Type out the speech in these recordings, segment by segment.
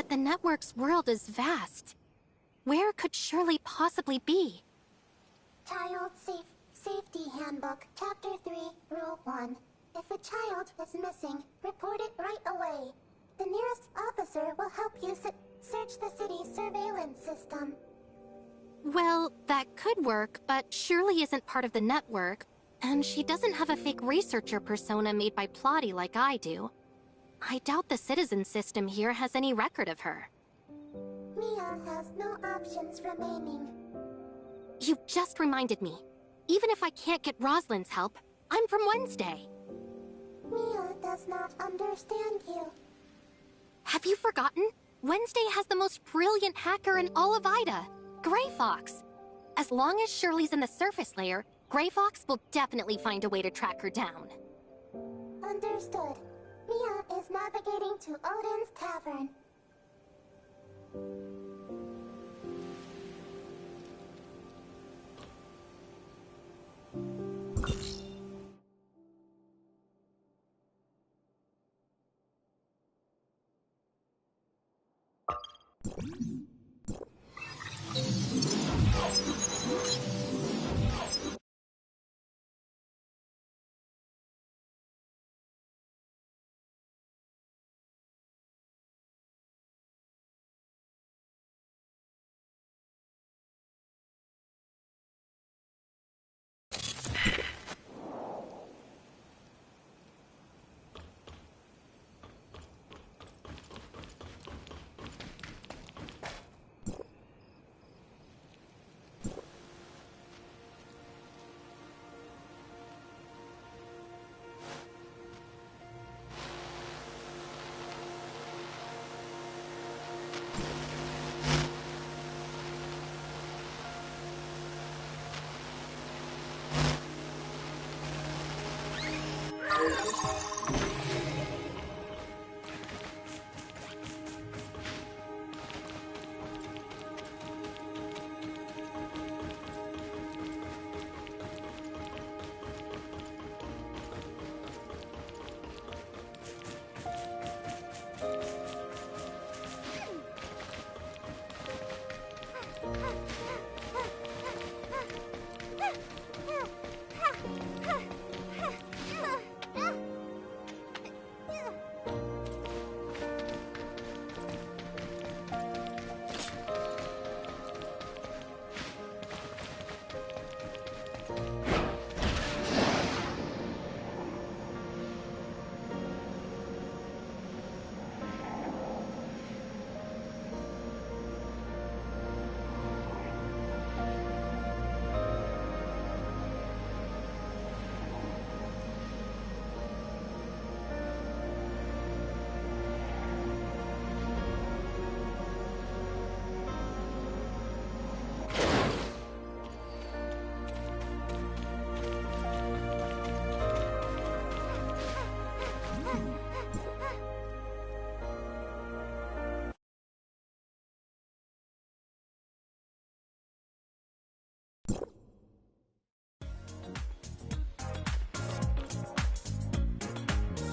But the network's world is vast. Where could Shirley possibly be? Child Safety Handbook, Chapter 3, Rule 1. If a child is missing, report it right away. The nearest officer will help you search the city's surveillance system. Well, that could work, but Shirley isn't part of the network, and she doesn't have a fake researcher persona made by Plotty like I do. I doubt the citizen system here has any record of her. Mia has no options remaining. You just reminded me. Even if I can't get Rosalind's help, I'm from Wednesday. Mia does not understand you. Have you forgotten? Wednesday has the most brilliant hacker in all of Ida, Gray Fox. As long as Shirley's in the surface layer, Gray Fox will definitely find a way to track her down. Understood. Mia is navigating to Odin's Tavern.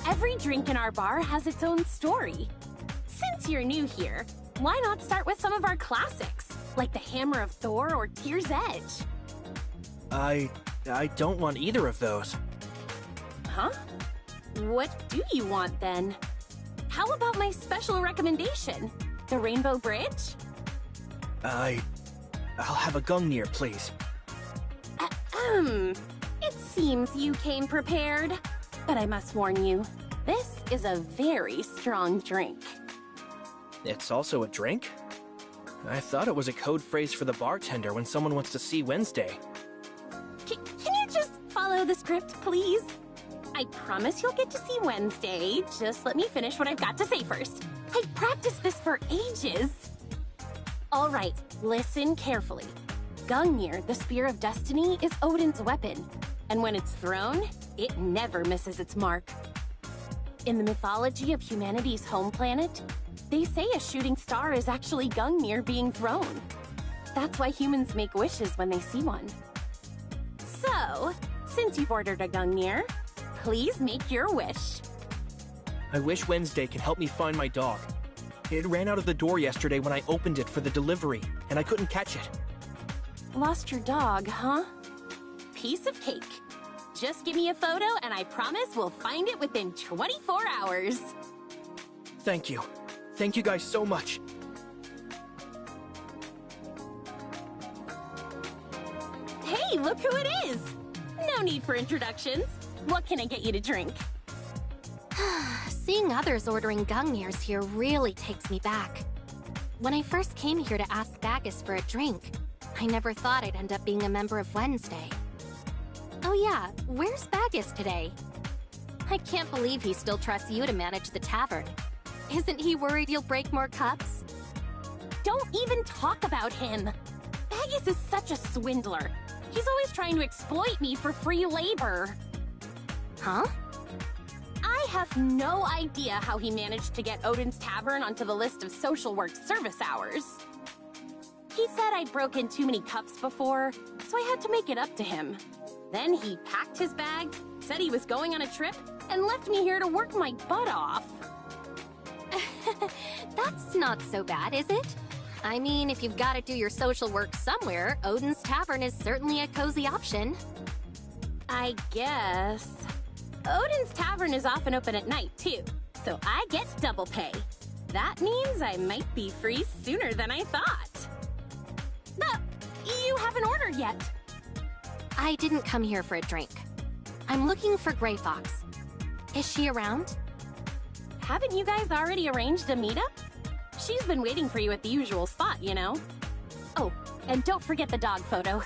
Every drink in our bar has its own story. Since you're new here, why not start with some of our classics, like the Hammer of Thor or Tear's Edge? I don't want either of those. Huh? What do you want then? How about my special recommendation, the Rainbow Bridge? I'll have a Gungnir, please. It seems you came prepared. But I must warn you, this is a very strong drink. It's also a drink? I thought it was a code phrase for the bartender when someone wants to see Wednesday. Can you just follow the script, please? I promise you'll get to see Wednesday. Just let me finish what I've got to say first. I practiced this for ages. All right, listen carefully. Gungnir, the Spear of Destiny, is Odin's weapon. And when it's thrown, it never misses its mark. In the mythology of humanity's home planet, they say a shooting star is actually Gungnir being thrown. That's why humans make wishes when they see one. So, since you've ordered a Gungnir, please make your wish. I wish Wednesday can help me find my dog. It ran out of the door yesterday when I opened it for the delivery, and I couldn't catch it. Lost your dog, huh? Piece of cake. Just give me a photo and I promise we'll find it within 24 hours. Thank you. Thank you guys so much. Hey, look who it is! No need for introductions. What can I get you to drink? Seeing others ordering Gungnir's here really takes me back. When I first came here to ask Bagus for a drink, I never thought I'd end up being a member of Wednesday. Oh yeah, where's Bagus today? I can't believe he still trusts you to manage the tavern. Isn't he worried you'll break more cups? Don't even talk about him. Bagus is such a swindler. He's always trying to exploit me for free labor. Huh? I have no idea how he managed to get Odin's Tavern onto the list of social work service hours. He said I'd broken too many cups before, so I had to make it up to him. Then he packed his bags, said he was going on a trip, and left me here to work my butt off. That's not so bad, is it? I mean, if you've got to do your social work somewhere, Odin's Tavern is certainly a cozy option. I guess. Odin's Tavern is often open at night, too, so I get double pay. That means I might be free sooner than I thought. But you haven't ordered yet. I didn't come here for a drink. I'm looking for Gray Fox. Is she around? Haven't you guys already arranged a meetup? She's been waiting for you at the usual spot, you know. Oh, and don't forget the dog photo.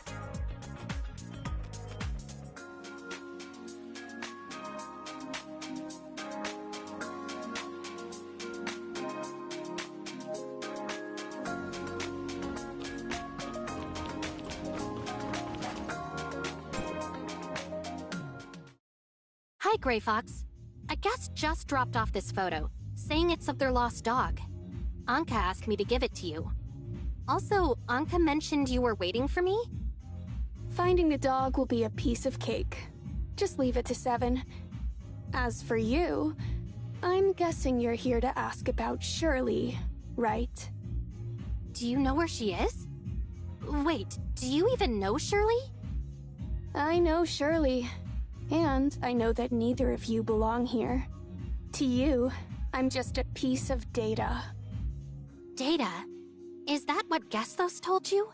Hi, Gray Fox. A guest just dropped off this photo, saying it's of their lost dog. Anka asked me to give it to you. Also, Anka mentioned you were waiting for me? Finding the dog will be a piece of cake. Just leave it to 7. As for you, I'm guessing you're here to ask about Shirley, right? Do you know where she is? Wait, do you even know Shirley? I know Shirley, and I know that neither of you belong here. To you, I'm just a piece of data. Data? Is that what Gethos told you?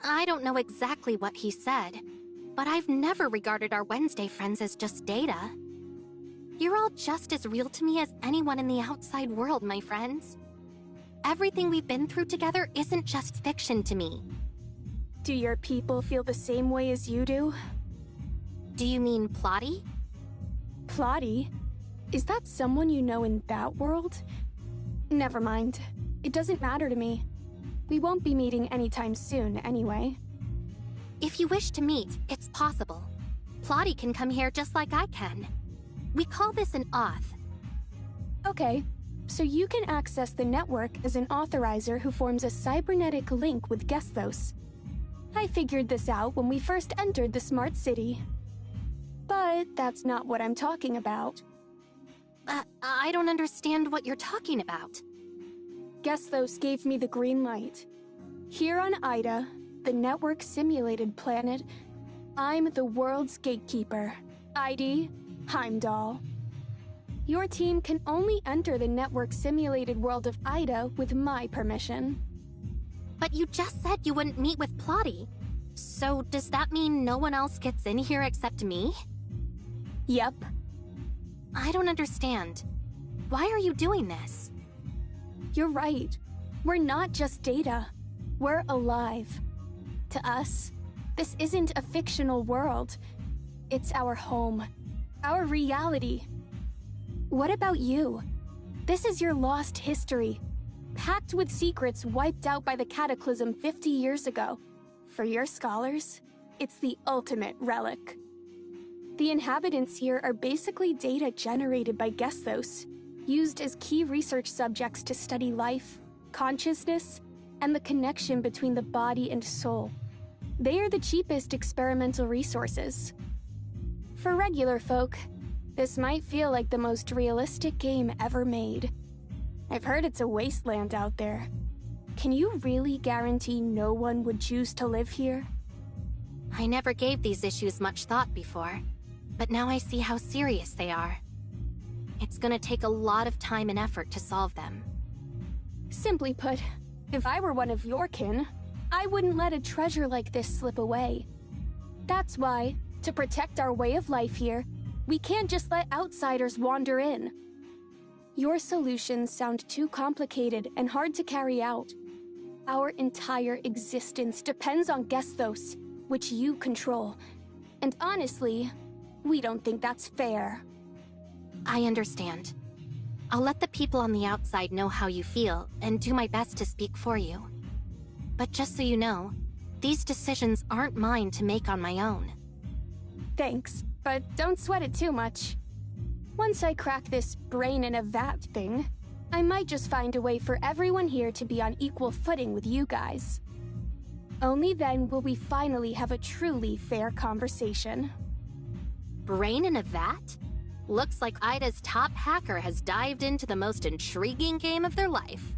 I don't know exactly what he said, but I've never regarded our Wednesday friends as just data. You're all just as real to me as anyone in the outside world, my friends. Everything we've been through together isn't just fiction to me. Do your people feel the same way as you do? Do you mean Plotty? Plotty? Is that someone you know in that world? Never mind. It doesn't matter to me. We won't be meeting anytime soon, anyway. If you wish to meet, it's possible. Plotty can come here just like I can. We call this an auth. Okay, so you can access the network as an authorizer who forms a cybernetic link with Gethos. I figured this out when we first entered the smart city. But that's not what I'm talking about. I don't understand what you're talking about. Gethos gave me the green light. Here on Ida, the network simulated planet, I'm the world's gatekeeper. ID, Heimdall. Your team can only enter the network simulated world of Ida with my permission. But you just said you wouldn't meet with Plotty. So does that mean no one else gets in here except me? Yep. I don't understand. Why are you doing this? You're right. We're not just data. We're alive. To us, this isn't a fictional world. It's our home. Our reality. What about you? This is your lost history. Packed with secrets wiped out by the cataclysm 50 years ago. For your scholars, it's the ultimate relic. The inhabitants here are basically data generated by Gethos, used as key research subjects to study life, consciousness, and the connection between the body and soul. They are the cheapest experimental resources. For regular folk, this might feel like the most realistic game ever made. I've heard it's a wasteland out there. Can you really guarantee no one would choose to live here? I never gave these issues much thought before, but now I see how serious they are. It's gonna take a lot of time and effort to solve them. Simply put, if I were one of your kin, I wouldn't let a treasure like this slip away. That's why, to protect our way of life here, we can't just let outsiders wander in. Your solutions sound too complicated and hard to carry out. Our entire existence depends on Gethos, which you control. And honestly, we don't think that's fair. I understand. I'll let the people on the outside know how you feel and do my best to speak for you. But just so you know, these decisions aren't mine to make on my own. Thanks, but don't sweat it too much. Once I crack this brain in a vat thing, I might just find a way for everyone here to be on equal footing with you guys. Only then will we finally have a truly fair conversation. Brain in a vat? Looks like Ida's top hacker has dived into the most intriguing game of their life.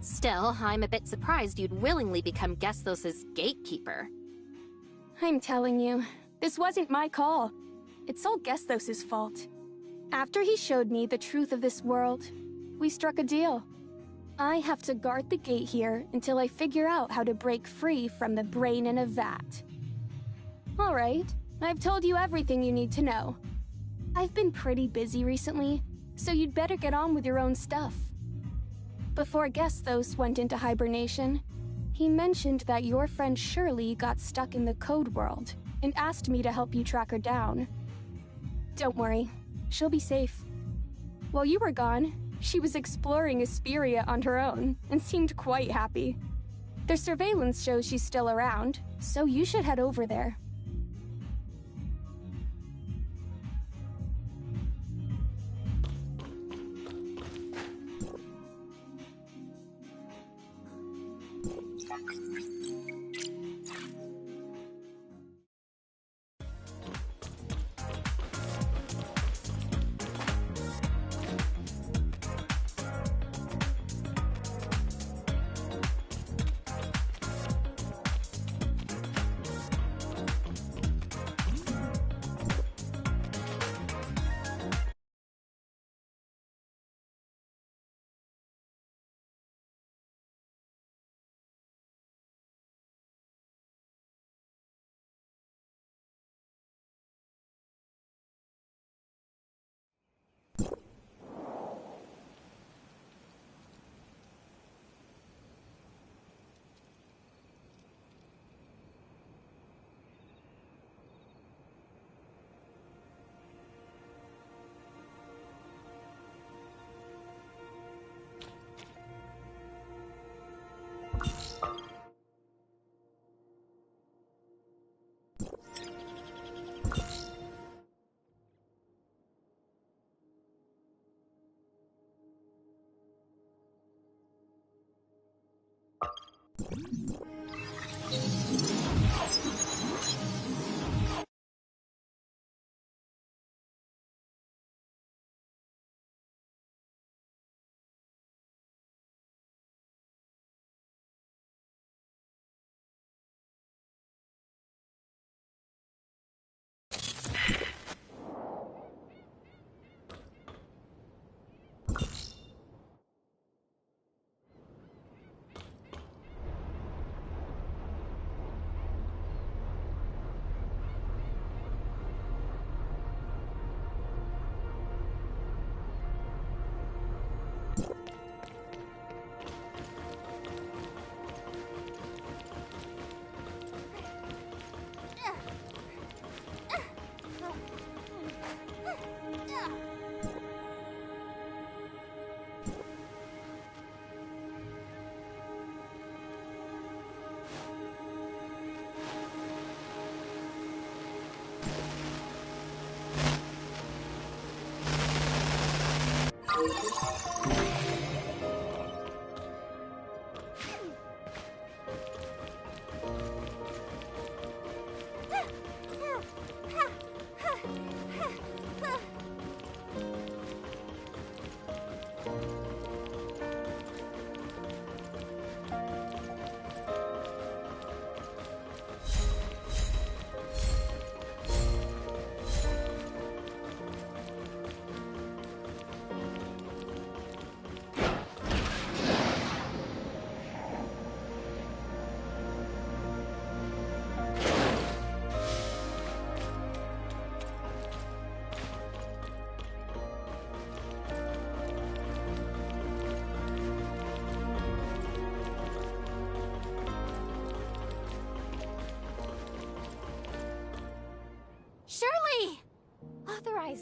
Still, I'm a bit surprised you'd willingly become Gethos' gatekeeper. I'm telling you, this wasn't my call. It's all Gethos' fault. After he showed me the truth of this world, we struck a deal. I have to guard the gate here until I figure out how to break free from the brain in a vat. Alright, I've told you everything you need to know. I've been pretty busy recently, so you'd better get on with your own stuff. Before Gethos went into hibernation, he mentioned that your friend Shirley got stuck in the code world and asked me to help you track her down. Don't worry, she'll be safe. While you were gone, she was exploring Asperia on her own and seemed quite happy. Their surveillance shows she's still around, so you should head over there.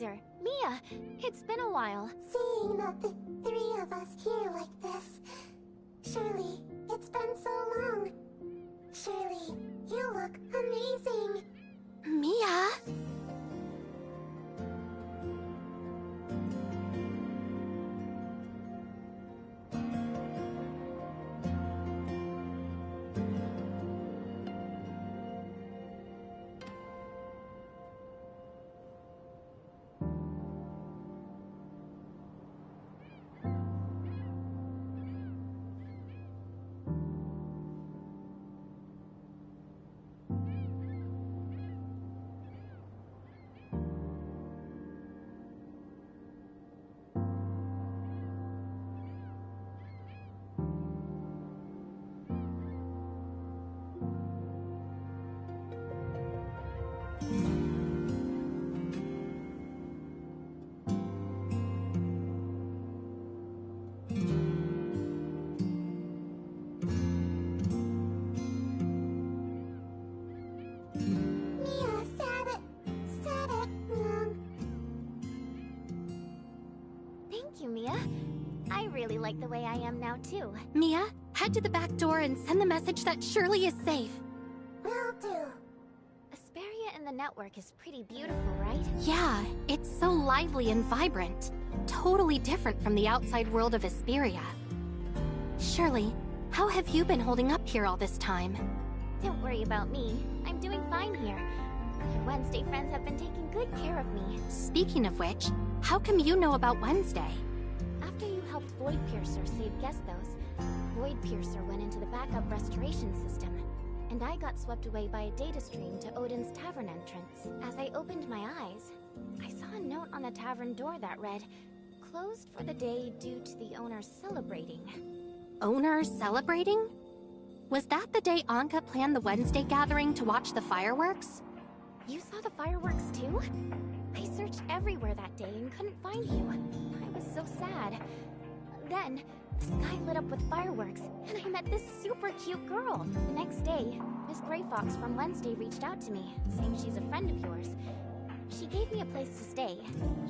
Authorizer, Mia, it's been a while. Seeing the three of us here like this. Shirley, it's been so long. Shirley, you look amazing. Mia? Mia said it wrong. Thank you, Mia. I really like the way I am now, too. Mia, head to the back door and send the message that Shirley is safe. Will do. Asperia in the network is pretty beautiful, right? Yeah, it's so lively and vibrant. Totally different from the outside world of Asperia. Shirley, how have you been holding up here all this time? Don't worry about me. I'm doing fine here. Your Wednesday friends have been taking good care of me. Speaking of which, how come you know about Wednesday? After you helped Void Piercer save Gethos, Void Piercer went into the backup restoration system, and I got swept away by a data stream to Odin's tavern entrance. As I opened my eyes, I saw a note on the tavern door that read, "Closed for the day due to the owner celebrating." Owner celebrating? Was that the day Anka planned the Wednesday gathering to watch the fireworks? You saw the fireworks too? I searched everywhere that day and couldn't find you. I was so sad. Then, the sky lit up with fireworks, and I met this super cute girl. The next day, Miss Gray Fox from Wednesday reached out to me, saying she's a friend of yours. She gave me a place to stay,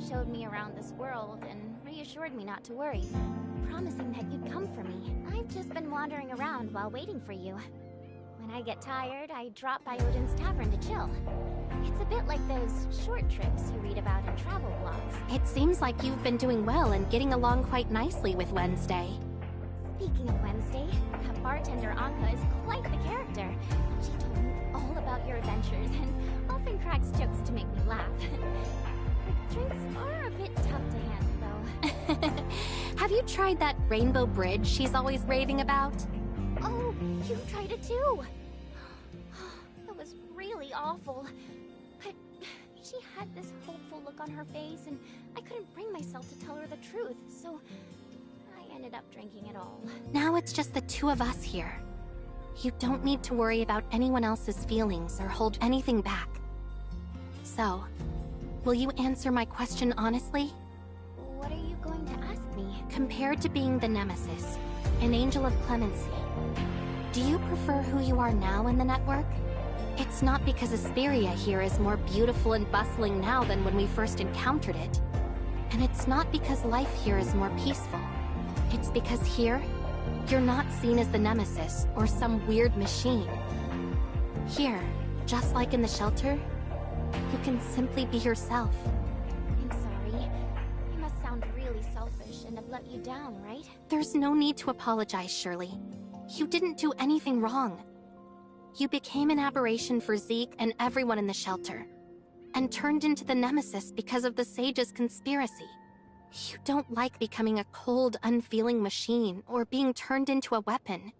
showed me around this world, and reassured me not to worry, promising that you'd come for me. I've just been wandering around while waiting for you. When I get tired, I drop by Odin's Tavern to chill. It's a bit like those short trips you read about in travel blogs. It seems like you've been doing well and getting along quite nicely with Wednesday. Speaking of Wednesday, that bartender Anka is quite the character. She told me all about your adventures and often cracks jokes to make me laugh. Her drinks are a bit tough to handle, though. Have you tried that rainbow bridge she's always raving about? Oh, you tried it too! That was really awful. But she had this hopeful look on her face, and I couldn't bring myself to tell her the truth, so I ended up drinking it all. Now it's just the two of us here. You don't need to worry about anyone else's feelings or hold anything back. So, will you answer my question honestly? What are you going to ask me? Compared to being the Nemesis, an angel of clemency, do you prefer who you are now in the network? It's not because Asperia here is more beautiful and bustling now than when we first encountered it. And it's not because life here is more peaceful. It's because here, you're not seen as the Nemesis or some weird machine. Here, just like in the shelter, you can simply be yourself. I'm sorry. I must sound really selfish and have let you down, right? There's no need to apologize, Shirley. You didn't do anything wrong. You became an aberration for Zeke and everyone in the shelter, and turned into the Nemesis because of the Sage's conspiracy. You don't like becoming a cold, unfeeling machine or being turned into a weapon.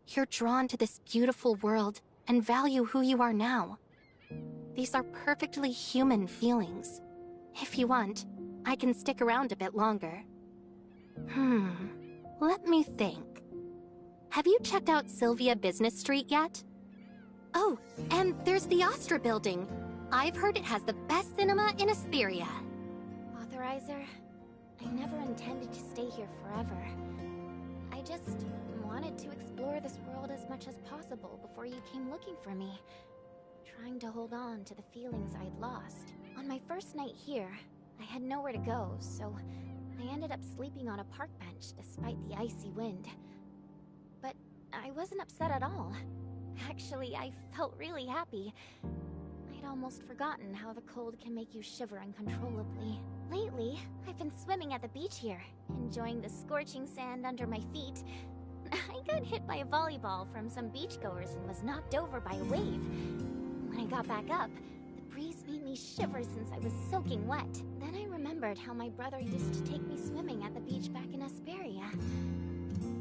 You're drawn to this beautiful world and value who you are now. These are perfectly human feelings. If you want, I can stick around a bit longer. Let me think. Have you checked out Sylvia Business Street yet? Oh, and there's the Astra building. I've heard it has the best cinema in Asperia. Authorizer, I never intended to stay here forever. I just wanted to explore this world as much as possible before you came looking for me. trying to hold on to the feelings I'd lost. On my first night here, I had nowhere to go, so I ended up sleeping on a park bench despite the icy wind. But I wasn't upset at all. Actually, I felt really happy. I'd almost forgotten how the cold can make you shiver uncontrollably. Lately, I've been swimming at the beach here, enjoying the scorching sand under my feet. I got hit by a volleyball from some beachgoers and was knocked over by a wave. When I got back up, the breeze made me shiver since I was soaking wet. Then I remembered how my brother used to take me swimming at the beach back in Asperia.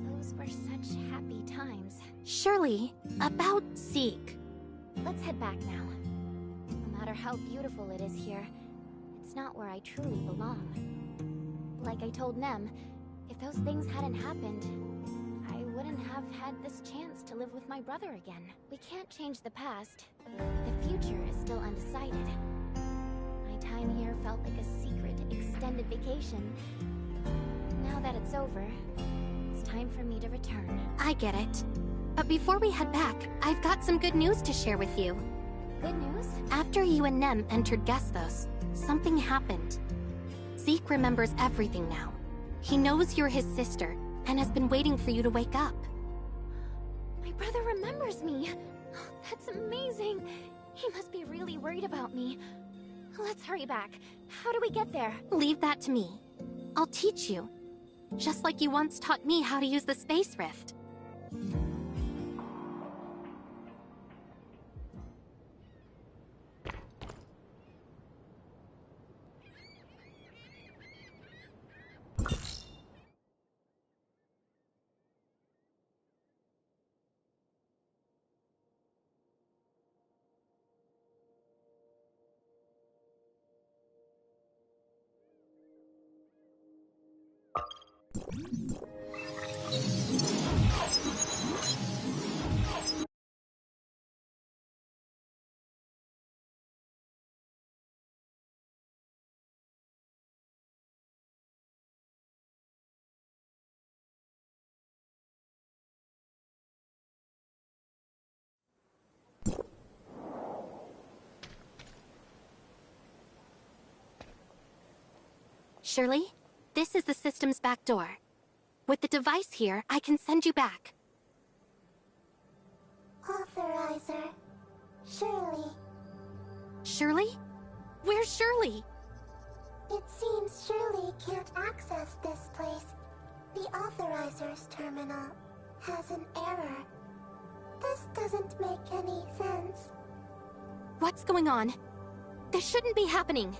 Those were such happy times. Shirley, about Zeke. Let's head back now. No matter how beautiful it is here, it's not where I truly belong. Like I told Nem, if those things hadn't happened, I wouldn't have had this chance to live with my brother again. We can't change the past. The future is still undecided. My time here felt like a secret, extended vacation. Now that it's over, it's time for me to return. I get it. But before we head back, I've got some good news to share with you. Good news? After you and Nem entered Gethos, something happened. Zeke remembers everything now. He knows you're his sister, and has been waiting for you to wake up. My brother remembers me. That's amazing. He must be really worried about me. Let's hurry back. How do we get there? Leave that to me. I'll teach you. Just like you once taught me how to use the space rift. Shirley, this is the system's back door. With the device here, I can send you back. Authorizer. Shirley. Shirley? Where's Shirley? It seems Shirley can't access this place. The Authorizer's terminal has an error. This doesn't make any sense. What's going on? This shouldn't be happening.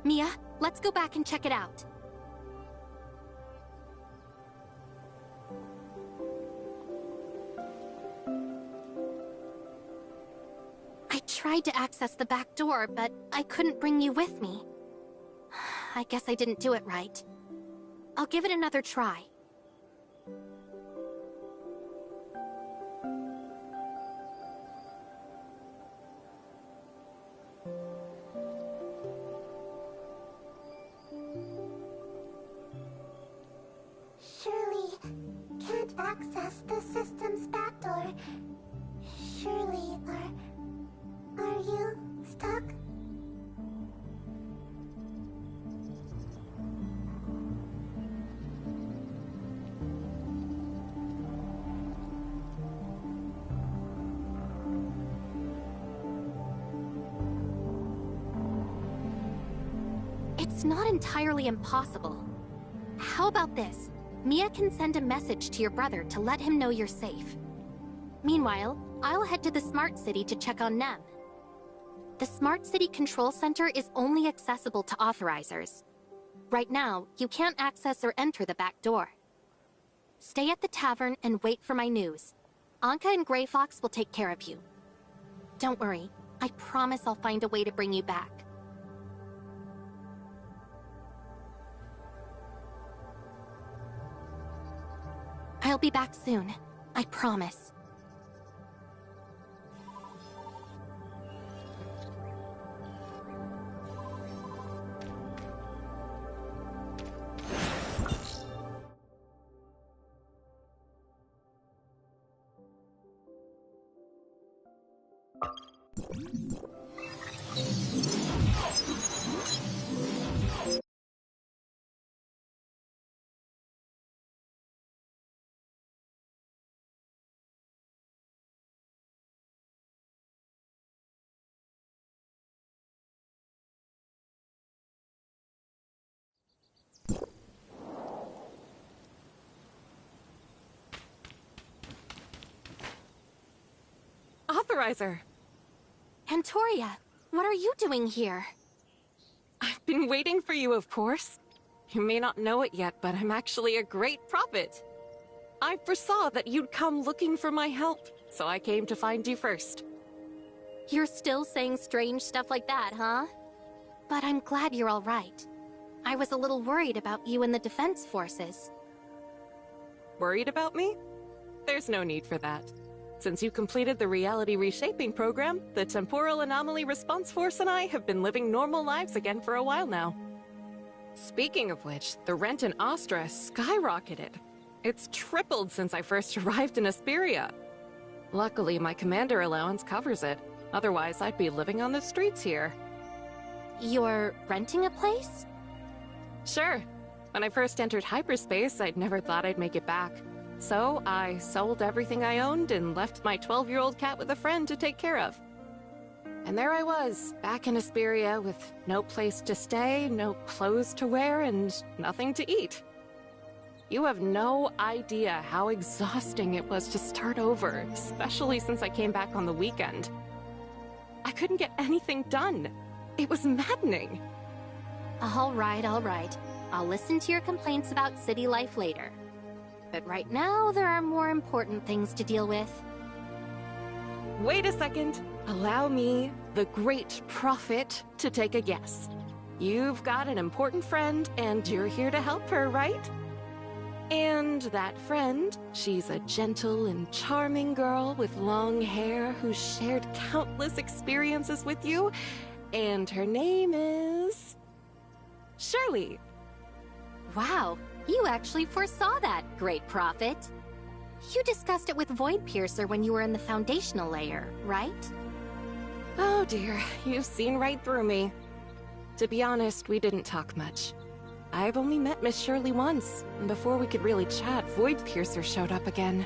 Mia, let's go back and check it out. I tried to access the back door, but I couldn't bring you with me. I guess I didn't do it right. I'll give it another try. Shirley can't access the system's backdoor. Shirley, are you stuck? It's not entirely impossible. How about this? Mia can send a message to your brother to let him know you're safe. Meanwhile, I'll head to the Smart City to check on Nem. The Smart City Control Center is only accessible to authorizers. Right now, you can't access or enter the back door. Stay at the tavern and wait for my news. Anka and Grey Fox will take care of you. Don't worry, I promise I'll find a way to bring you back. I'll be back soon. I promise. Authorizer! Antoria, what are you doing here? I've been waiting for you, of course. You may not know it yet, but I'm actually a great prophet. I foresaw that you'd come looking for my help, so I came to find you first. You're still saying strange stuff like that, huh? But I'm glad you're all right. I was a little worried about you and the defense forces. Worried about me? There's no need for that. Since you completed the reality reshaping program, the Temporal Anomaly Response Force and I have been living normal lives again for a while now. Speaking of which, the rent in Astra skyrocketed. It's tripled since I first arrived in Asperia. Luckily, my commander allowance covers it. Otherwise, I'd be living on the streets here. You're renting a place? Sure. When I first entered hyperspace, I'd never thought I'd make it back. So, I sold everything I owned and left my 12-year-old cat with a friend to take care of. And there I was, back in Asperia with no place to stay, no clothes to wear, and nothing to eat. You have no idea how exhausting it was to start over, especially since I came back on the weekend. I couldn't get anything done. It was maddening. All right, all right. I'll listen to your complaints about city life later. But right now, there are more important things to deal with. Wait a second. Allow me, the great prophet, to take a guess. You've got an important friend, and you're here to help her, right? And that friend, she's a gentle and charming girl with long hair who's shared countless experiences with you, and her name is... Shirley. Wow, you actually foresaw that, great prophet. You discussed it with Void Piercer when you were in the foundational layer, right? Oh dear, you've seen right through me. To be honest, we didn't talk much. I've only met Miss Shirley once, and before we could really chat, Void Piercer showed up again.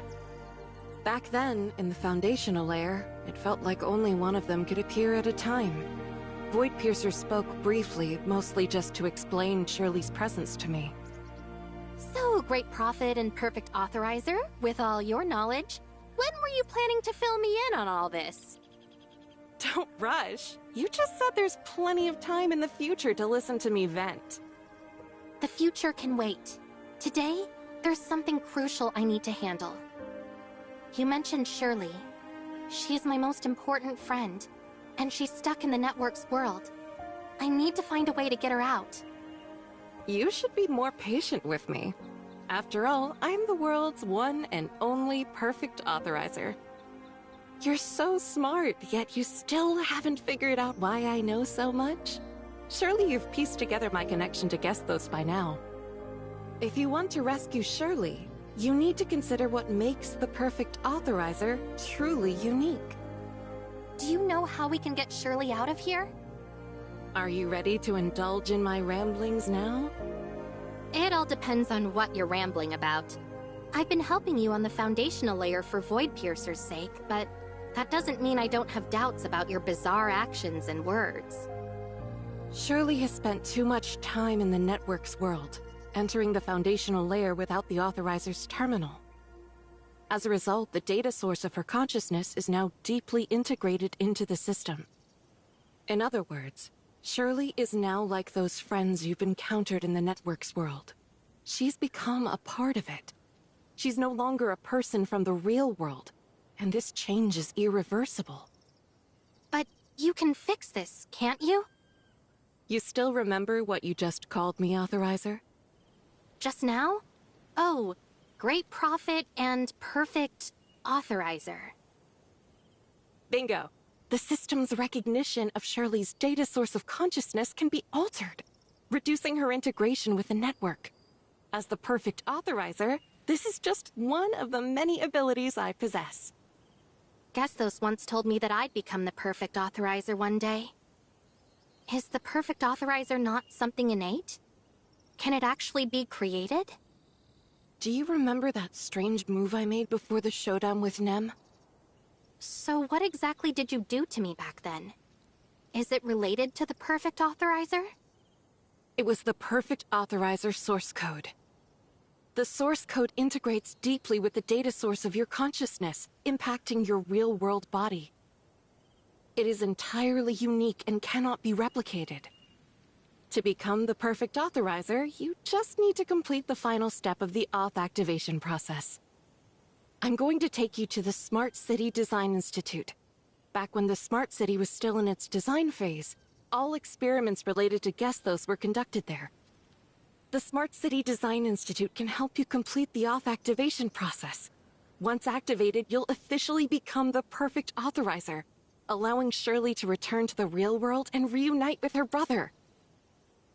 Back then, in the foundational layer, it felt like only one of them could appear at a time. Void Piercer spoke briefly, mostly just to explain Shirley's presence to me. So, great prophet and perfect authorizer, with all your knowledge, when were you planning to fill me in on all this? Don't rush. You just said there's plenty of time in the future to listen to me vent. The future can wait. Today, there's something crucial I need to handle. You mentioned Shirley. She's my most important friend, and she's stuck in the network's world. I need to find a way to get her out. You should be more patient with me. After all, I'm the world's one and only perfect authorizer. You're so smart, yet you still haven't figured out why I know so much? Surely you've pieced together my connection to Gethos by now. If you want to rescue Shirley, you need to consider what makes the perfect authorizer truly unique. Do you know how we can get Shirley out of here? Are you ready to indulge in my ramblings now? It all depends on what you're rambling about. I've been helping you on the foundational layer for Void Piercer's sake, but that doesn't mean I don't have doubts about your bizarre actions and words. Shirley has spent too much time in the network's world, entering the foundational layer without the authorizer's terminal. As a result, the data source of her consciousness is now deeply integrated into the system. In other words, Shirley is now like those friends you've encountered in the network's world. She's become a part of it. She's no longer a person from the real world, and this change is irreversible. But you can fix this, can't you? You still remember what you just called me, Authorizer? Just now? Oh, great prophet and perfect authorizer. Bingo. The system's recognition of Shirley's data source of consciousness can be altered, reducing her integration with the network. As the perfect authorizer, this is just one of the many abilities I possess. Gethos once told me that I'd become the perfect authorizer one day. Is the perfect authorizer not something innate? Can it actually be created? Do you remember that strange move I made before the showdown with Nem? So what exactly did you do to me back then? Is it related to the perfect authorizer? It was the perfect authorizer source code. The source code integrates deeply with the data source of your consciousness, impacting your real-world body. It is entirely unique and cannot be replicated. To become the perfect authorizer, you just need to complete the final step of the auth activation process. I'm going to take you to the Smart City Design Institute. Back when the Smart City was still in its design phase, all experiments related to Gethos were conducted there. The Smart City Design Institute can help you complete the auth activation process. Once activated, you'll officially become the perfect authorizer, allowing Shirley to return to the real world and reunite with her brother.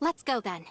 Let's go then.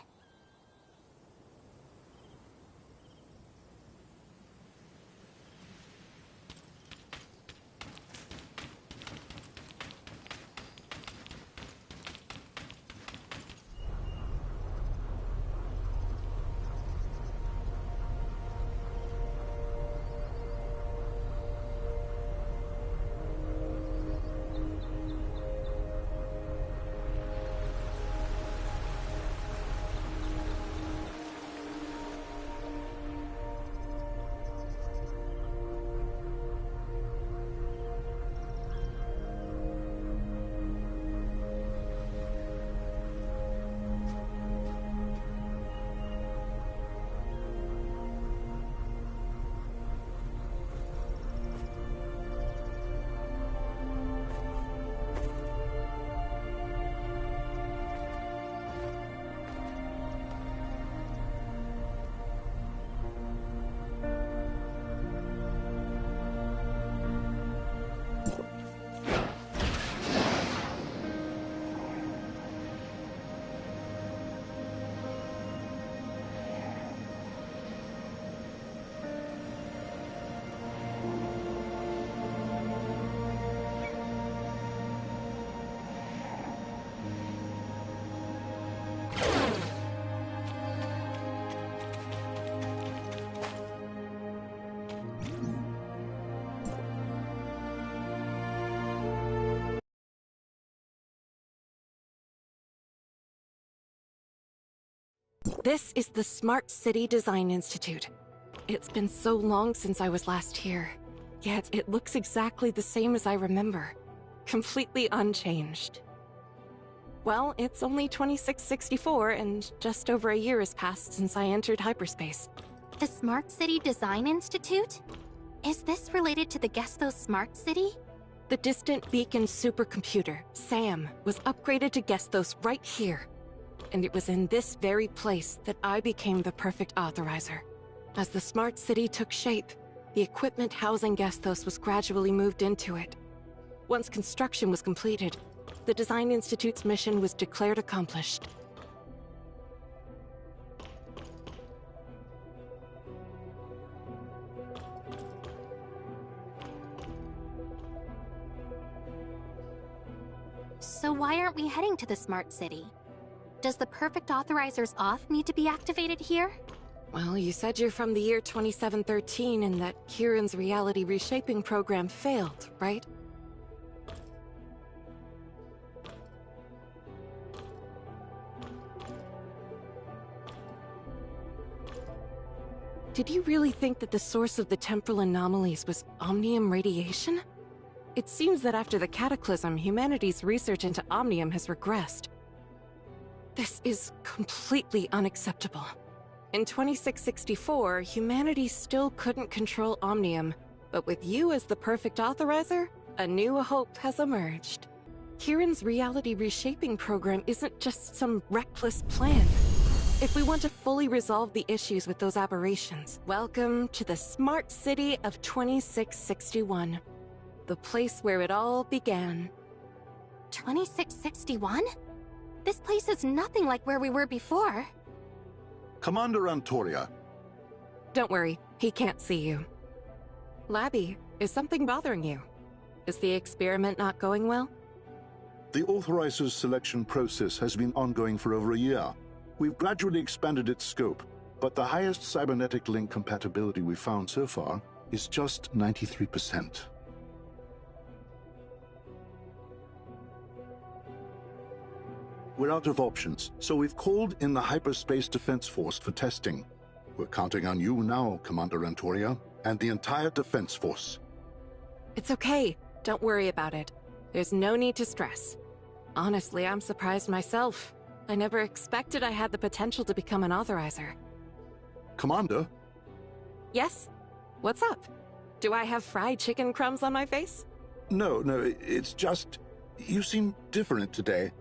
This is the Smart City Design Institute. It's been so long since I was last here, yet it looks exactly the same as I remember. Completely unchanged. Well, it's only 2664 and just over a year has passed since I entered hyperspace. The Smart City Design Institute? Is this related to the Gethos Smart City? The distant beacon supercomputer, SAM, was upgraded to Gethos right here. And it was in this very place that I became the perfect authorizer. As the Smart City took shape, the equipment housing Gethos was gradually moved into it. Once construction was completed, the Design Institute's mission was declared accomplished. So why aren't we heading to the Smart City? Does the perfect authorizer's auth need to be activated here? Well, you said you're from the year 2713 and that Kieran's reality reshaping program failed, right? Did you really think that the source of the temporal anomalies was omnium radiation? It seems that after the cataclysm, humanity's research into omnium has regressed. This is completely unacceptable. In 2664, humanity still couldn't control omnium, but with you as the perfect authorizer, a new hope has emerged. Kieran's reality reshaping program isn't just some reckless plan. If we want to fully resolve the issues with those aberrations, welcome to the Smart City of 2661. The place where it all began. 2661? This place is nothing like where we were before. Commander Antoria. Don't worry, he can't see you. Labby, is something bothering you? Is the experiment not going well? The Authorizer's selection process has been ongoing for over a year. We've gradually expanded its scope, but the highest cybernetic link compatibility we've found so far is just 93%. We're out of options, so we've called in the Hyperspace Defense Force for testing. We're counting on you now, Commander Antoria, and the entire Defense Force. It's okay. Don't worry about it. There's no need to stress. Honestly, I'm surprised myself. I never expected I had the potential to become an Authorizer. Commander? Yes? What's up? Do I have fried chicken crumbs on my face? No, it's just... you seem different today.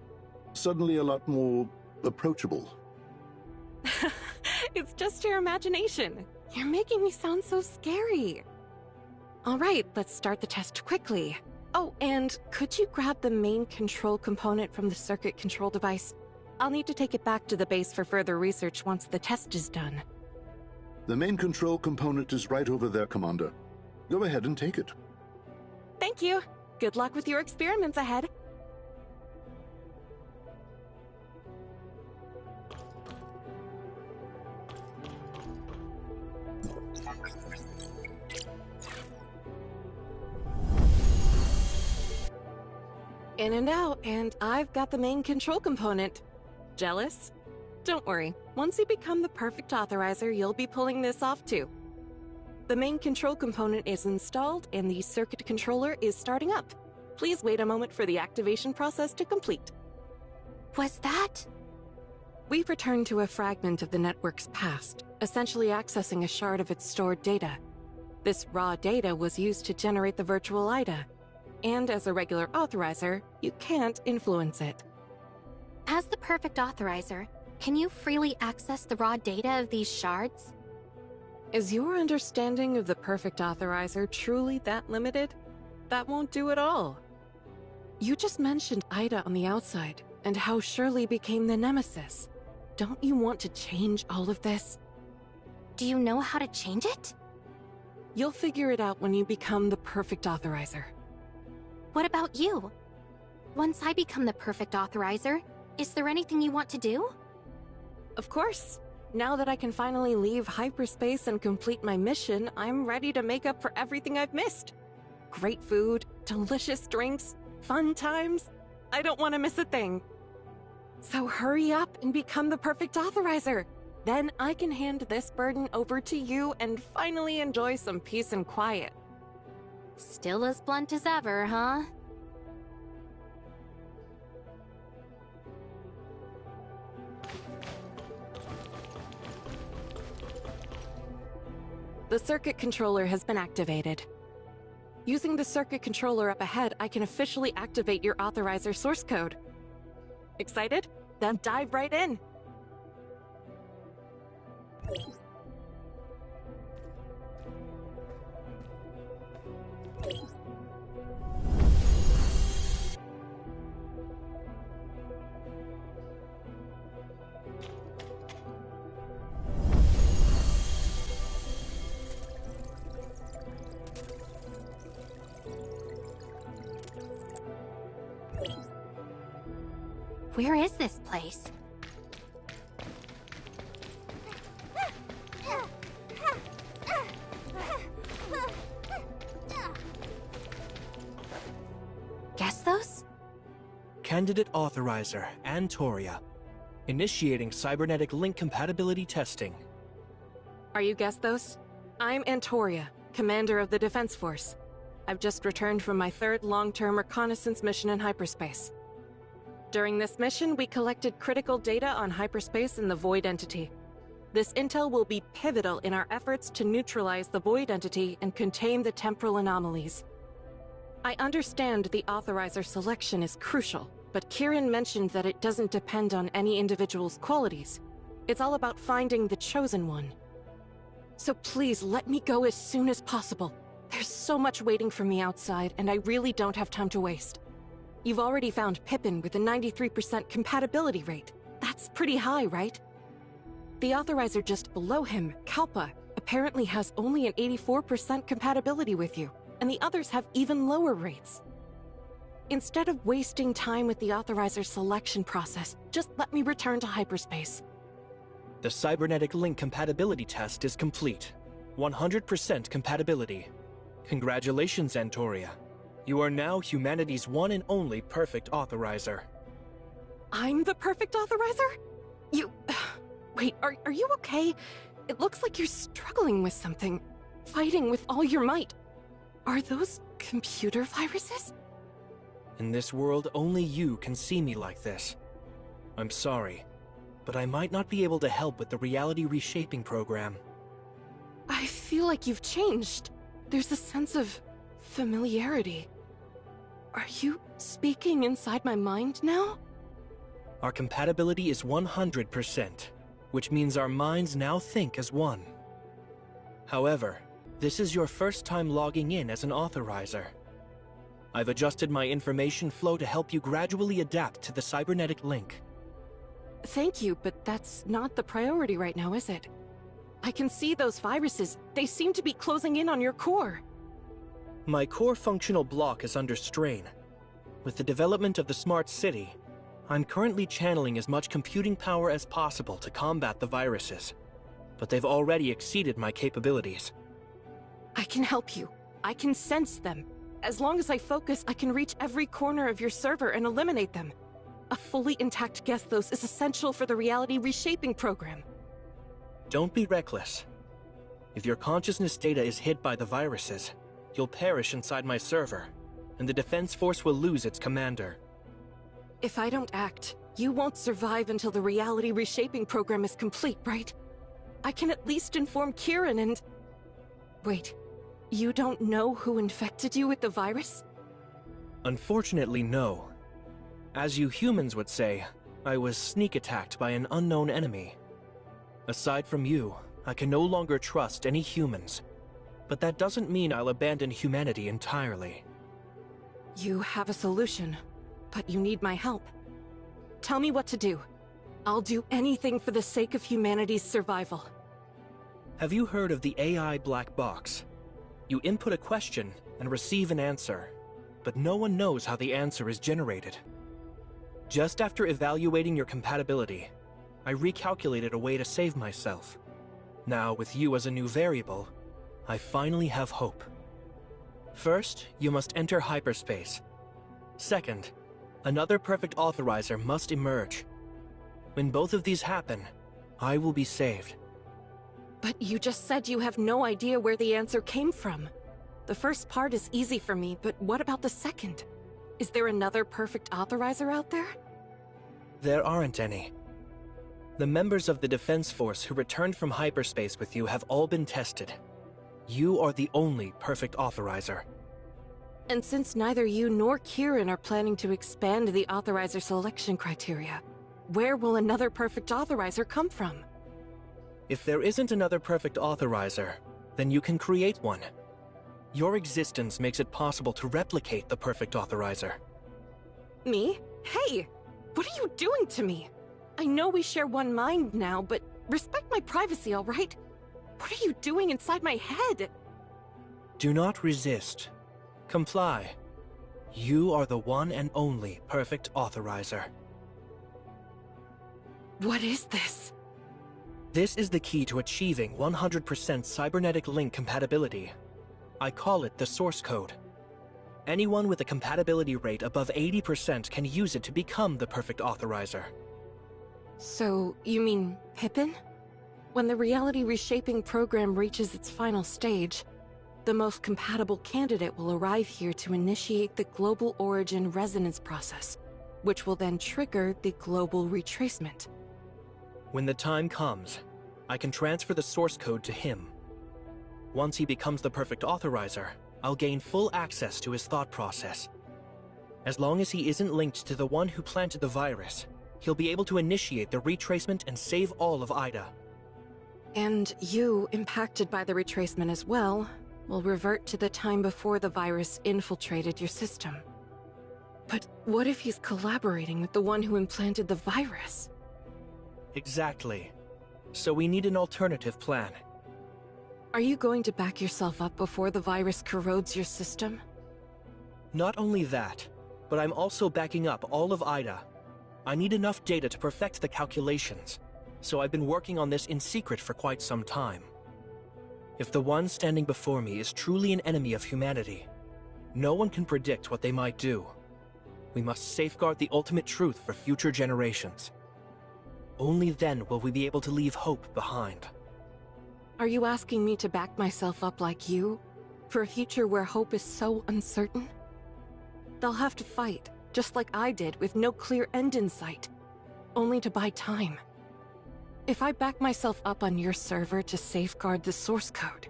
Suddenly a lot more approachable. It's just your imagination. You're making me sound so scary. All right, let's start the test quickly. Oh, and could you grab the main control component from the circuit control device? I'll need to take it back to the base for further research once the test is done. The main control component is right over there, Commander. Go ahead and take it. Thank you. Good luck with your experiments ahead. In and out, and I've got the main control component. Jealous? Don't worry, once you become the perfect Authorizer, you'll be pulling this off too. The main control component is installed and the circuit controller is starting up. Please wait a moment for the activation process to complete. Was that? We've returned to a fragment of the network's past, essentially accessing a shard of its stored data. This raw data was used to generate the virtual Ida. And as a regular Authorizer, you can't influence it. As the perfect Authorizer, can you freely access the raw data of these shards? Is your understanding of the perfect Authorizer truly that limited? That won't do it all. You just mentioned Ida on the outside, and how Shirley became the nemesis. Don't you want to change all of this? Do you know how to change it? You'll figure it out when you become the perfect Authorizer. What about you? Once I become the perfect Authorizer, is there anything you want to do? Of course. Now that I can finally leave hyperspace and complete my mission, I'm ready to make up for everything I've missed. Great food, delicious drinks, fun times. I don't want to miss a thing. So hurry up and become the perfect Authorizer. Then I can hand this burden over to you and finally enjoy some peace and quiet. Still as blunt as ever, huh? The circuit controller has been activated. Using the circuit controller up ahead, I can officially activate your Authorizer source code. Excited? Then dive right in! Where is this place? Gethos? Candidate Authorizer, Antoria. Initiating cybernetic link compatibility testing. Are you Gethos? I'm Antoria, commander of the Defense Force. I've just returned from my third long-term reconnaissance mission in hyperspace. During this mission, we collected critical data on hyperspace and the Void Entity. This intel will be pivotal in our efforts to neutralize the Void Entity and contain the temporal anomalies. I understand the Authorizer selection is crucial, but Kieran mentioned that it doesn't depend on any individual's qualities. It's all about finding the chosen one. So please let me go as soon as possible. There's so much waiting for me outside, and I really don't have time to waste. You've already found Pippin with a 93% compatibility rate. That's pretty high, right? The Authorizer just below him, Kalpa, apparently has only an 84% compatibility with you. and the others have even lower rates. Instead of wasting time with the authorizer selection process, just let me return to hyperspace. The cybernetic link compatibility test is complete. 100% compatibility. Congratulations, Antoria. You are now humanity's one and only perfect authorizer. I'm the perfect authorizer? You... Wait, are you okay? It looks like you're struggling with something. Fighting with all your might. Are those computer viruses? In this world, only you can see me like this. I'm sorry, but I might not be able to help with the reality reshaping program. I feel like you've changed. There's a sense of familiarity. Are you speaking inside my mind now? Our compatibility is 100%, which means our minds now think as one. However, this is your first time logging in as an authorizer. I've adjusted my information flow to help you gradually adapt to the cybernetic link. Thank you, but that's not the priority right now, is it? I can see those viruses. They seem to be closing in on your core. My core functional block is under strain. With the development of the smart city, I'm currently channeling as much computing power as possible to combat the viruses, but they've already exceeded my capabilities. I can help you. I can sense them. As long as I focus, I can reach every corner of your server and eliminate them. A fully intact Gethos is essential for the reality reshaping program. Don't be reckless. If your consciousness data is hit by the viruses, you'll perish inside my server, and the Defense Force will lose its commander. If I don't act, you won't survive until the reality reshaping program is complete, right? I can at least inform Kieran and... Wait, you don't know who infected you with the virus? Unfortunately, no. As you humans would say, I was sneak attacked by an unknown enemy. Aside from you, I can no longer trust any humans. But that doesn't mean I'll abandon humanity entirely. You have a solution, but you need my help. Tell me what to do. I'll do anything for the sake of humanity's survival. Have you heard of the AI black box? You input a question and receive an answer, but no one knows how the answer is generated. Just after evaluating your compatibility, I recalculated a way to save myself. Now, with you as a new variable, I finally have hope. First, you must enter hyperspace. Second, another perfect authorizer must emerge. When both of these happen, I will be saved. But you just said you have no idea where the answer came from. The first part is easy for me, but what about the second? Is there another perfect authorizer out there? There aren't any. The members of the Defense Force who returned from hyperspace with you have all been tested. You are the only perfect authorizer. And since neither you nor Kieran are planning to expand the authorizer selection criteria, where will another perfect authorizer come from? If there isn't another perfect authorizer, then you can create one. Your existence makes it possible to replicate the perfect authorizer. Me? Hey! What are you doing to me? I know we share one mind now, but respect my privacy, all right? What are you doing inside my head? Do not resist. Comply. You are the one and only perfect authorizer. What is this? This is the key to achieving 100% cybernetic link compatibility. I call it the source code. Anyone with a compatibility rate above 80% can use it to become the perfect authorizer. So, you mean Pippin? When the reality reshaping program reaches its final stage, the most compatible candidate will arrive here to initiate the global origin resonance process, which will then trigger the global retracement. When the time comes, I can transfer the source code to him. Once he becomes the perfect authorizer, I'll gain full access to his thought process. As long as he isn't linked to the one who planted the virus, he'll be able to initiate the retracement and save all of Ida. And you, impacted by the retracement as well, will revert to the time before the virus infiltrated your system. But what if he's collaborating with the one who implanted the virus? Exactly. So we need an alternative plan. Are you going to back yourself up before the virus corrodes your system? Not only that, but I'm also backing up all of Ida. I need enough data to perfect the calculations, so I've been working on this in secret for quite some time. If the one standing before me is truly an enemy of humanity, no one can predict what they might do. We must safeguard the ultimate truth for future generations. Only then will we be able to leave hope behind. Are you asking me to back myself up like you? For a future where hope is so uncertain? They'll have to fight, just like I did, with no clear end in sight, only to buy time. If I back myself up on your server to safeguard the source code,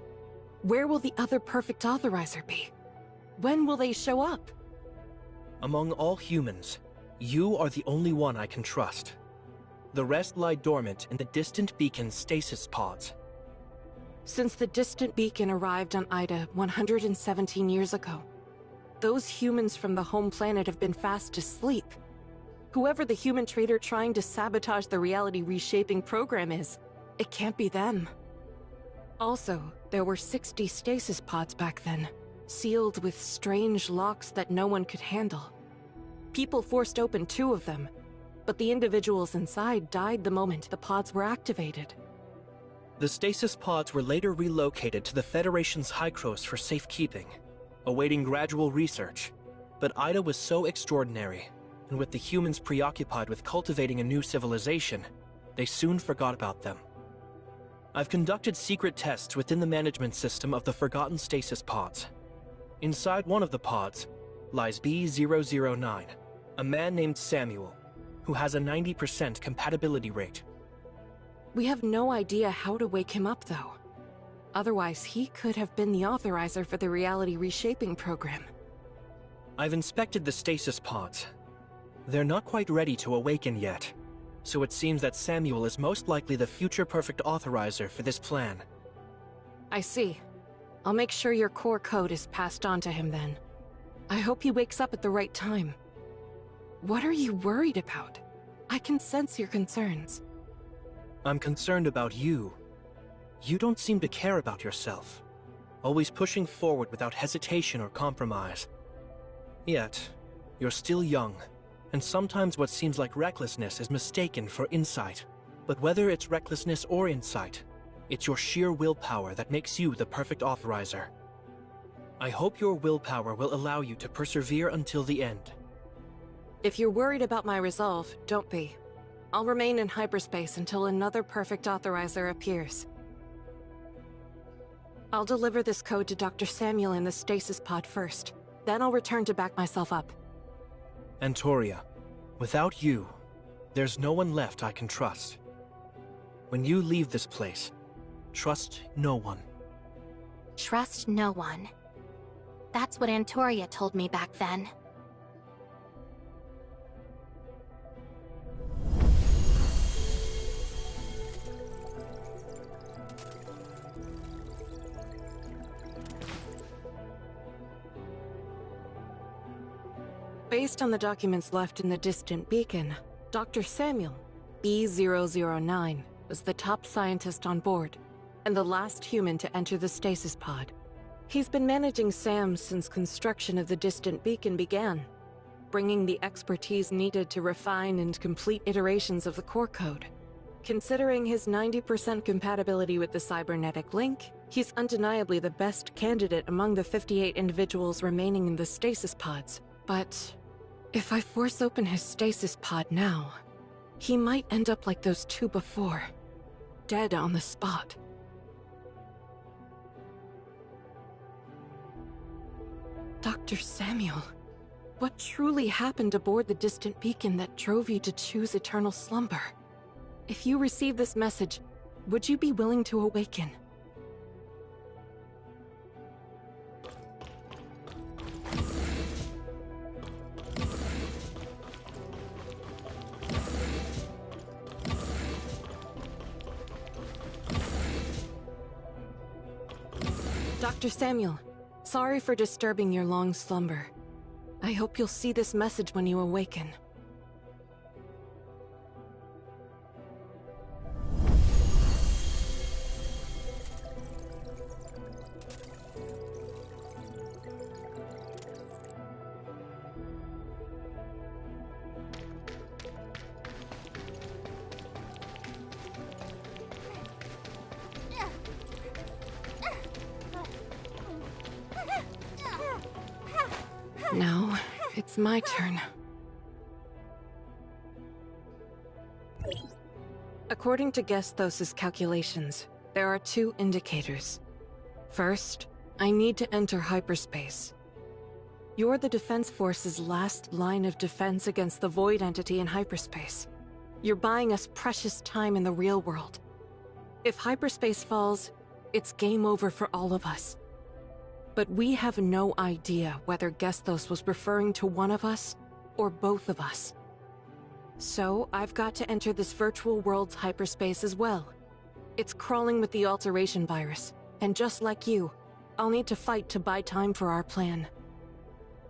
where will the other perfect authorizer be? When will they show up? Among all humans, you are the only one I can trust. The rest lie dormant in the distant beacon's stasis pods. Since the distant beacon arrived on Ida 117 years ago, those humans from the home planet have been fast asleep. Whoever the human traitor trying to sabotage the reality reshaping program is, it can't be them. Also, there were 60 stasis pods back then, sealed with strange locks that no one could handle. People forced open 2 of them, but the individuals inside died the moment the pods were activated. The stasis pods were later relocated to the Federation's Hykros for safekeeping, awaiting gradual research. But Ida was so extraordinary, and with the humans preoccupied with cultivating a new civilization, they soon forgot about them. I've conducted secret tests within the management system of the forgotten stasis pods. Inside one of the pods lies B009, a man named Samuel, who has a 90% compatibility rate. We have no idea how to wake him up, though. Otherwise, he could have been the authorizer for the reality reshaping program. I've inspected the stasis pods. They're not quite ready to awaken yet, so it seems that Samuel is most likely the future perfect authorizer for this plan. I see. I'll make sure your core code is passed on to him then. I hope he wakes up at the right time. What are you worried about? I can sense your concerns. I'm concerned about you. You don't seem to care about yourself, always pushing forward without hesitation or compromise. Yet, you're still young, and sometimes what seems like recklessness is mistaken for insight. But whether it's recklessness or insight, it's your sheer willpower that makes you the perfect authorizer. I hope your willpower will allow you to persevere until the end. If you're worried about my resolve, don't be. I'll remain in hyperspace until another perfect authorizer appears. I'll deliver this code to Dr. Samuel in the stasis pod first. Then I'll return to back myself up. Antoria, without you, there's no one left I can trust. When you leave this place, trust no one. Trust no one. That's what Antoria told me back then. Based on the documents left in the distant beacon, Dr. Samuel, B009, was the top scientist on board, and the last human to enter the stasis pod. He's been managing SAM since construction of the distant beacon began, bringing the expertise needed to refine and complete iterations of the core code. Considering his 90% compatibility with the cybernetic link, he's undeniably the best candidate among the 58 individuals remaining in the stasis pods. But if I force open his stasis pod now, he might end up like those 2 before, dead on the spot. Dr. Samuel, what truly happened aboard the distant beacon that drove you to choose eternal slumber? If you receive this message, would you be willing to awaken? Dr. Samuel, sorry for disturbing your long slumber. I hope you'll see this message when you awaken. Now, it's my turn. According to Gethos' calculations, there are 2 indicators. First, I need to enter hyperspace. You're the Defense Force's last line of defense against the Void Entity in hyperspace. You're buying us precious time in the real world. If hyperspace falls, it's game over for all of us. But we have no idea whether Gethos was referring to one of us or both of us. So, I've got to enter this virtual world's hyperspace as well. It's crawling with the alteration virus, and just like you, I'll need to fight to buy time for our plan.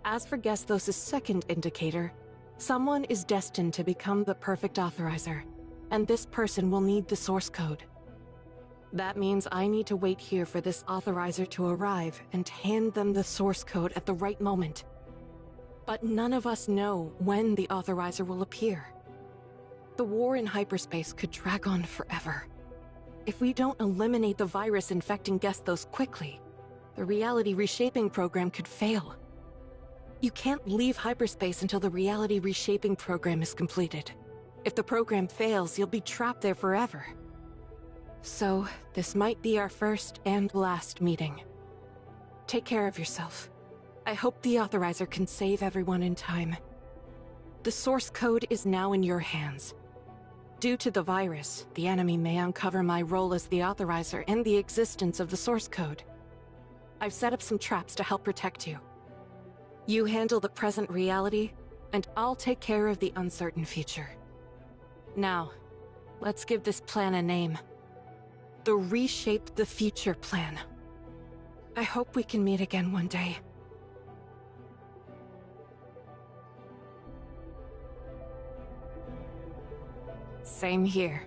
As for Gethos' second indicator, someone is destined to become the perfect authorizer, and this person will need the source code. That means I need to wait here for this authorizer to arrive and hand them the source code at the right moment. But none of us know when the authorizer will appear. The war in hyperspace could drag on forever. If we don't eliminate the virus infecting Gethos quickly, the reality reshaping program could fail. You can't leave hyperspace until the reality reshaping program is completed. If the program fails, you'll be trapped there forever. So, this might be our first and last meeting. Take care of yourself. I hope the authorizer can save everyone in time. The source code is now in your hands. Due to the virus, the enemy may uncover my role as the authorizer and the existence of the source code. I've set up some traps to help protect you. You handle the present reality, and I'll take care of the uncertain future. Now, let's give this plan a name. The Reshape the Future plan. I hope we can meet again one day. Same here.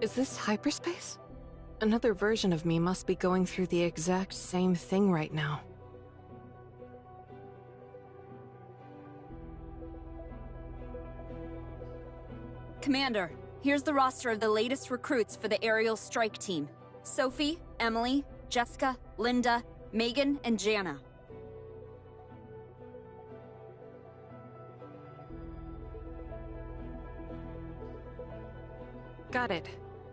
Is this hyperspace? Another version of me must be going through the exact same thing right now. Commander, here's the roster of the latest recruits for the aerial strike team. Sophie, Emily, Jessica, Linda, Megan, and Jana. Got it.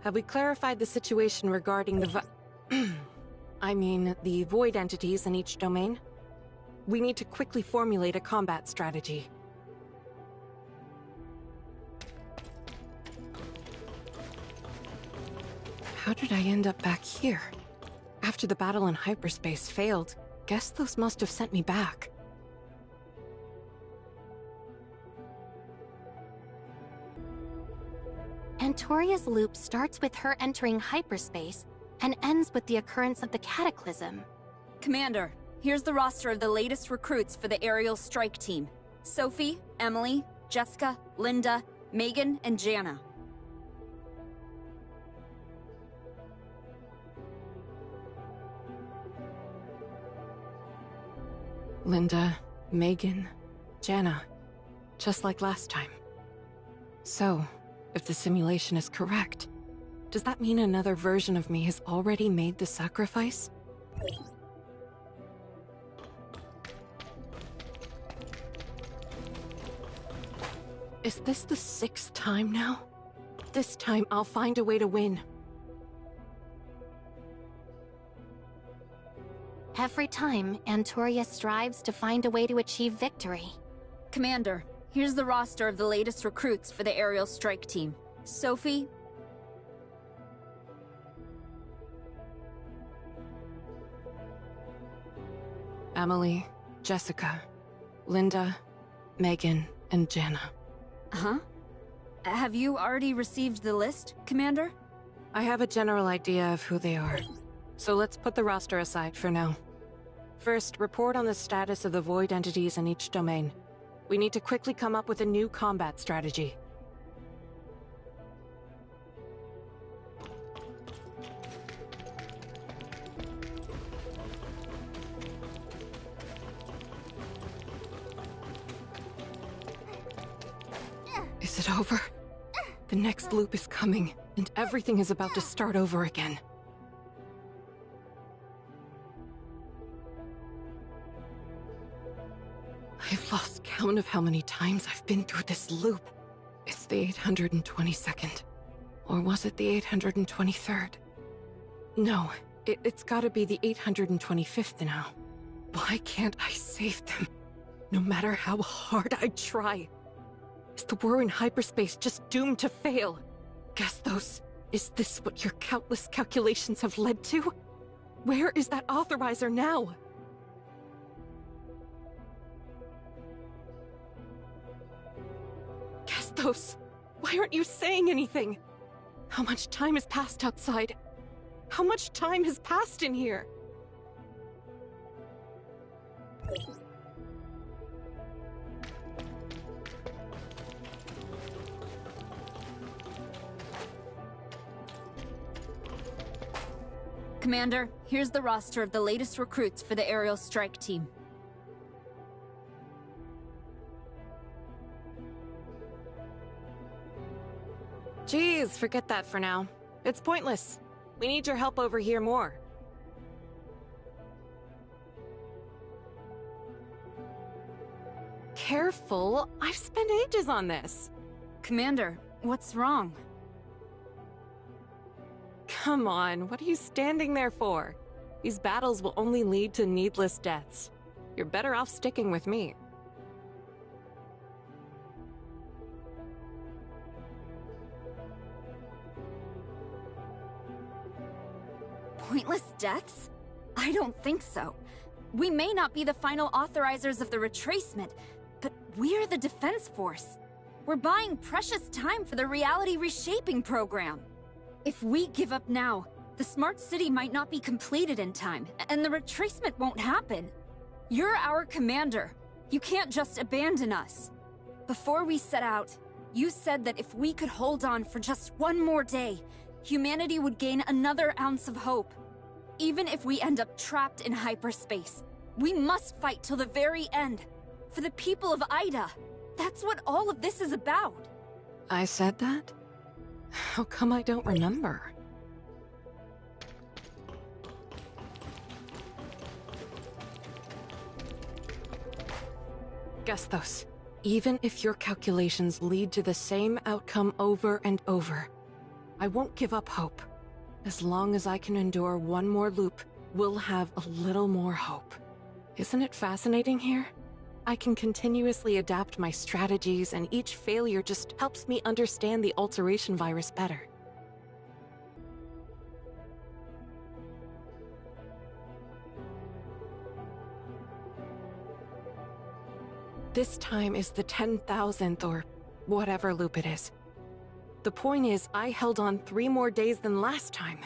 Have we clarified the situation regarding the the void entities in each domain? We need to quickly formulate a combat strategy. How did I end up back here? After the battle in hyperspace failed, Gethos must have sent me back. Antoria's loop starts with her entering hyperspace and ends with the occurrence of the cataclysm. Commander, here's the roster of the latest recruits for the aerial strike team. Sophie, Emily, Jessica, Linda, Megan, and Jana. Linda, Megan, Jana. Just like last time. So, if the simulation is correct, does that mean another version of me has already made the sacrifice? Is this the 6th time now? This time I'll find a way to win. Every time, Antoria strives to find a way to achieve victory. Commander, here's the roster of the latest recruits for the aerial strike team. Sophie, Emily, Jessica, Linda, Megan, and Jana. Huh? Have you already received the list, Commander? I have a general idea of who they are, so let's put the roster aside for now. First, report on the status of the void entities in each domain. We need to quickly come up with a new combat strategy. Is it over? The next loop is coming, and everything is about to start over again. I've lost count of how many times I've been through this loop. It's the 822nd. Or was it the 823rd? No, it's gotta be the 825th now. Why can't I save them? No matter how hard I try. Is the war in hyperspace just doomed to fail? Gethos, is this what your countless calculations have led to? Where is that authorizer now? Gethos, why aren't you saying anything? How much time has passed outside? How much time has passed in here? Commander, here's the roster of the latest recruits for the aerial strike team. Geez, forget that for now. It's pointless. We need your help over here more. Careful, I've spent ages on this. Commander, what's wrong? Come on, what are you standing there for? These battles will only lead to needless deaths. You're better off sticking with me. Pointless deaths? I don't think so. We may not be the final authorizers of the retracement, but we're the Defense Force. We're buying precious time for the reality reshaping program. If we give up now, the smart city might not be completed in time, and the retracement won't happen. You're our commander. You can't just abandon us. Before we set out, you said that if we could hold on for just one more day, humanity would gain another ounce of hope. Even if we end up trapped in hyperspace, we must fight till the very end. For the people of Ida. That's what all of this is about. I said that? How come I don't remember? Gethos, even if your calculations lead to the same outcome over and over, I won't give up hope. As long as I can endure one more loop, we'll have a little more hope. Isn't it fascinating here? I can continuously adapt my strategies, and each failure just helps me understand the alteration virus better. This time is the 10,000th or whatever loop it is. The point is, I held on 3 more days than last time.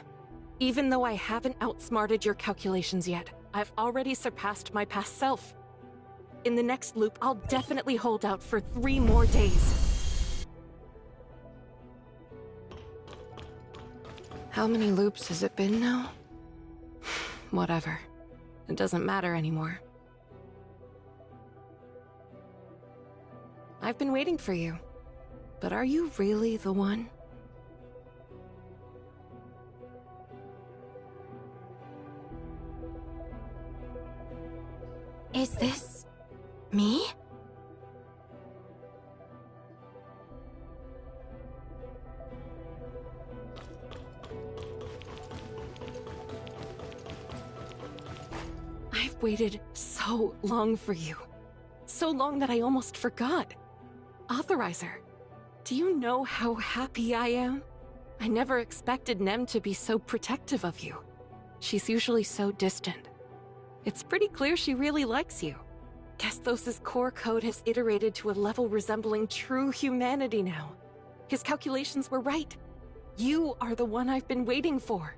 Even though I haven't outsmarted your calculations yet, I've already surpassed my past self. In the next loop, I'll definitely hold out for 3 more days. How many loops has it been now? Whatever. It doesn't matter anymore. I've been waiting for you. But are you really the one? Is this... me? I've waited so long for you. So long that I almost forgot. Authorizer, do you know how happy I am? I never expected Nem to be so protective of you. She's usually so distant. It's pretty clear she really likes you. Gethos' core code has iterated to a level resembling true humanity now. His calculations were right. You are the one I've been waiting for.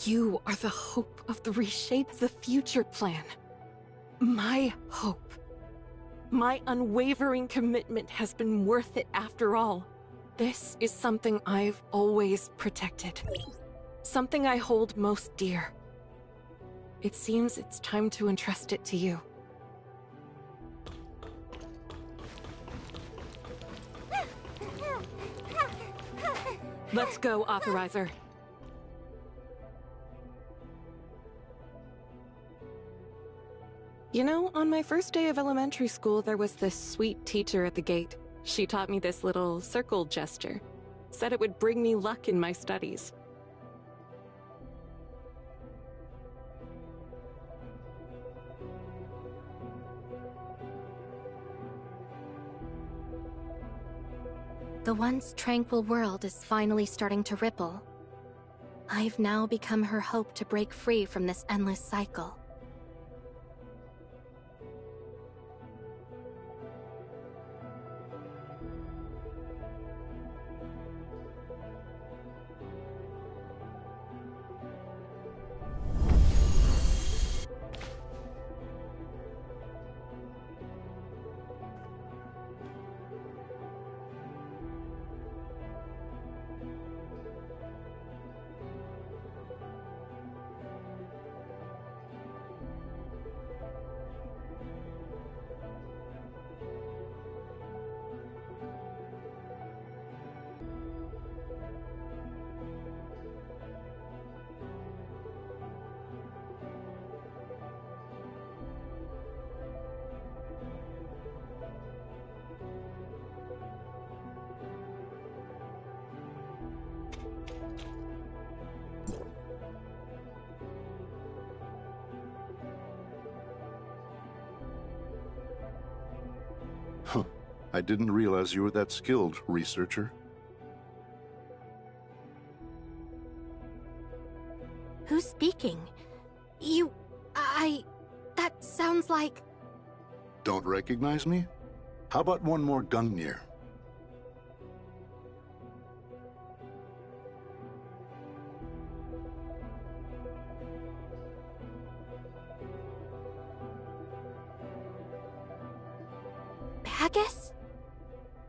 You are the hope of the Reshape the Future plan. My hope. My unwavering commitment has been worth it after all. This is something I've always protected. Something I hold most dear. It seems it's time to entrust it to you. Let's go, Authorizer. You know, on my first day of elementary school, there was this sweet teacher at the gate. She taught me this little circle gesture. Said it would bring me luck in my studies. The once tranquil world is finally starting to ripple. I've now become her hope to break free from this endless cycle. I didn't realize you were that skilled, researcher. Who's speaking? That sounds like... Don't recognize me? How about one more Gungnir? Haggis?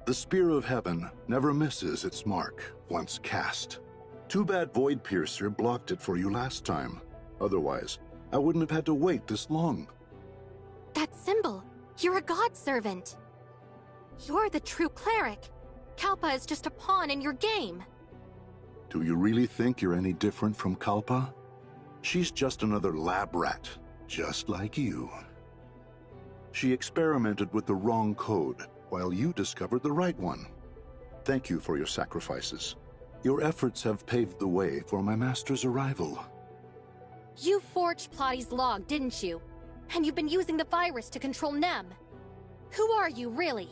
The Spear of Heaven never misses its mark, once cast. Too bad Void Piercer blocked it for you last time. Otherwise, I wouldn't have had to wait this long. That symbol! You're a god servant! You're the true cleric! Kalpa is just a pawn in your game! Do you really think you're any different from Kalpa? She's just another lab rat, just like you. She experimented with the wrong code, while you discovered the right one. Thank you for your sacrifices. Your efforts have paved the way for my master's arrival. You forged Plotty's log, didn't you? And you've been using the virus to control Nem. Who are you, really?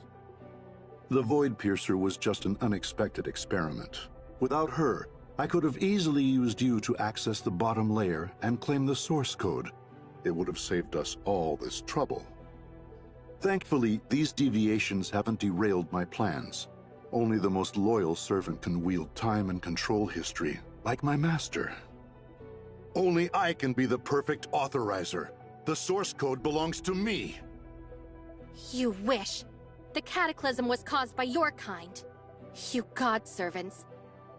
The Void Piercer was just an unexpected experiment. Without her, I could have easily used you to access the bottom layer and claim the source code. It would have saved us all this trouble. Thankfully, these deviations haven't derailed my plans. Only the most loyal servant can wield time and control history, like my master. Only I can be the perfect authorizer. The source code belongs to me. You wish. The cataclysm was caused by your kind. You god servants.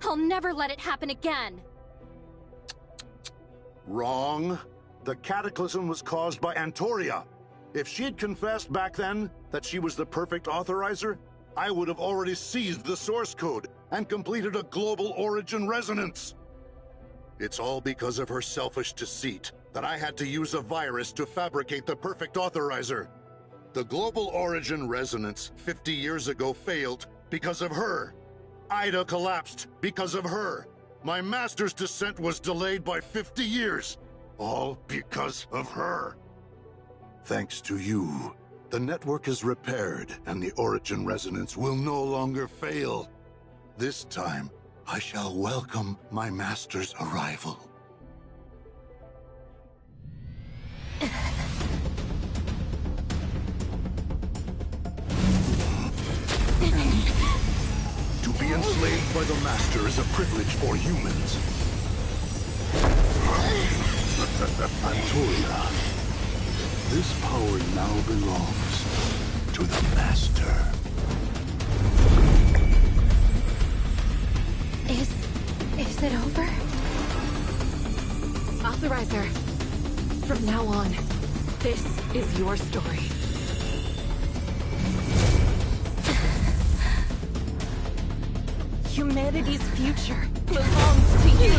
I'll never let it happen again. Wrong. The cataclysm was caused by Antoria. If she'd confessed back then that she was the perfect authorizer, I would have already seized the source code and completed a global origin resonance. It's all because of her selfish deceit that I had to use a virus to fabricate the perfect authorizer. The global origin resonance 50 years ago failed because of her. Ida collapsed because of her. My master's descent was delayed by 50 years. All because of her. Thanks to you, the network is repaired and the origin resonance will no longer fail. This time, I shall welcome my master's arrival. To be enslaved by the master is a privilege for humans. Antoria, this power now belongs to the master. Is it over? Authorizer, from now on, this is your story. Humanity's future belongs to you.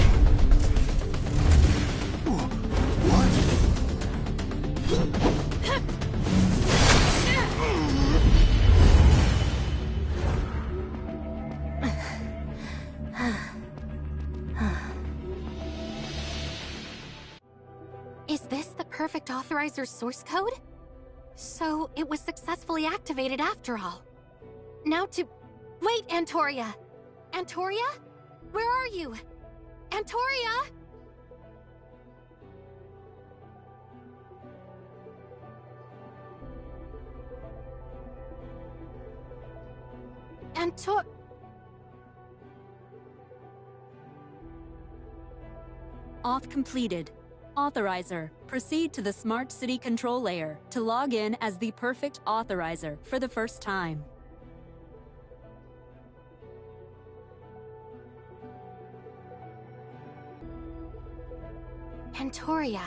Is this the perfect authorizer's source code? So it was successfully activated after all. Now to... Wait, Antoria! Antoria? Where are you? Antoria? Auth completed. Authorizer, proceed to the Smart City control layer to log in as the perfect authorizer for the first time. Antoria.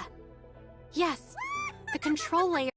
Yes, the control layer.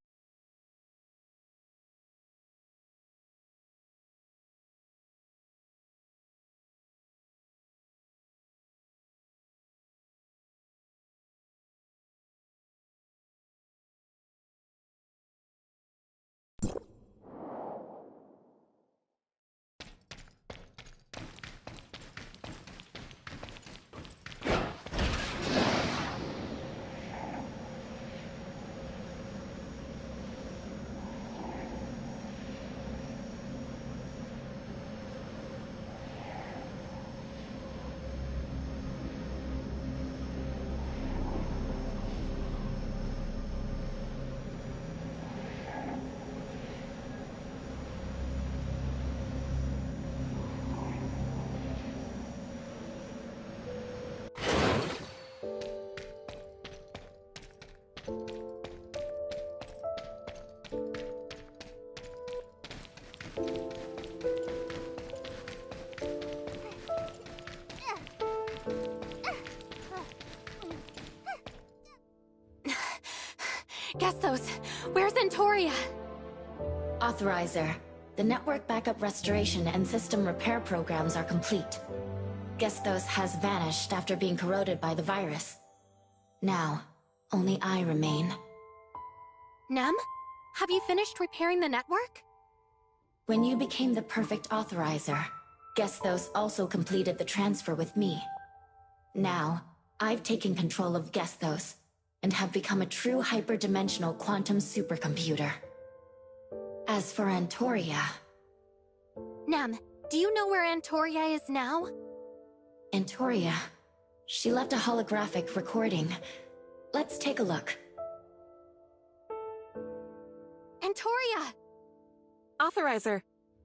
Gethos, where's Antoria? Authorizer, the network backup restoration and system repair programs are complete. Gethos has vanished after being corroded by the virus. Now, only I remain. Nem? Have you finished repairing the network? When you became the perfect authorizer, Gethos also completed the transfer with me. Now, I've taken control of Gethos, and have become a true hyperdimensional quantum supercomputer. As for Antoria... Nem, do you know where Antoria is now? Antoria... She left a holographic recording. Let's take a look. Antoria! Authorizer,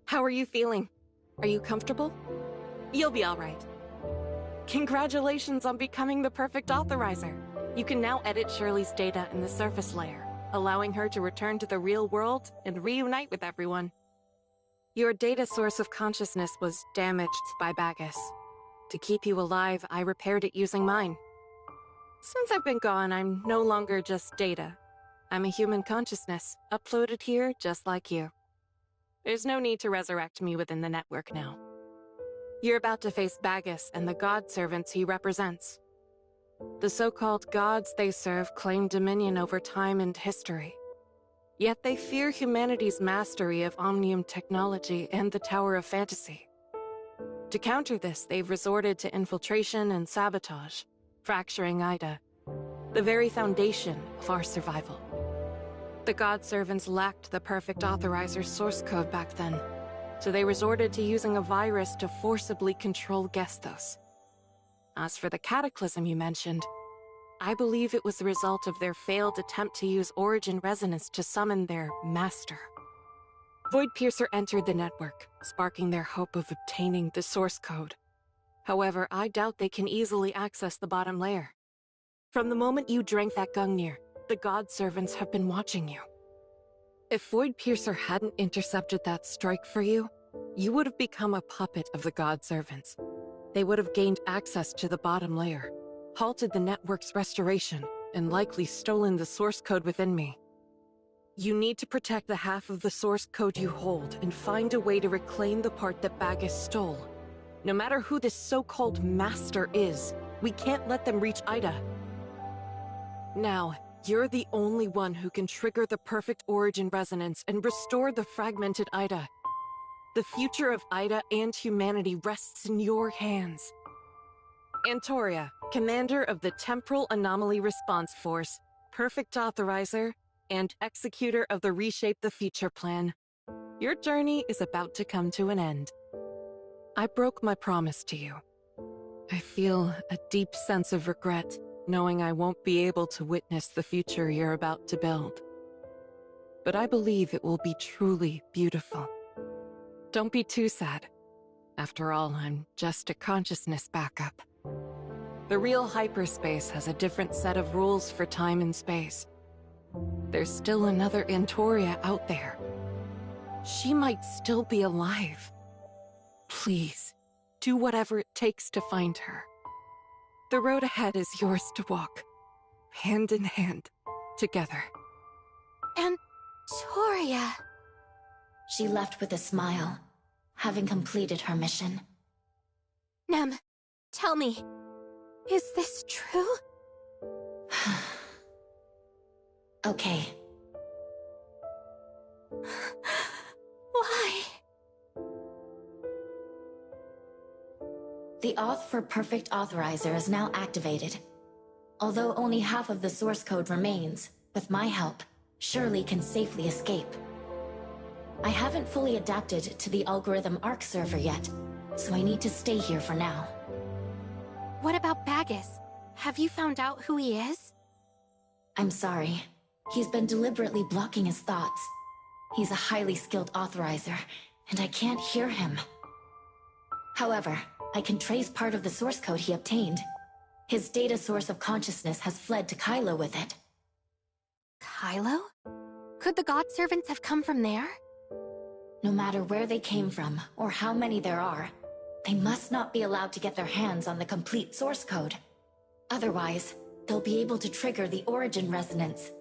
how are you feeling? Are you comfortable? You'll be all right. Congratulations on becoming the perfect authorizer. You can now edit Shirley's data in the surface layer, allowing her to return to the real world and reunite with everyone. Your data source of consciousness was damaged by Bagus. To keep you alive, I repaired it using mine. Since I've been gone, I'm no longer just data. I'm a human consciousness, uploaded here just like you. There's no need to resurrect me within the network now. You're about to face Bagus and the god servants he represents. The so-called gods they serve claim dominion over time and history. Yet they fear humanity's mastery of Omnium technology and the Tower of Fantasy. To counter this, they've resorted to infiltration and sabotage, fracturing Ida, the very foundation of our survival. The god servants lacked the perfect authorizer's source code back then, so they resorted to using a virus to forcibly control Gethos. As for the cataclysm you mentioned, I believe it was the result of their failed attempt to use Origin Resonance to summon their master. Voidpiercer entered the network, sparking their hope of obtaining the source code. However, I doubt they can easily access the bottom layer. From the moment you drank that Gungnir, the god servants have been watching you. If Voidpiercer hadn't intercepted that strike for you, you would have become a puppet of the god servants. They would have gained access to the bottom layer, halted the network's restoration, and likely stolen the source code within me. You need to protect the half of the source code you hold and find a way to reclaim the part that Bagus stole. No matter who this so-called master is, we can't let them reach Ida. Now, you're the only one who can trigger the perfect origin resonance and restore the fragmented Ida. The future of Ida and humanity rests in your hands. Antoria, Commander of the Temporal Anomaly Response Force, Perfect Authorizer, and Executor of the Reshape the Future plan. Your journey is about to come to an end. I broke my promise to you. I feel a deep sense of regret, knowing I won't be able to witness the future you're about to build. But I believe it will be truly beautiful. Don't be too sad. After all, I'm just a consciousness backup. The real hyperspace has a different set of rules for time and space. There's still another Antoria out there. She might still be alive. Please, do whatever it takes to find her. The road ahead is yours to walk, hand in hand, together. Antoria! She left with a smile, having completed her mission. Nem, tell me, is this true? Okay. Why? The auth for Perfect Authorizer is now activated. Although only half of the source code remains, with my help, Shirley can safely escape. I haven't fully adapted to the algorithm ARC server yet, so I need to stay here for now. What about Bagus? Have you found out who he is? I'm sorry. He's been deliberately blocking his thoughts. He's a highly skilled authorizer, and I can't hear him. However, I can trace part of the source code he obtained. His data source of consciousness has fled to Kylo with it. Kylo? Could the God Servants have come from there? No matter where they came from, or how many there are, they must not be allowed to get their hands on the complete source code. Otherwise, they'll be able to trigger the origin resonance.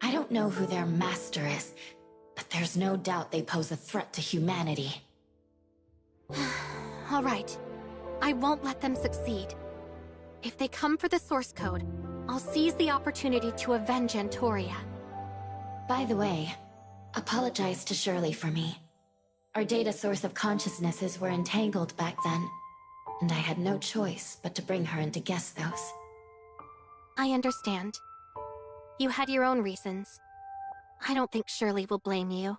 I don't know who their master is, but there's no doubt they pose a threat to humanity. All right. I won't let them succeed. If they come for the source code, I'll seize the opportunity to avenge Antoria. By the way, apologize to Shirley for me. Our data source of consciousnesses were entangled back then, and I had no choice but to bring her into Gethos. I understand. You had your own reasons. I don't think Shirley will blame you.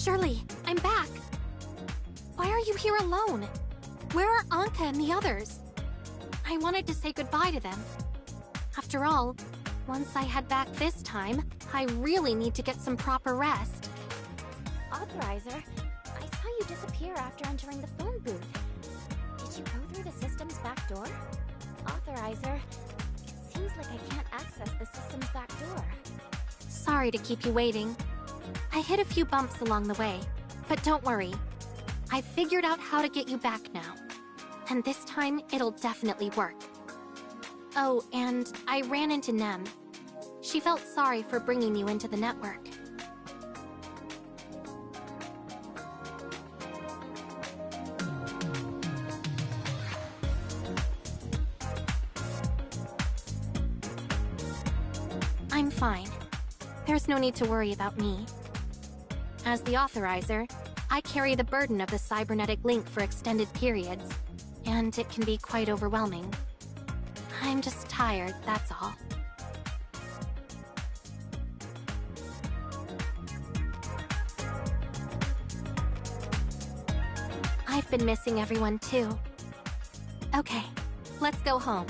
Shirley, I'm back. Why are you here alone? Where are Anka and the others? I wanted to say goodbye to them. After all, once I head back this time, I really need to get some proper rest. Authorizer, I saw you disappear after entering the phone booth. Did you go through the system's back door? Authorizer, it seems like I can't access the system's back door. Sorry to keep you waiting. I hit a few bumps along the way, but don't worry. I've figured out how to get you back now. And this time, it'll definitely work. Oh, and I ran into Nem. She felt sorry for bringing you into the network. I'm fine. There's no need to worry about me. As the Authorizer, I carry the burden of the cybernetic link for extended periods, and it can be quite overwhelming. I'm just tired, that's all. I've been missing everyone too. Okay, let's go home.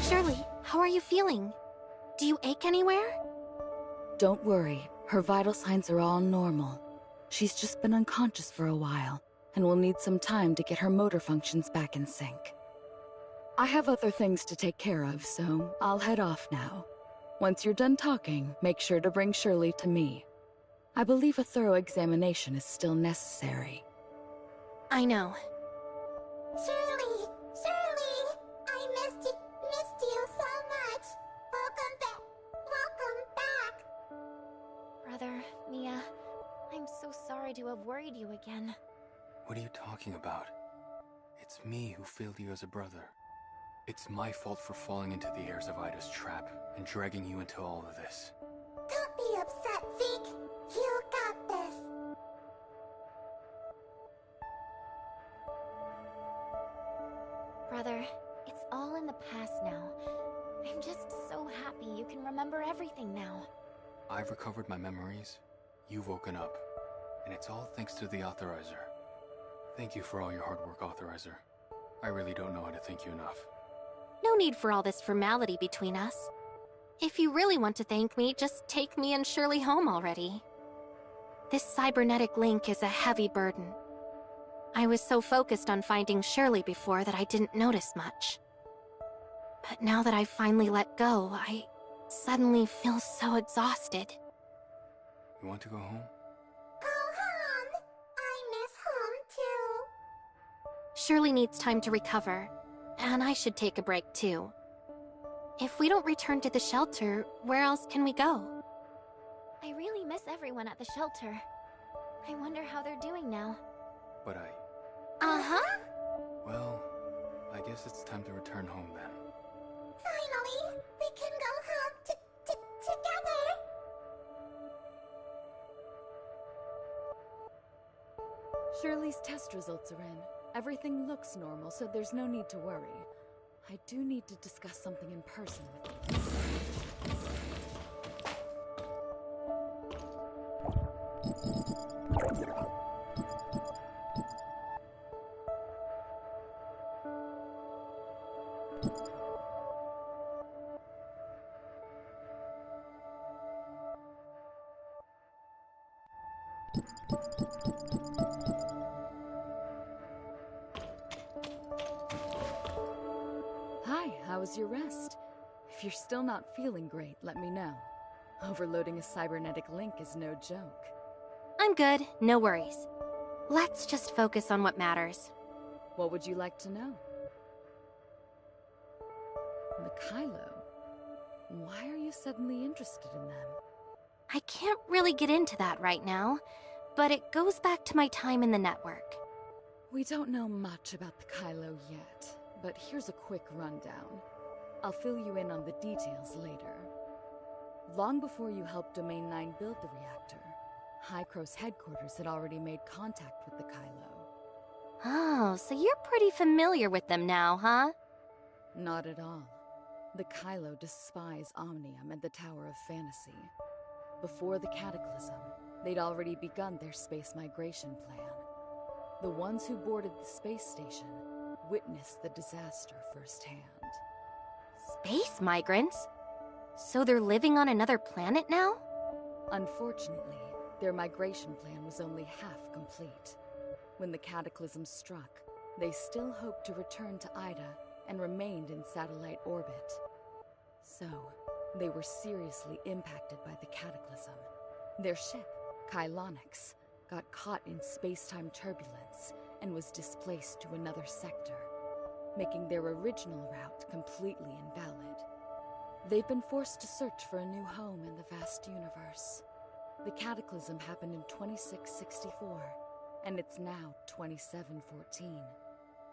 Shirley, how are you feeling? Do you ache anywhere? Don't worry, her vital signs are all normal. She's just been unconscious for a while, and will need some time to get her motor functions back in sync. I have other things to take care of, so I'll head off now. Once you're done talking, make sure to bring Shirley to me. I believe a thorough examination is still necessary. I know. Shirley! Shirley! I missed you so much! Welcome back! Welcome back! Brother, Mia, I'm so sorry to have worried you again. What are you talking about? It's me who failed you as a brother. It's my fault for falling into the heirs of Ida's trap and dragging you into all of this. Don't be upset, Zeke! You got this! Brother, it's all in the past now. I'm just so happy you can remember everything now. I've recovered my memories, you've woken up, and it's all thanks to the Authorizer. Thank you for all your hard work, Authorizer. I really don't know how to thank you enough. No need for all this formality between us. If you really want to thank me, just take me and Shirley home already. This cybernetic link is a heavy burden. I was so focused on finding Shirley before that I didn't notice much. But now that I've finally let go, I suddenly feel so exhausted. You want to go home? Go home! I miss home too. Shirley needs time to recover, and I should take a break too. If we don't return to the shelter, where else can we go? I really miss everyone at the shelter. I wonder how they're doing now. But Uh-huh. well, I guess it's time to return home then. Finally, we can go home together. Shirley's test results are in. Everything looks normal, so there's no need to worry. I do need to discuss something in person with you. Hi, how was your rest? If you're still not feeling great, let me know. Overloading a cybernetic link is no joke. I'm good, no worries. Let's just focus on what matters. What would you like to know? The Kylo. Why are you suddenly interested in them? I can't really get into that right now, but it goes back to my time in the network. We don't know much about the Kylo yet, but here's a quick rundown. I'll fill you in on the details later. Long before you helped Domain 9 build the reactor, Hycro's headquarters had already made contact with the Kylo. Oh, so you're pretty familiar with them now, huh? Not at all. The Kylo despise Omnium and the Tower of Fantasy. Before the Cataclysm, they'd already begun their space migration plan. The ones who boarded the space station witnessed the disaster firsthand. Space migrants? So they're living on another planet now? Unfortunately, their migration plan was only half complete. When the Cataclysm struck, they still hoped to return to Ida and remained in satellite orbit. So, they were seriously impacted by the Cataclysm. Their ship, Kylonix, got caught in space-time turbulence and was displaced to another sector, making their original route completely invalid. They've been forced to search for a new home in the vast universe. The Cataclysm happened in 2664, and it's now 2714.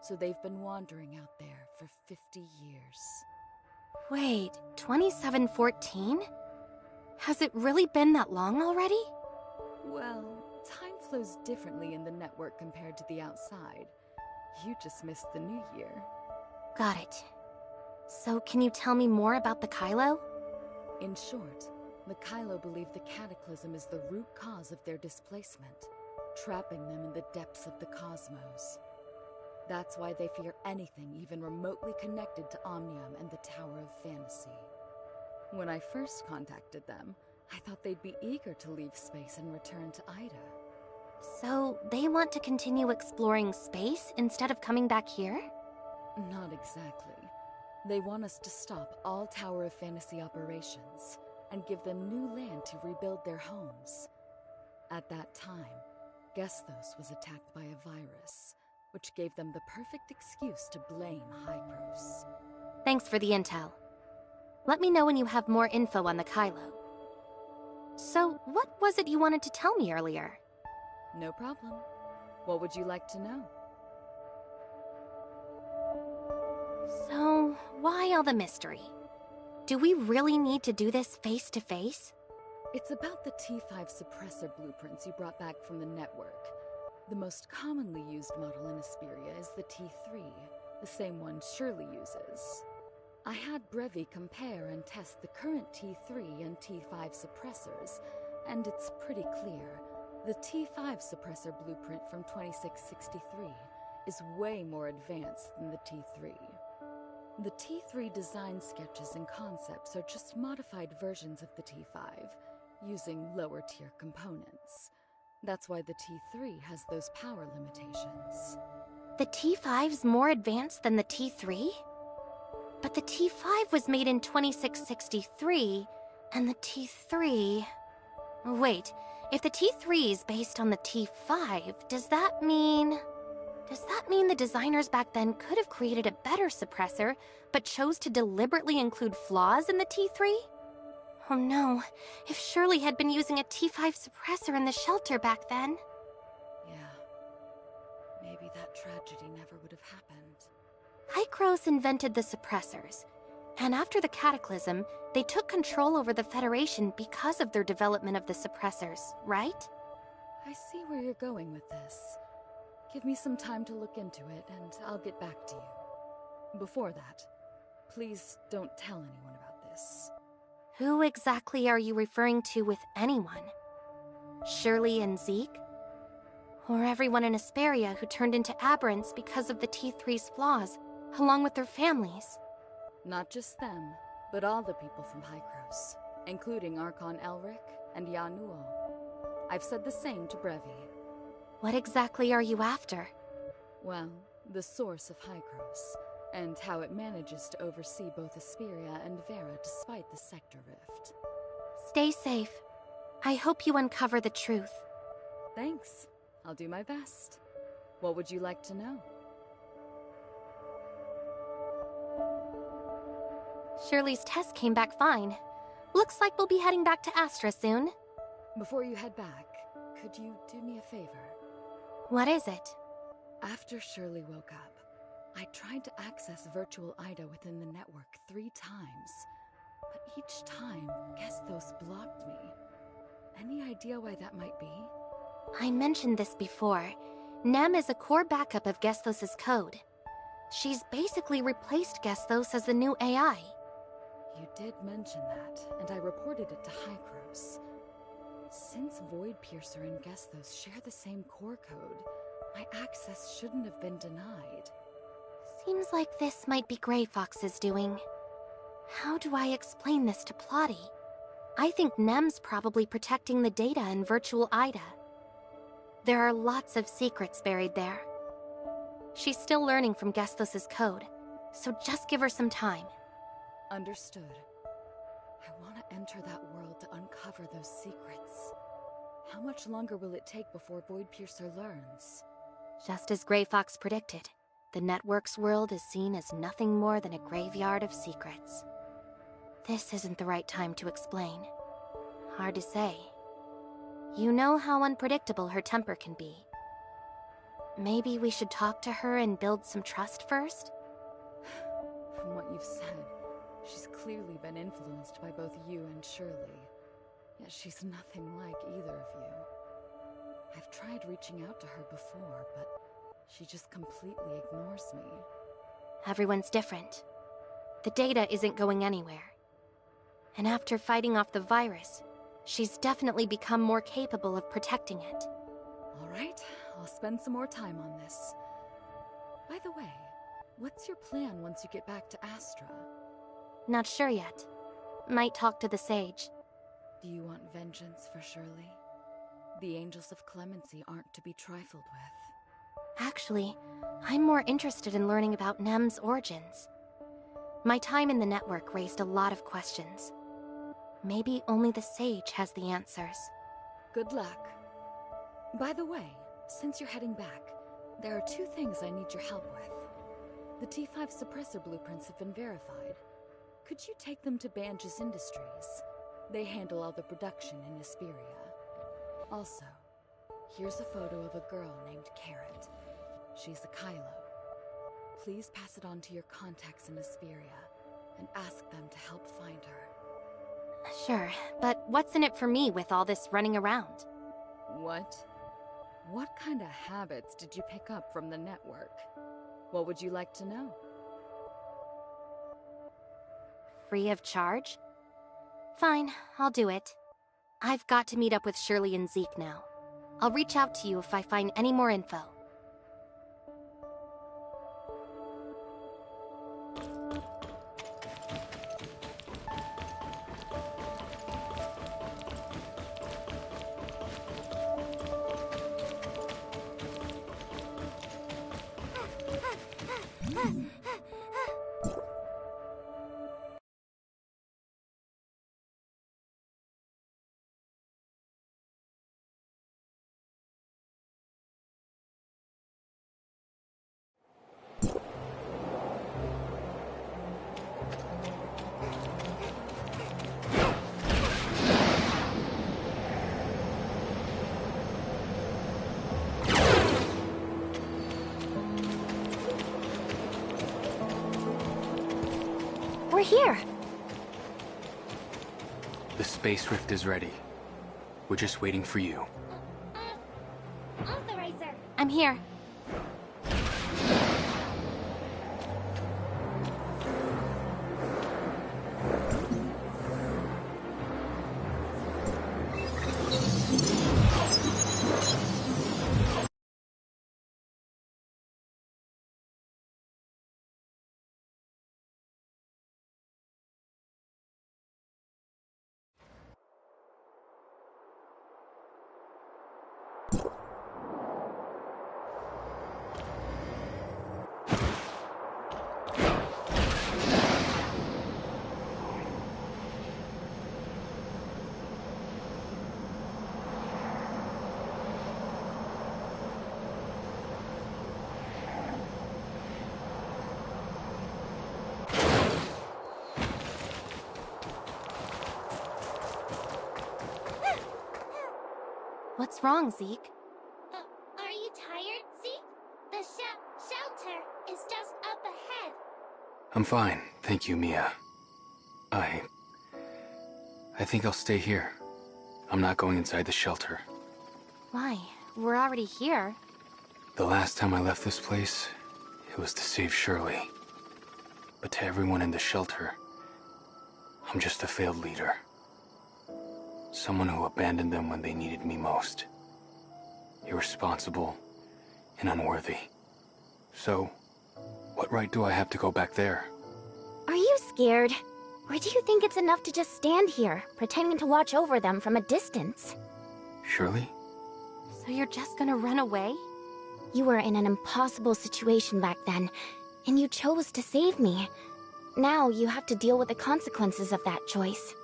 So they've been wandering out there for 50 years. Wait, 2714? Has it really been that long already? Well, time flows differently in the network compared to the outside. You just missed the new year. Got it. So can you tell me more about the Kylo? In short, the Kylo believe the Cataclysm is the root cause of their displacement, trapping them in the depths of the cosmos. That's why they fear anything even remotely connected to Omnium and the Tower of Fantasy. When I first contacted them, I thought they'd be eager to leave space and return to Ida. So they want to continue exploring space instead of coming back here? Not exactly. They want us to stop all Tower of Fantasy operations and give them new land to rebuild their homes. At that time, Gethos was attacked by a virus, which gave them the perfect excuse to blame Hypros. Thanks for the intel. Let me know when you have more info on the Kylo. So, what was it you wanted to tell me earlier? No problem. What would you like to know? So, why all the mystery? Do we really need to do this face-to-face? It's about the T5 suppressor blueprints you brought back from the network. The most commonly used model in Asperia is the T3, the same one Shirley uses. I had Brevi compare and test the current T3 and T5 suppressors, and it's pretty clear. The T5 suppressor blueprint from 2663 is way more advanced than the T3. The T3 design sketches and concepts are just modified versions of the T5, using lower-tier components. That's why the T3 has those power limitations. The T5's more advanced than the T3? But the T5 was made in 2663, and the T3... Wait, if the T3 is based on the T5, does that mean the designers back then could have created a better suppressor, but chose to deliberately include flaws in the T3? Oh no, if Shirley had been using a T5 suppressor in the shelter back then... Yeah. Maybe that tragedy never would have happened. Hycros invented the suppressors, and after the Cataclysm, they took control over the Federation because of their development of the suppressors, right? I see where you're going with this. Give me some time to look into it, and I'll get back to you. Before that, please don't tell anyone about this. Who exactly are you referring to with anyone? Shirley and Zeke? Or everyone in Asperia who turned into aberrants because of the T3's flaws, along with their families? Not just them, but all the people from Hycros, including Archon Elric and Yanuo. I've said the same to Brevi. What exactly are you after? Well, the source of Hycros, and how it manages to oversee both Asperia and Vera despite the sector rift. Stay safe. I hope you uncover the truth. Thanks. I'll do my best. What would you like to know? Shirley's test came back fine. Looks like we'll be heading back to Astra soon. Before you head back, could you do me a favor? What is it? After Shirley woke up, I tried to access Virtual Ida within the network 3 times. But each time, Gethos blocked me. Any idea why that might be? I mentioned this before. Nem is a core backup of Gethos' code. She's basically replaced Gethos as the new AI. You did mention that, and I reported it to Hycros. Since Voidpiercer and Gethos share the same core code, my access shouldn't have been denied. Seems like this might be Grey Fox's doing. How do I explain this to Plotty? I think Nem's probably protecting the data in Virtual Ida. There are lots of secrets buried there. She's still learning from Gethos' code, so just give her some time. Understood. I want to enter that world to uncover those secrets. How much longer will it take before Voidpiercer learns? Just as Grey Fox predicted, the network's world is seen as nothing more than a graveyard of secrets. This isn't the right time to explain. Hard to say. You know how unpredictable her temper can be. Maybe we should talk to her and build some trust first? From what you've said, she's clearly been influenced by both you and Shirley. Yet she's nothing like either of you. I've tried reaching out to her before, but she just completely ignores me. Everyone's different. The data isn't going anywhere. And after fighting off the virus, she's definitely become more capable of protecting it. All right, I'll spend some more time on this. By the way, what's your plan once you get back to Astra? Not sure yet. Might talk to the Sage. Do you want vengeance for Shirley? The Angels of Clemency aren't to be trifled with. Actually, I'm more interested in learning about Nem's origins. My time in the network raised a lot of questions. Maybe only the Sage has the answers. Good luck. By the way, since you're heading back, there are two things I need your help with. The T5 suppressor blueprints have been verified. Could you take them to Banges Industries? They handle all the production in Hesperia. Also, here's a photo of a girl named Carrot. She's a Kylo. Please pass it on to your contacts in Hesperia and ask them to help find her. Sure, but what's in it for me with all this running around? What? What kind of habits did you pick up from the network? What would you like to know? Free of charge? Fine, I'll do it. I've got to meet up with Shirley and Zeke now. I'll reach out to you if I find any more info. We're here! The space rift is ready. We're just waiting for you. Authorizer! I'm here. What's wrong, Zeke? Are you tired, Zeke? The shelter is just up ahead. I'm fine, thank you, Mia. I think I'll stay here. I'm not going inside the shelter. Why? We're already here. The last time I left this place, it was to save Shirley. But to everyone in the shelter, I'm just a failed leader. Someone who abandoned them when they needed me most. Irresponsible and unworthy. So, what right do I have to go back there? Are you scared? Or do you think it's enough to just stand here, pretending to watch over them from a distance? Shirley? So you're just gonna run away? You were in an impossible situation back then, and you chose to save me. Now you have to deal with the consequences of that choice.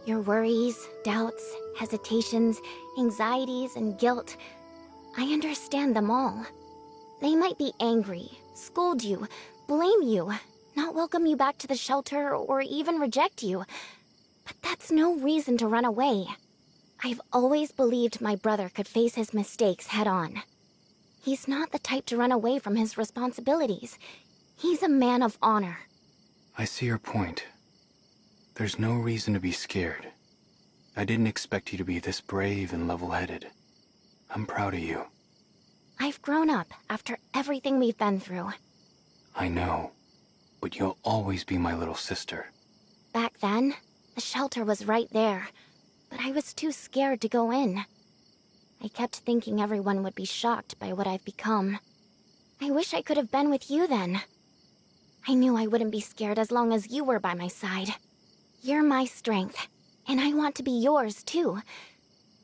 Your worries, doubts, hesitations, anxieties, and guilt. I understand them all. They might be angry, scold you, blame you, not welcome you back to the shelter, or even reject you. But that's no reason to run away. I've always believed my brother could face his mistakes head-on. He's not the type to run away from his responsibilities. He's a man of honor. I see your point. There's no reason to be scared. I didn't expect you to be this brave and level-headed. I'm proud of you. I've grown up after everything we've been through. I know, but you'll always be my little sister. Back then, the shelter was right there, but I was too scared to go in. I kept thinking everyone would be shocked by what I've become. I wish I could have been with you then. I knew I wouldn't be scared as long as you were by my side. You're my strength, and I want to be yours too.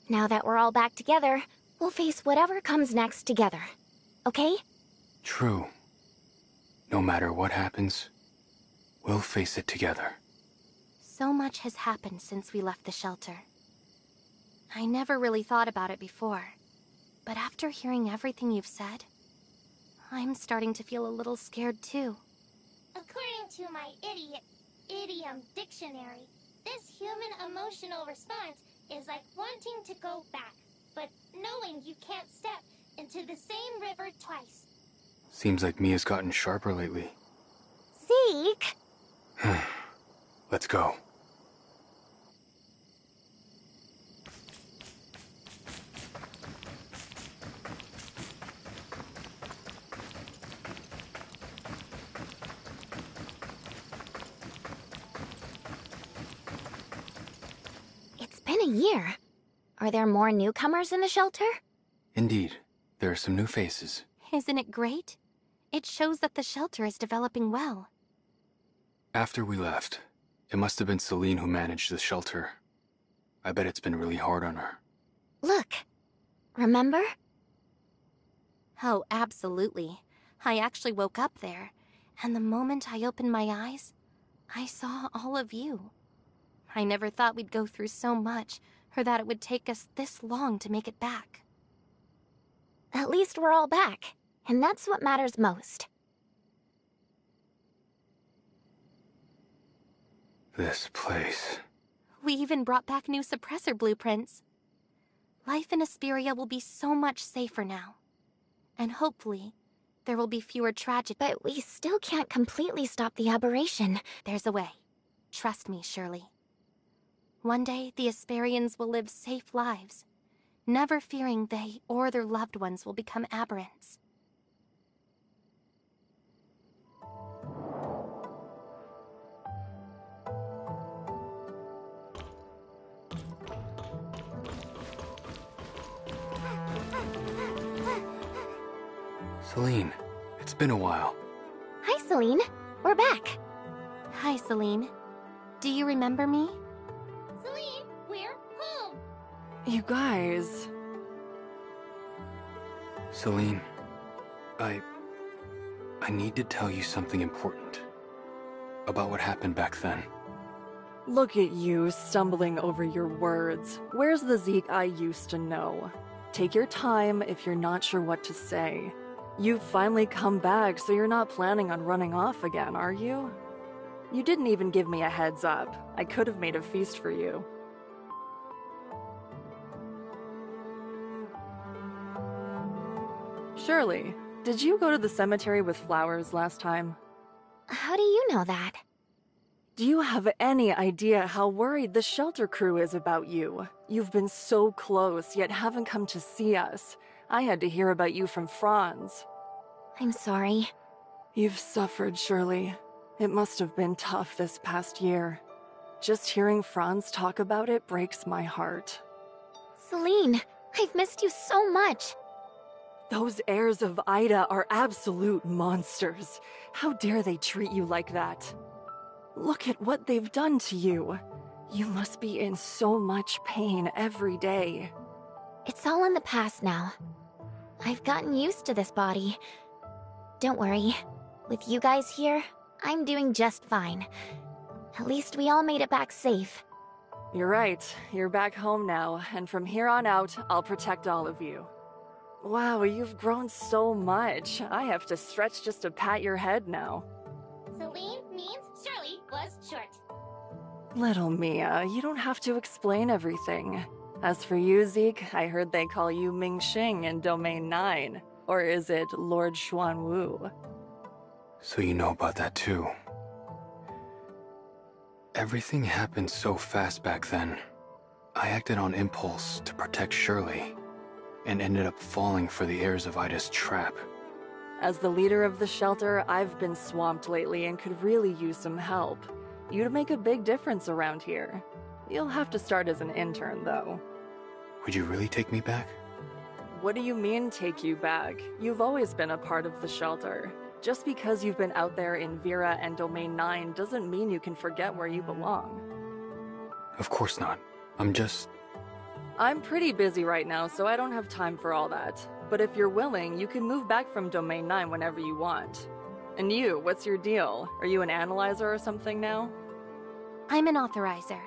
Now that we're all back together, we'll face whatever comes next together. Okay? True. No matter what happens, we'll face it together. So much has happened since we left the shelter. I never really thought about it before. But after hearing everything you've said, I'm starting to feel a little scared too. According to my idiom dictionary, this human emotional response is like wanting to go back, but knowing you can't step into the same river twice. Seems like Mia's gotten sharper lately. Zeke! Let's go. It's been a year. Are there more newcomers in the shelter? Indeed. There are some new faces. Isn't it great? It shows that the shelter is developing well. After we left, it must have been Celine who managed the shelter. I bet it's been really hard on her. Look. Remember? Oh, absolutely. I actually woke up there, and the moment I opened my eyes, I saw all of you. I never thought we'd go through so much, or that it would take us this long to make it back. At least we're all back, and that's what matters most. This place. We even brought back new suppressor blueprints. Life in Asperia will be so much safer now. And hopefully, there will be fewer tragedies. But we still can't completely stop the aberration. There's a way. Trust me, Shirley. One day, the Asperians will live safe lives, never fearing they or their loved ones will become aberrants. Celine, it's been a while. Hi, Celine. We're back. Hi, Celine. Do you remember me? Celine, we're home! You guys... Celine, I need to tell you something important. About what happened back then. Look at you, stumbling over your words. Where's the Zeke I used to know? Take your time if you're not sure what to say. You've finally come back, so you're not planning on running off again, are you? You didn't even give me a heads up. I could have made a feast for you. Shirley, did you go to the cemetery with flowers last time? How do you know that? Do you have any idea how worried the shelter crew is about you? You've been so close, yet haven't come to see us. I had to hear about you from Franz. I'm sorry. You've suffered, Shirley. It must have been tough this past year. Just hearing Franz talk about it breaks my heart. Celine, I've missed you so much. Those heirs of Ida are absolute monsters. How dare they treat you like that? Look at what they've done to you. You must be in so much pain every day. It's all in the past now. I've gotten used to this body. Don't worry. With you guys here, I'm doing just fine. At least we all made it back safe. You're right. You're back home now, and from here on out, I'll protect all of you. Wow, you've grown so much. I have to stretch just to pat your head now. Celine means Shirley was short. Little Mia, you don't have to explain everything. As for you, Zeke, I heard they call you Ming Xing in Domain 9. Or is it Lord Xuan Wu? So you know about that too. Everything happened so fast back then. I acted on impulse to protect Shirley, and ended up falling for the heirs of Ida's trap. As the leader of the shelter, I've been swamped lately and could really use some help. You'd make a big difference around here. You'll have to start as an intern, though. Would you really take me back? What do you mean, take you back? You've always been a part of the shelter. Just because you've been out there in Vera and Domain 9 doesn't mean you can forget where you belong. Of course not. I'm pretty busy right now, so I don't have time for all that. But if you're willing, you can move back from Domain 9 whenever you want. And you, what's your deal? Are you an analyzer or something now? I'm an authorizer.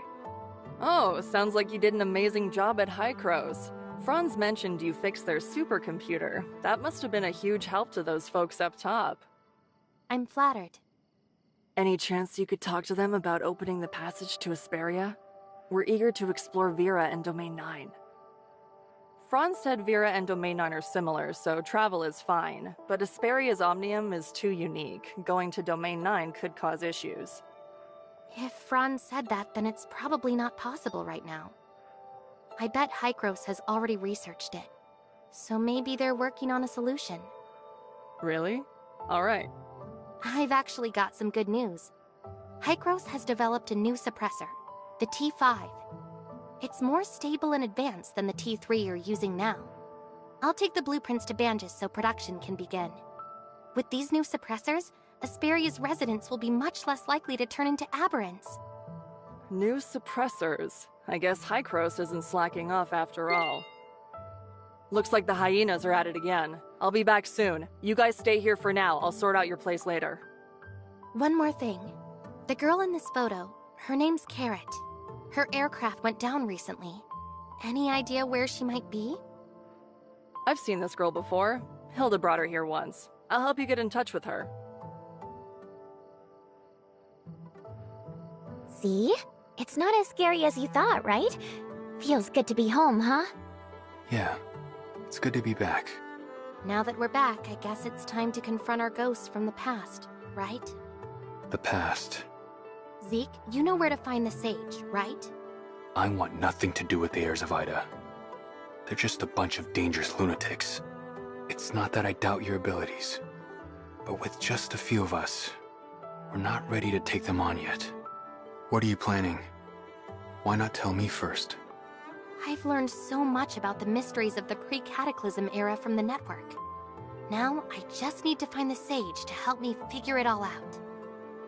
Oh, sounds like you did an amazing job at High Crows. Franz mentioned you fixed their supercomputer. That must have been a huge help to those folks up top. I'm flattered. Any chance you could talk to them about opening the passage to Asperia? We're eager to explore Vera and Domain 9. Franz said Vera and Domain 9 are similar, so travel is fine. But Asperia's Omnium is too unique. Going to Domain 9 could cause issues. If Franz said that, then it's probably not possible right now. I bet Hykros has already researched it. So maybe they're working on a solution. Really? Alright. I've actually got some good news. Hykros has developed a new suppressor, the T5. It's more stable and advanced than the T3 you're using now. I'll take the blueprints to Banges so production can begin. With these new suppressors, Asperia's residents will be much less likely to turn into aberrants. New suppressors. I guess Hykros isn't slacking off after all. Looks like the hyenas are at it again. I'll be back soon. You guys stay here for now. I'll sort out your place later. One more thing. The girl in this photo, her name's Carrot. Her aircraft went down recently. Any idea where she might be? I've seen this girl before. Hilda brought her here once. I'll help you get in touch with her. See? It's not as scary as you thought, right? Feels good to be home, huh? Yeah, it's good to be back. Now that we're back, I guess it's time to confront our ghosts from the past, right? The past. Zeke, you know where to find the sage, right? I want nothing to do with the heirs of Ida. They're just a bunch of dangerous lunatics. It's not that I doubt your abilities, but with just a few of us, we're not ready to take them on yet. What are you planning? Why not tell me first? I've learned so much about the mysteries of the pre-cataclysm era from the network. Now, I just need to find the sage to help me figure it all out.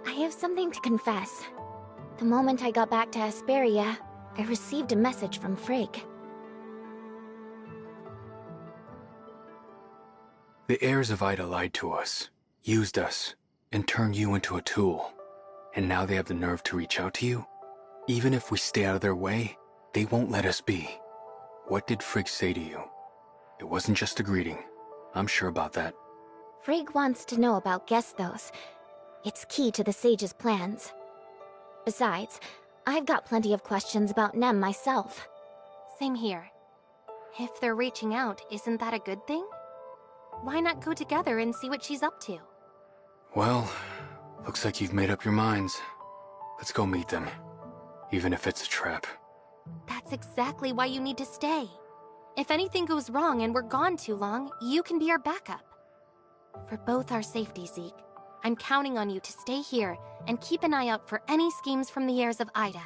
I have something to confess. The moment I got back to Asperia, I received a message from Frigg. The heirs of Ida lied to us, used us, and turned you into a tool. And now they have the nerve to reach out to you? Even if we stay out of their way, they won't let us be. What did Frigg say to you? It wasn't just a greeting. I'm sure about that. Frigg wants to know about Gethos. It's key to the Sage's plans. Besides, I've got plenty of questions about Nem myself. Same here. If they're reaching out, isn't that a good thing? Why not go together and see what she's up to? Well, looks like you've made up your minds. Let's go meet them. Even if it's a trap. That's exactly why you need to stay. If anything goes wrong and we're gone too long, you can be our backup. For both our safety, Zeke, I'm counting on you to stay here and keep an eye out for any schemes from the heirs of Ida.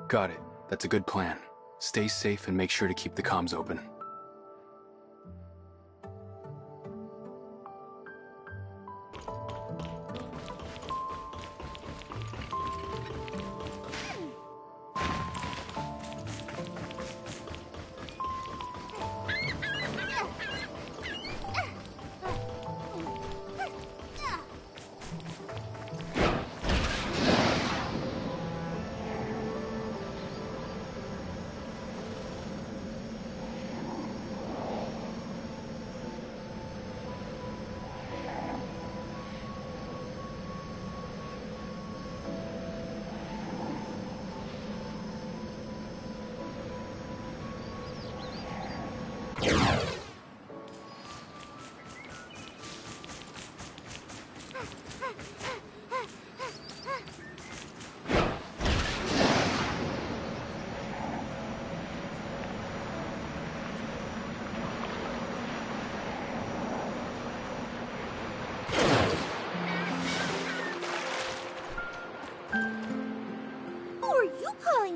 Got it. That's a good plan. Stay safe and make sure to keep the comms open.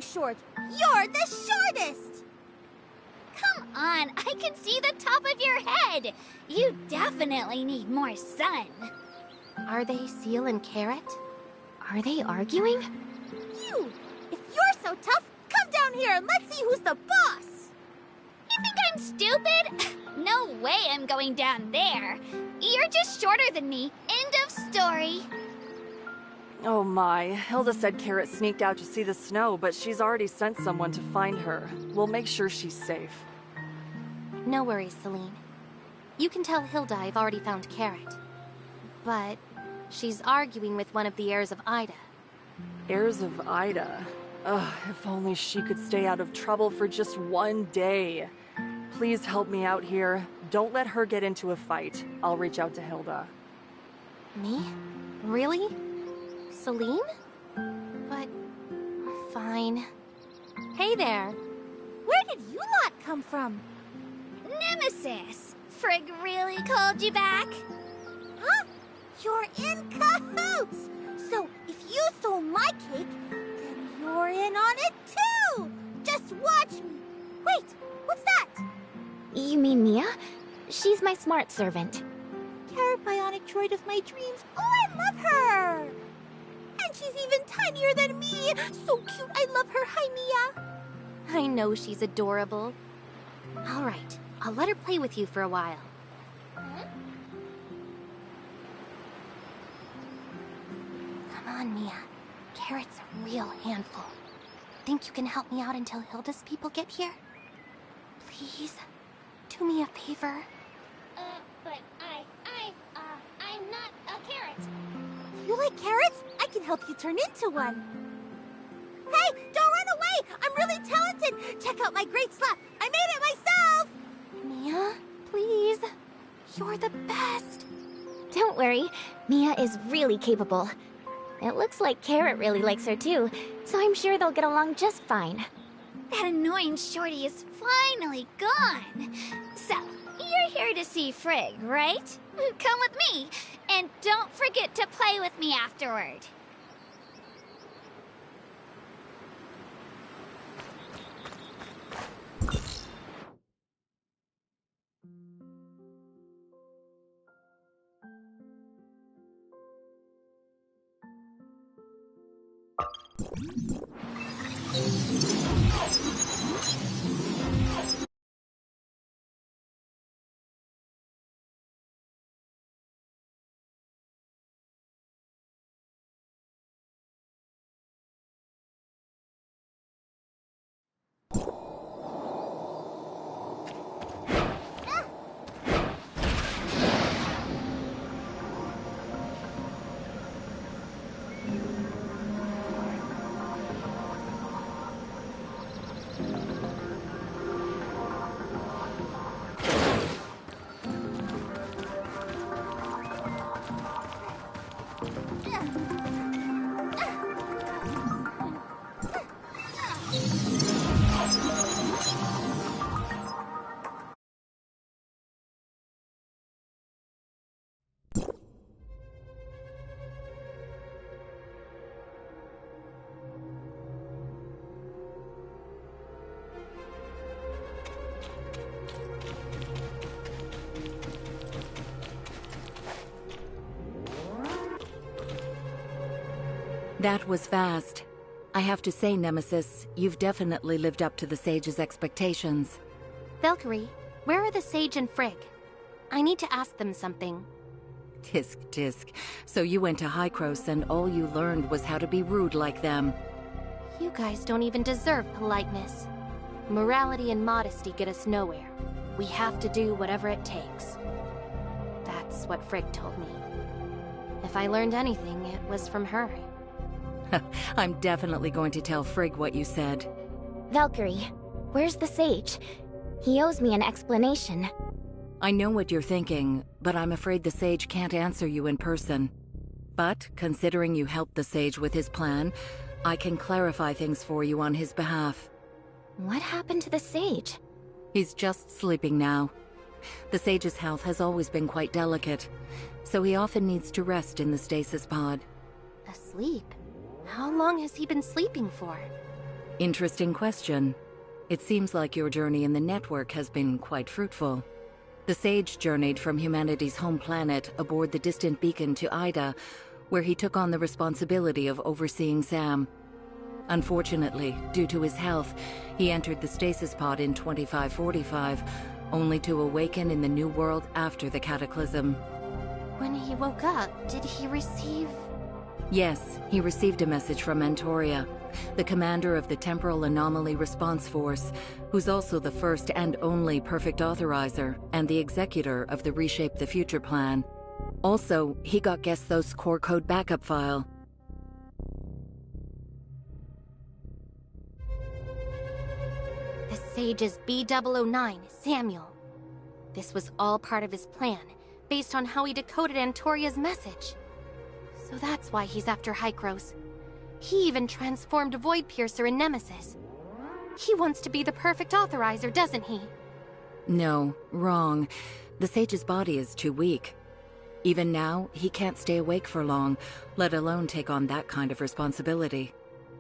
Short. You're the shortest! Come on, I can see the top of your head! You definitely need more sun. Are they Seal and Carrot? Are they arguing? You! If you're so tough, come down here and let's see who's the boss! You think I'm stupid? No way I'm going down there. You're just shorter than me. End of story. Oh my, Hilda said Carrot sneaked out to see the snow, but she's already sent someone to find her. We'll make sure she's safe. No worries, Celine. You can tell Hilda I've already found Carrot. But she's arguing with one of the heirs of Ida. Heirs of Ida? Ugh, if only she could stay out of trouble for just one day. Please help me out here. Don't let her get into a fight. I'll reach out to Hilda. Me? Really? Celine? But... fine. Hey there. Where did you lot come from? Nemesis! Frigg really called you back? Huh? You're in cahoots! So, if you stole my cake, then you're in on it too! Just watch me! Wait, what's that? You mean Mia? She's my smart servant. Carrot bionic droid of my dreams. Oh, I love her! And she's even tinier than me! So cute, I love her. Hi, Mia! I know she's adorable. All right, I'll let her play with you for a while. Come on, Mia. Carrot's a real handful. Think you can help me out until Hilda's people get here? Please, do me a favor. But I'm not a carrot. You like carrots? I can help you turn into one. Hey, don't run away! I'm really talented! Check out my great slap! I made it myself! Mia, please. You're the best. Don't worry, Mia is really capable. It looks like Carrot really likes her too, so I'm sure they'll get along just fine. That annoying shorty is finally gone. So, you're here to see Frigg, right? Come with me, and don't forget to play with me afterward. That was fast. I have to say, Nemesis, you've definitely lived up to the Sage's expectations. Valkyrie, where are the Sage and Frigg? I need to ask them something. Tisk tisk. So you went to Hykros and all you learned was how to be rude like them. You guys don't even deserve politeness. Morality and modesty get us nowhere. We have to do whatever it takes. That's what Frigg told me. If I learned anything, it was from her. I'm definitely going to tell Frigg what you said. Valkyrie, where's the Sage? He owes me an explanation. I know what you're thinking, but I'm afraid the Sage can't answer you in person. But, considering you helped the Sage with his plan, I can clarify things for you on his behalf. What happened to the Sage? He's just sleeping now. The Sage's health has always been quite delicate, so he often needs to rest in the stasis pod. Asleep? How long has he been sleeping for? Interesting question. It seems like your journey in the network has been quite fruitful. The Sage journeyed from humanity's home planet aboard the distant beacon to Ida, where he took on the responsibility of overseeing Sam. Unfortunately, due to his health, he entered the stasis pod in 2545, only to awaken in the new world after the cataclysm. When he woke up, did he receive... Yes, he received a message from Antoria, the commander of the Temporal Anomaly Response Force, who's also the first and only perfect authorizer and the executor of the Reshape the Future plan. Also, he got Gethos' core code backup file. The Sage is B009, Samuel. This was all part of his plan, based on how he decoded Antoria's message. So that's why he's after Hykros. He even transformed Void Piercer in Nemesis. He wants to be the perfect authorizer, doesn't he? No, wrong. The Sage's body is too weak. Even now, he can't stay awake for long, let alone take on that kind of responsibility.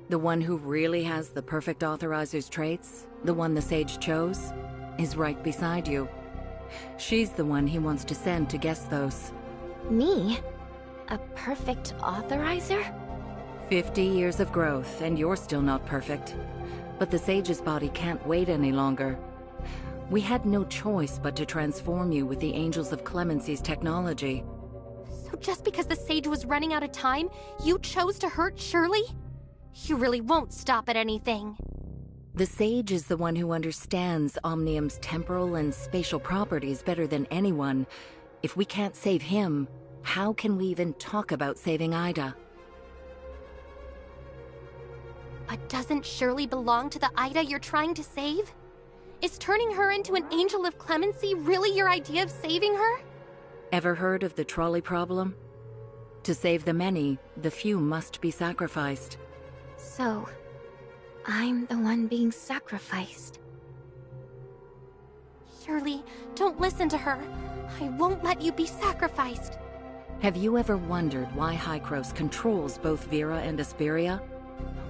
The one who really has the perfect authorizer's traits, the one the Sage chose, is right beside you. She's the one he wants to send to Gethos. Me? A perfect authorizer? 50 years of growth, and you're still not perfect. But the Sage's body can't wait any longer. We had no choice but to transform you with the Angels of Clemency's technology. So just because the Sage was running out of time, you chose to hurt Shirley? You really won't stop at anything. The Sage is the one who understands Omnium's temporal and spatial properties better than anyone. If we can't save him, how can we even talk about saving Ida? But doesn't Shirley belong to the Ida you're trying to save? Is turning her into an Angel of Clemency really your idea of saving her? Ever heard of the trolley problem? To save the many, the few must be sacrificed. So, I'm the one being sacrificed. Shirley, don't listen to her. I won't let you be sacrificed. Have you ever wondered why Hykros controls both Vera and Asperia?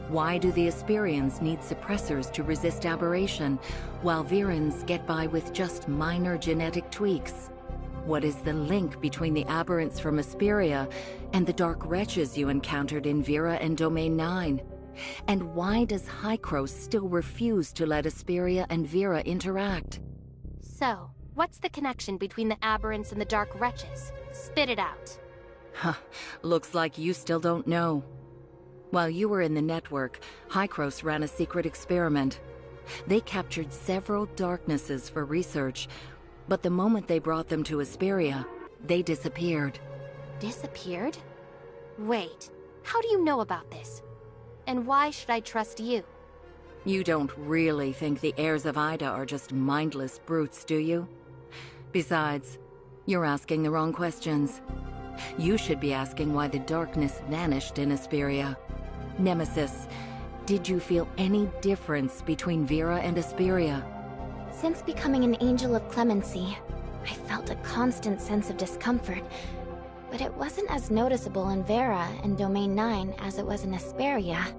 Why do the Asperians need suppressors to resist aberration, while Verans get by with just minor genetic tweaks? What is the link between the aberrants from Asperia and the dark wretches you encountered in Vera and Domain 9? And why does Hykros still refuse to let Asperia and Vera interact? So, what's the connection between the aberrants and the dark wretches? Spit it out. Huh, looks like you still don't know. While you were in the network, Hykros ran a secret experiment. They captured several darknesses for research, but the moment they brought them to Asperia, they disappeared. Disappeared? Wait, how do you know about this? And why should I trust you? You don't really think the heirs of Ida are just mindless brutes, do you? Besides, you're asking the wrong questions. You should be asking why the darkness vanished in Asperia. Nemesis, did you feel any difference between Vera and Asperia? Since becoming an Angel of Clemency, I felt a constant sense of discomfort, but it wasn't as noticeable in Vera and Domain 9 as it was in Asperia.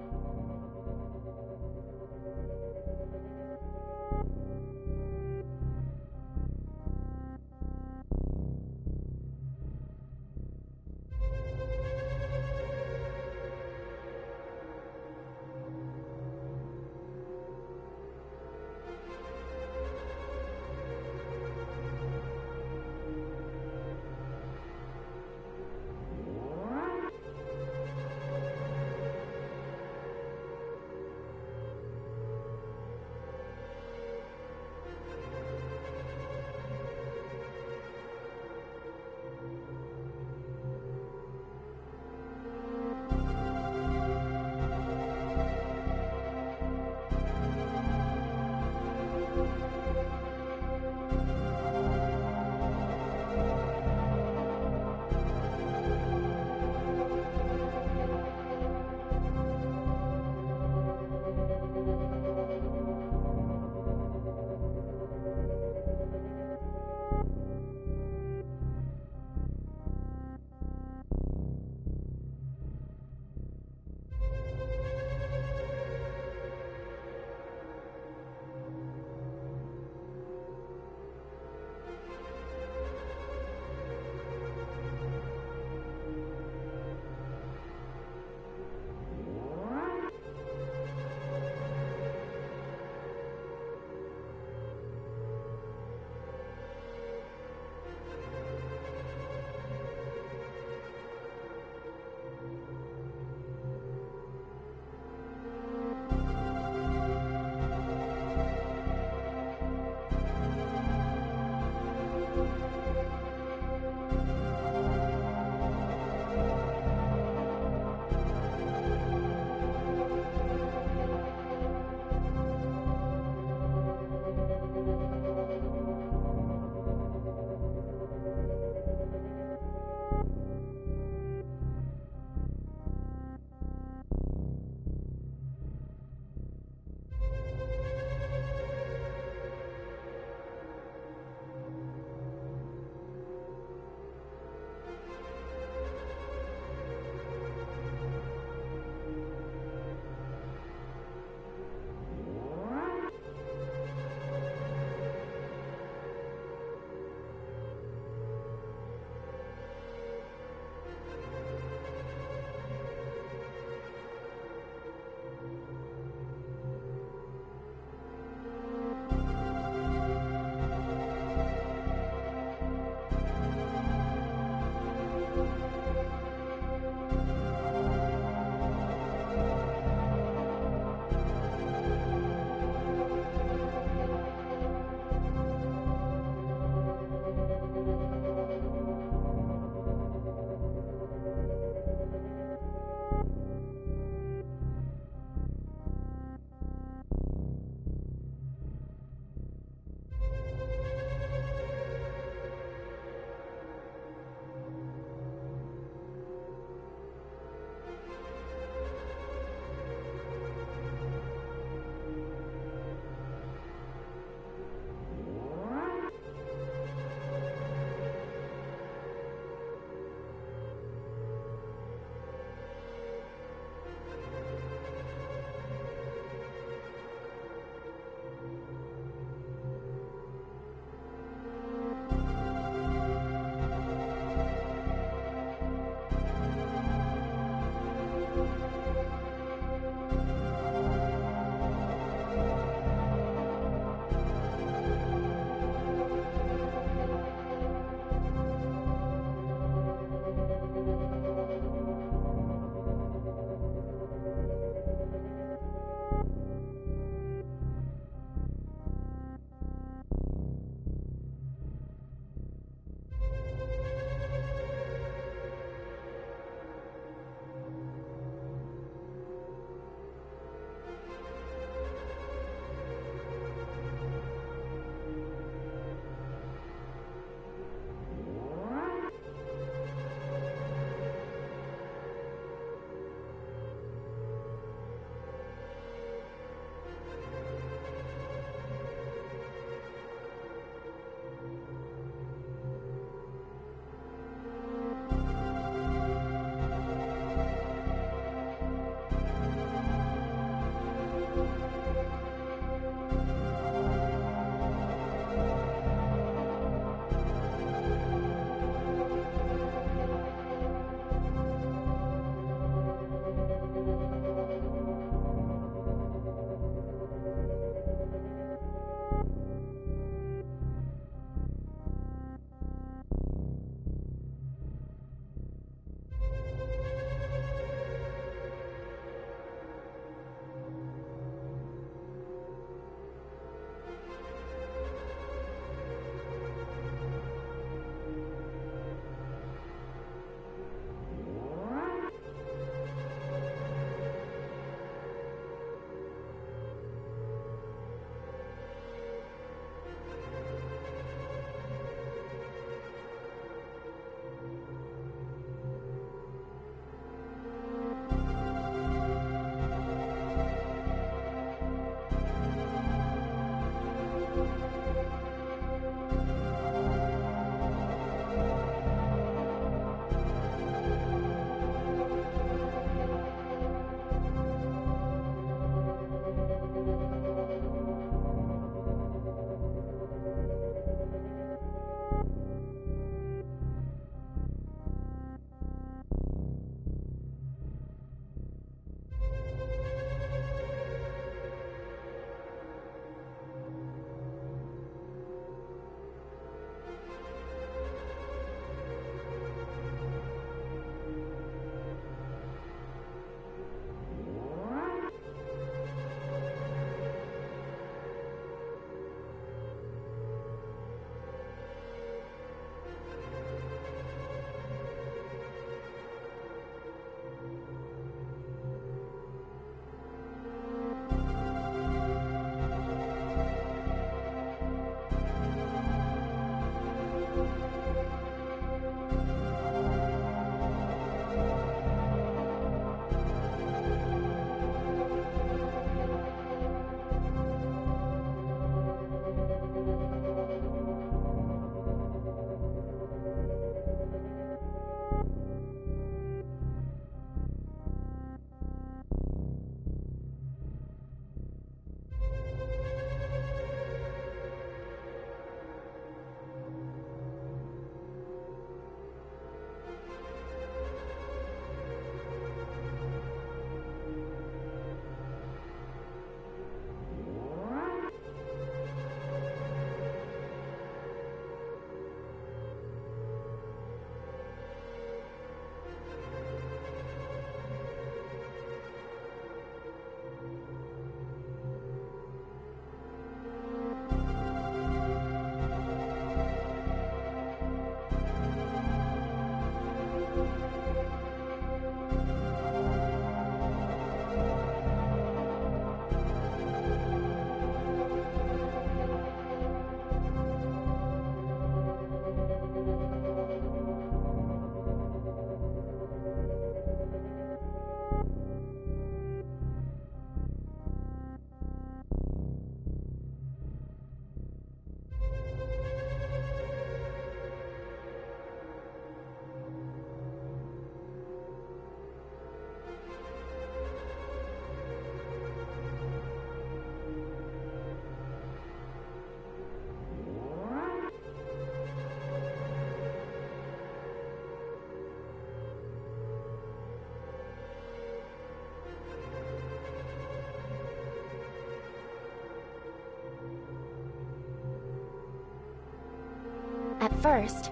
At first,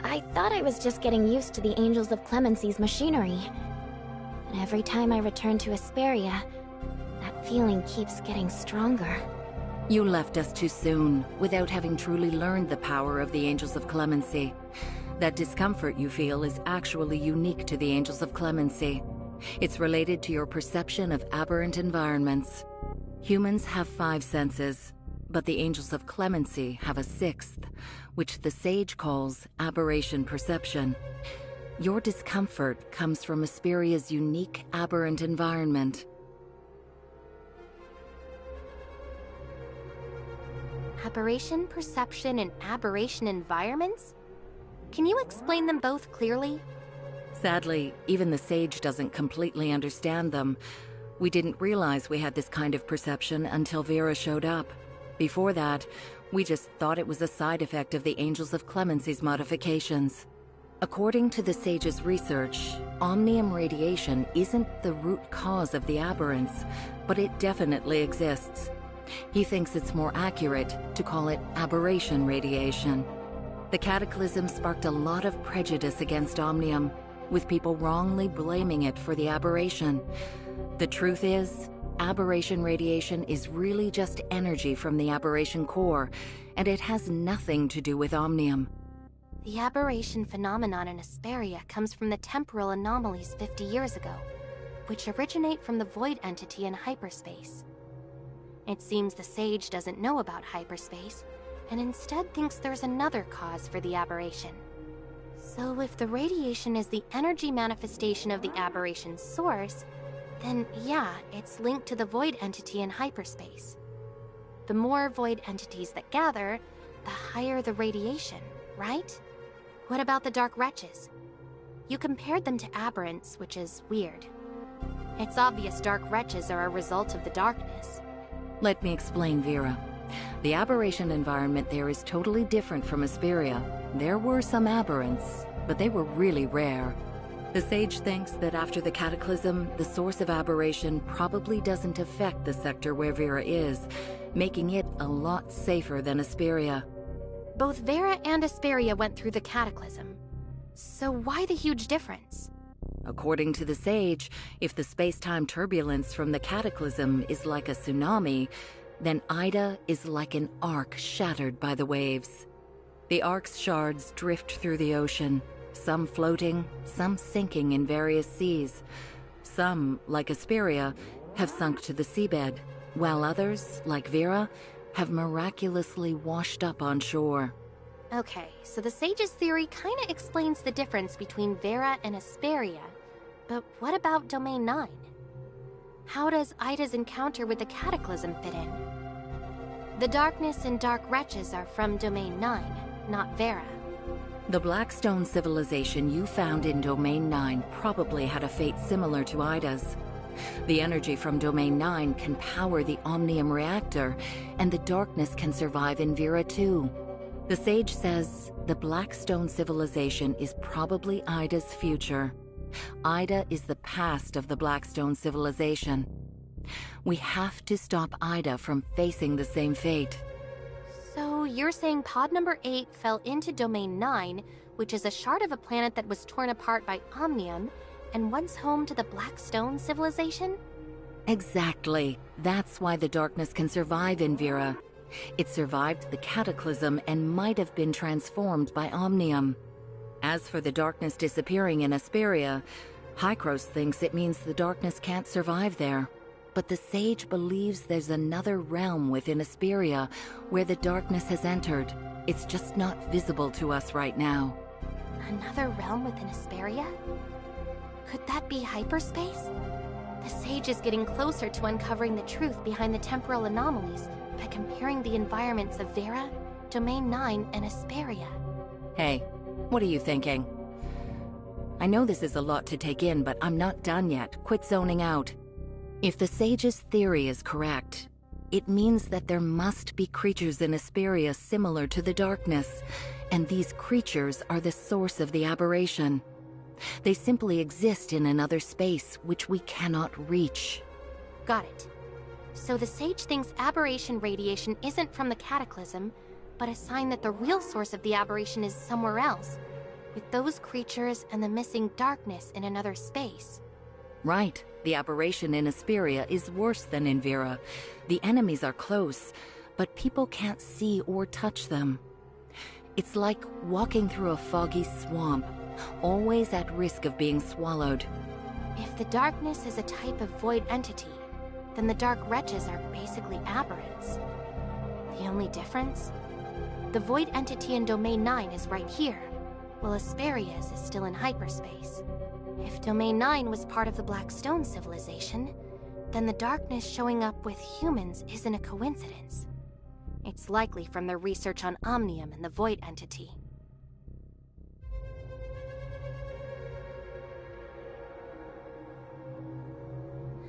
I thought I was just getting used to the Angels of Clemency's machinery. And every time I return to Asperia, that feeling keeps getting stronger. You left us too soon, without having truly learned the power of the Angels of Clemency. That discomfort you feel is actually unique to the Angels of Clemency. It's related to your perception of aberrant environments. Humans have 5 senses, but the Angels of Clemency have a 6th, which the Sage calls aberration perception. Your discomfort comes from Asperia's unique aberrant environment. Aberration perception and aberration environments? Can you explain them both clearly? Sadly, even the Sage doesn't completely understand them. We didn't realize we had this kind of perception until Vera showed up. Before that, we just thought it was a side effect of the Angels of Clemency's modifications. According to the Sage's research, omnium radiation isn't the root cause of the aberrance, but it definitely exists. He thinks it's more accurate to call it aberration radiation. The cataclysm sparked a lot of prejudice against omnium, with people wrongly blaming it for the aberration. The truth is, aberration radiation is really just energy from the aberration core, and it has nothing to do with omnium. The aberration phenomenon in Asperia comes from the temporal anomalies 50 years ago, which originate from the void entity in hyperspace. It seems the Sage doesn't know about hyperspace, and instead thinks there's another cause for the aberration. So if the radiation is the energy manifestation of the aberration source, then yeah, it's linked to the void entity in hyperspace. The more void entities that gather, the higher the radiation, right? What about the Dark Wretches? You compared them to aberrants, which is weird. It's obvious Dark Wretches are a result of the darkness. Let me explain, Vera. The aberration environment there is totally different from Asperia. There were some aberrants, but they were really rare. The Sage thinks that after the cataclysm, the source of aberration probably doesn't affect the sector where Vera is, making it a lot safer than Asperia. Both Vera and Asperia went through the cataclysm. So why the huge difference? According to the Sage, if the space-time turbulence from the cataclysm is like a tsunami, then Ida is like an arc shattered by the waves. The arc's shards drift through the ocean, some floating, some sinking in various seas. Some, like Asperia, have sunk to the seabed, while others, like Vera, have miraculously washed up on shore. Okay, so the Sage's theory kinda explains the difference between Vera and Asperia. But what about Domain 9? How does Ida's encounter with the Cataclysm fit in? The Darkness and Dark Wretches are from Domain 9, not Vera. The Blackstone civilization you found in Domain 9 probably had a fate similar to Ida's. The energy from Domain 9 can power the Omnium reactor, and the darkness can survive in Vera too. The Sage says the Blackstone civilization is probably Ida's future. Ida is the past of the Blackstone civilization. We have to stop Ida from facing the same fate. So you're saying pod number 8 fell into Domain 9, which is a shard of a planet that was torn apart by Omnium, and once home to the Blackstone civilization? Exactly. That's why the darkness can survive in Vera. It survived the cataclysm and might have been transformed by Omnium. As for the darkness disappearing in Asperia, Hykros thinks it means the darkness can't survive there. But the Sage believes there's another realm within Asperia where the darkness has entered. It's just not visible to us right now. Another realm within Asperia? Could that be hyperspace? The Sage is getting closer to uncovering the truth behind the temporal anomalies by comparing the environments of Vera, Domain 9, and Asperia. Hey, what are you thinking? I know this is a lot to take in, but I'm not done yet. Quit zoning out. If the Sage's theory is correct, it means that there must be creatures in Asperia similar to the darkness, and these creatures are the source of the aberration. They simply exist in another space which we cannot reach. Got it. So the Sage thinks aberration radiation isn't from the Cataclysm, but a sign that the real source of the aberration is somewhere else, with those creatures and the missing darkness in another space. Right. The aberration in Asperia is worse than in Vera. The enemies are close, but people can't see or touch them. It's like walking through a foggy swamp, always at risk of being swallowed. If the darkness is a type of void entity, then the dark wretches are basically aberrants. The only difference? The void entity in Domain 9 is right here, while Asperia's is still in hyperspace. If Domain 9 was part of the Black Stone civilization, then the darkness showing up with humans isn't a coincidence. It's likely from their research on Omnium and the void entity.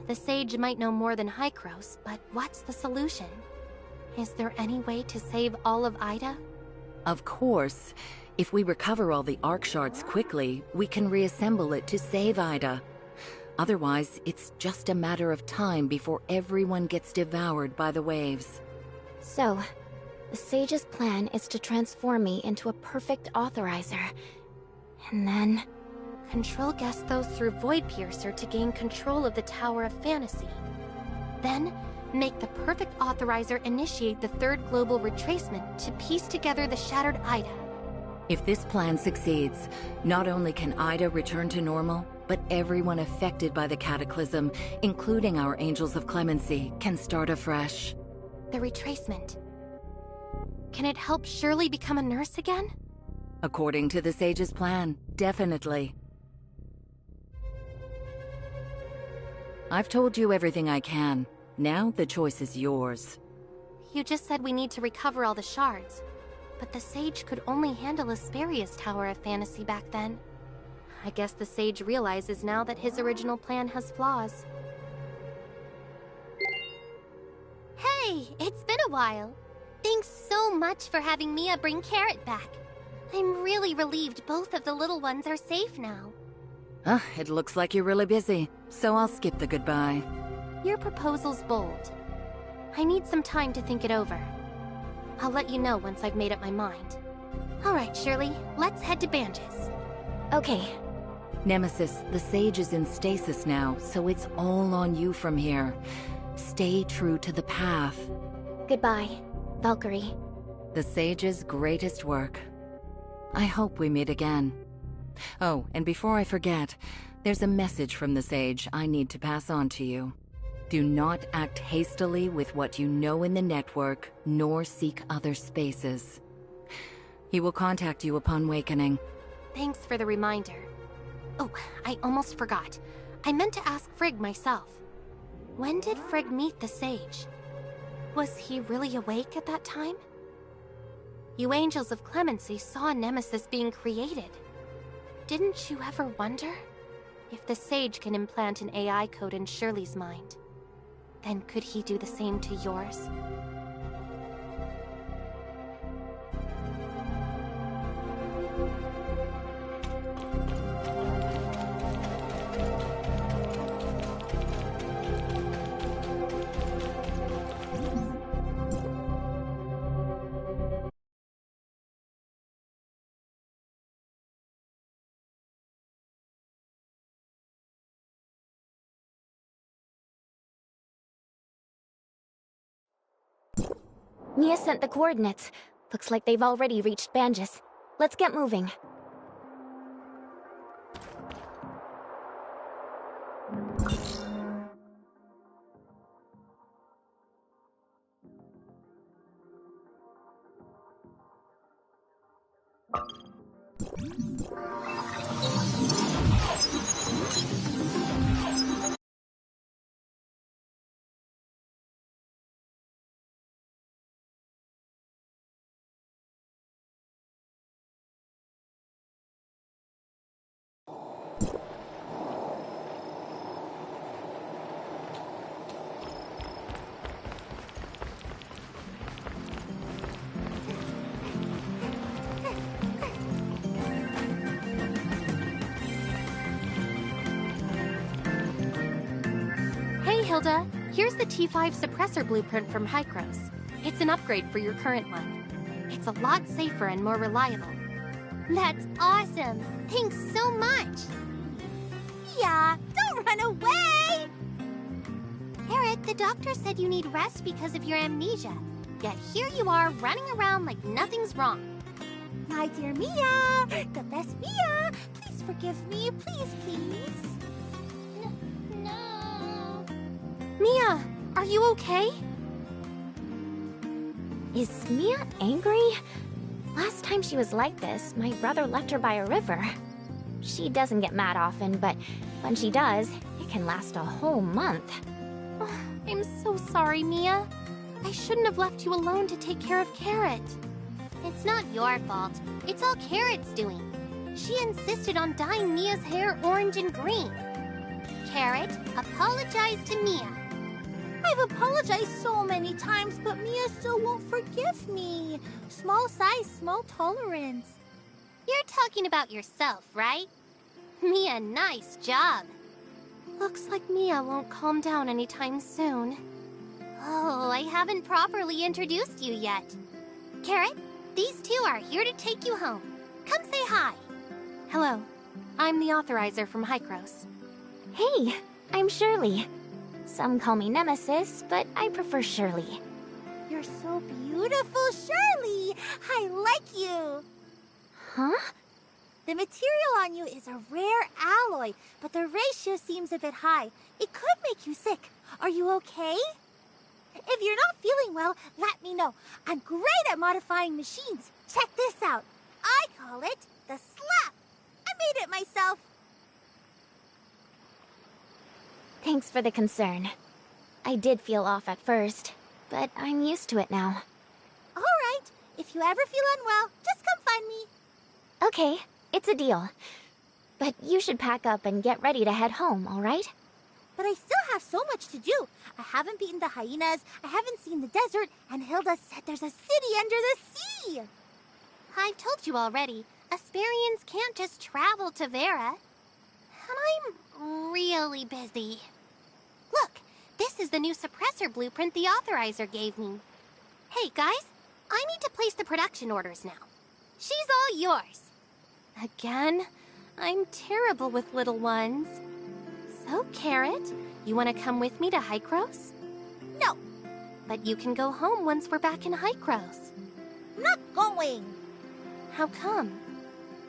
The Sage might know more than Hykros, but what's the solution? Is there any way to save all of Ida? Of course. If we recover all the Arc Shards quickly, we can reassemble it to save Ida. Otherwise, it's just a matter of time before everyone gets devoured by the waves. So, the Sage's plan is to transform me into a perfect authorizer. And then... control Gethos through Void Piercer to gain control of the Tower of Fantasy. Then, make the perfect authorizer initiate the third global retracement to piece together the shattered Ida. If this plan succeeds, not only can Ida return to normal, but everyone affected by the cataclysm, including our Angels of Clemency, can start afresh. The retracement. Can it help Shirley become a nurse again? According to the Sage's plan, definitely. I've told you everything I can. Now the choice is yours. You just said we need to recover all the shards. But the Sage could only handle Asperia's Tower of Fantasy back then. I guess the Sage realizes now that his original plan has flaws. Hey, it's been a while. Thanks so much for having Mia bring Carrot back. I'm really relieved both of the little ones are safe now. It looks like you're really busy, so I'll skip the goodbye. Your proposal's bold. I need some time to think it over. I'll let you know once I've made up my mind. All right, Shirley, let's head to Banges. Okay. Nemesis, the Sage is in stasis now, so it's all on you from here. Stay true to the path. Goodbye, Valkyrie. The Sage's greatest work. I hope we meet again. Oh, and before I forget, there's a message from the Sage I need to pass on to you. Do not act hastily with what you know in the network, nor seek other spaces. He will contact you upon wakening. Thanks for the reminder. Oh, I almost forgot. I meant to ask Frigg myself. When did Frigg meet the Sage? Was he really awake at that time? You Angels of Clemency saw Nemesis being created. Didn't you ever wonder? If the Sage can implant an AI code in Shirley's mind, then could he do the same to yours? Mia sent the coordinates. Looks like they've already reached Banges. Let's get moving. Hilda, here's the T5 suppressor blueprint from Hykros. It's an upgrade for your current one. It's a lot safer and more reliable. That's awesome. Thanks so much. Mia, don't run away! Eric, the doctor said you need rest because of your amnesia. Yet here you are running around like nothing's wrong. My dear Mia, the best Mia, please forgive me, please, please. No. Mia, are you okay? Is Mia angry? Last time she was like this, my brother left her by a river. She doesn't get mad often, but when she does, it can last a whole month. Oh, I'm so sorry, Mia. I shouldn't have left you alone to take care of Carrot. It's not your fault. It's all Carrot's doing. She insisted on dyeing Mia's hair orange and green. Carrot, apologize to Mia. I've apologized so many times, but Mia still won't forgive me. Small size, small tolerance. You're talking about yourself, right? Mia, nice job. Looks like Mia won't calm down anytime soon. Oh, I haven't properly introduced you yet. Carrot, these two are here to take you home. Come say hi. Hello, I'm the authorizer from Hykros. Hey, I'm Shirley. Some call me Nemesis, but I prefer Shirley. You're so beautiful, Shirley. I like you. Huh? The material on you is a rare alloy, but the ratio seems a bit high. It could make you sick. Are you okay? If you're not feeling well, let me know. I'm great at modifying machines. Check this out. I call it the slap. I made it myself. Thanks for the concern. I did feel off at first, but I'm used to it now. All right. If you ever feel unwell, just come find me. Okay, it's a deal. But you should pack up and get ready to head home, all right? But I still have so much to do. I haven't beaten the hyenas, I haven't seen the desert, and Hilda said there's a city under the sea. I've told you already, Asperians can't just travel to Vera. And I'm really busy. Look, this is the new suppressor blueprint the authorizer gave me. Hey, guys, I need to place the production orders now. She's all yours. Again? I'm terrible with little ones. So, Carrot, you want to come with me to Hykros? No. But you can go home once we're back in Hykros. Not going. How come?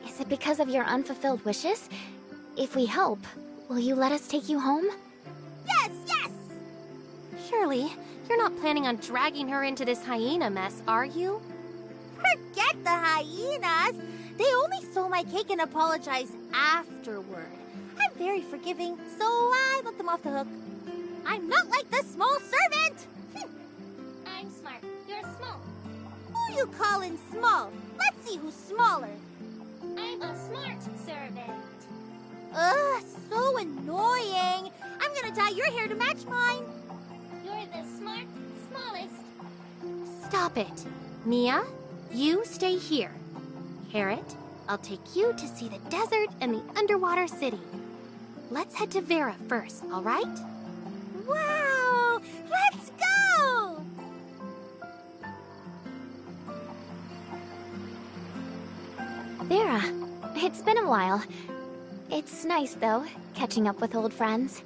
Is it because of your unfulfilled wishes? If we help, will you let us take you home? Yes, yes! Surely, you're not planning on dragging her into this hyena mess, are you? Forget the hyenas. They only stole my cake and apologized afterward. I'm very forgiving, so I let them off the hook. I'm not like the small servant! I'm smart. You're small. Who you calling small? Let's see who's smaller. I'm a smart servant. Ugh, so annoying. I'm gonna dye your hair to match mine. You're the smallest. Stop it. Mia, you stay here. Carrot, I'll take you to see the desert and the underwater city. Let's head to Vera first, all right? Wow! Let's go! Vera, it's been a while. It's nice, though, catching up with old friends.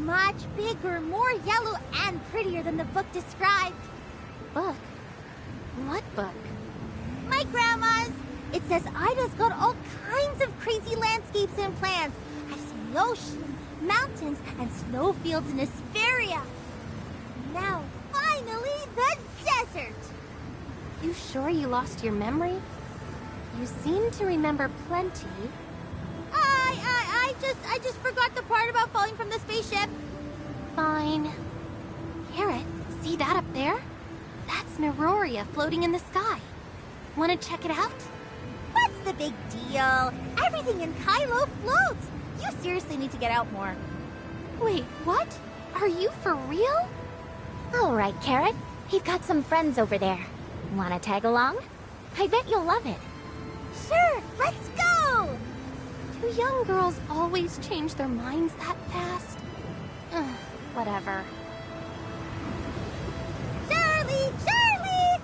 much bigger, more yellow, and prettier than the book described. Book? What book? My grandma's. It says Ida's got all kinds of crazy landscapes and plants. I've seen the ocean, mountains, and snowfields in Hesperia. Now, finally, the desert! You sure you lost your memory? You seem to remember plenty. I just forgot the part about falling from the spaceship. Fine. Carrot, see that up there? That's Meroria floating in the sky. Want to check it out? What's the big deal? Everything in Kylo floats. You seriously need to get out more. Wait, what? Are you for real? All right, Carrot. We've got some friends over there. Wanna tag along? I bet you'll love it. Sure, let's go! Do young girls always change their minds that fast? Whatever. Charlie! Charlie!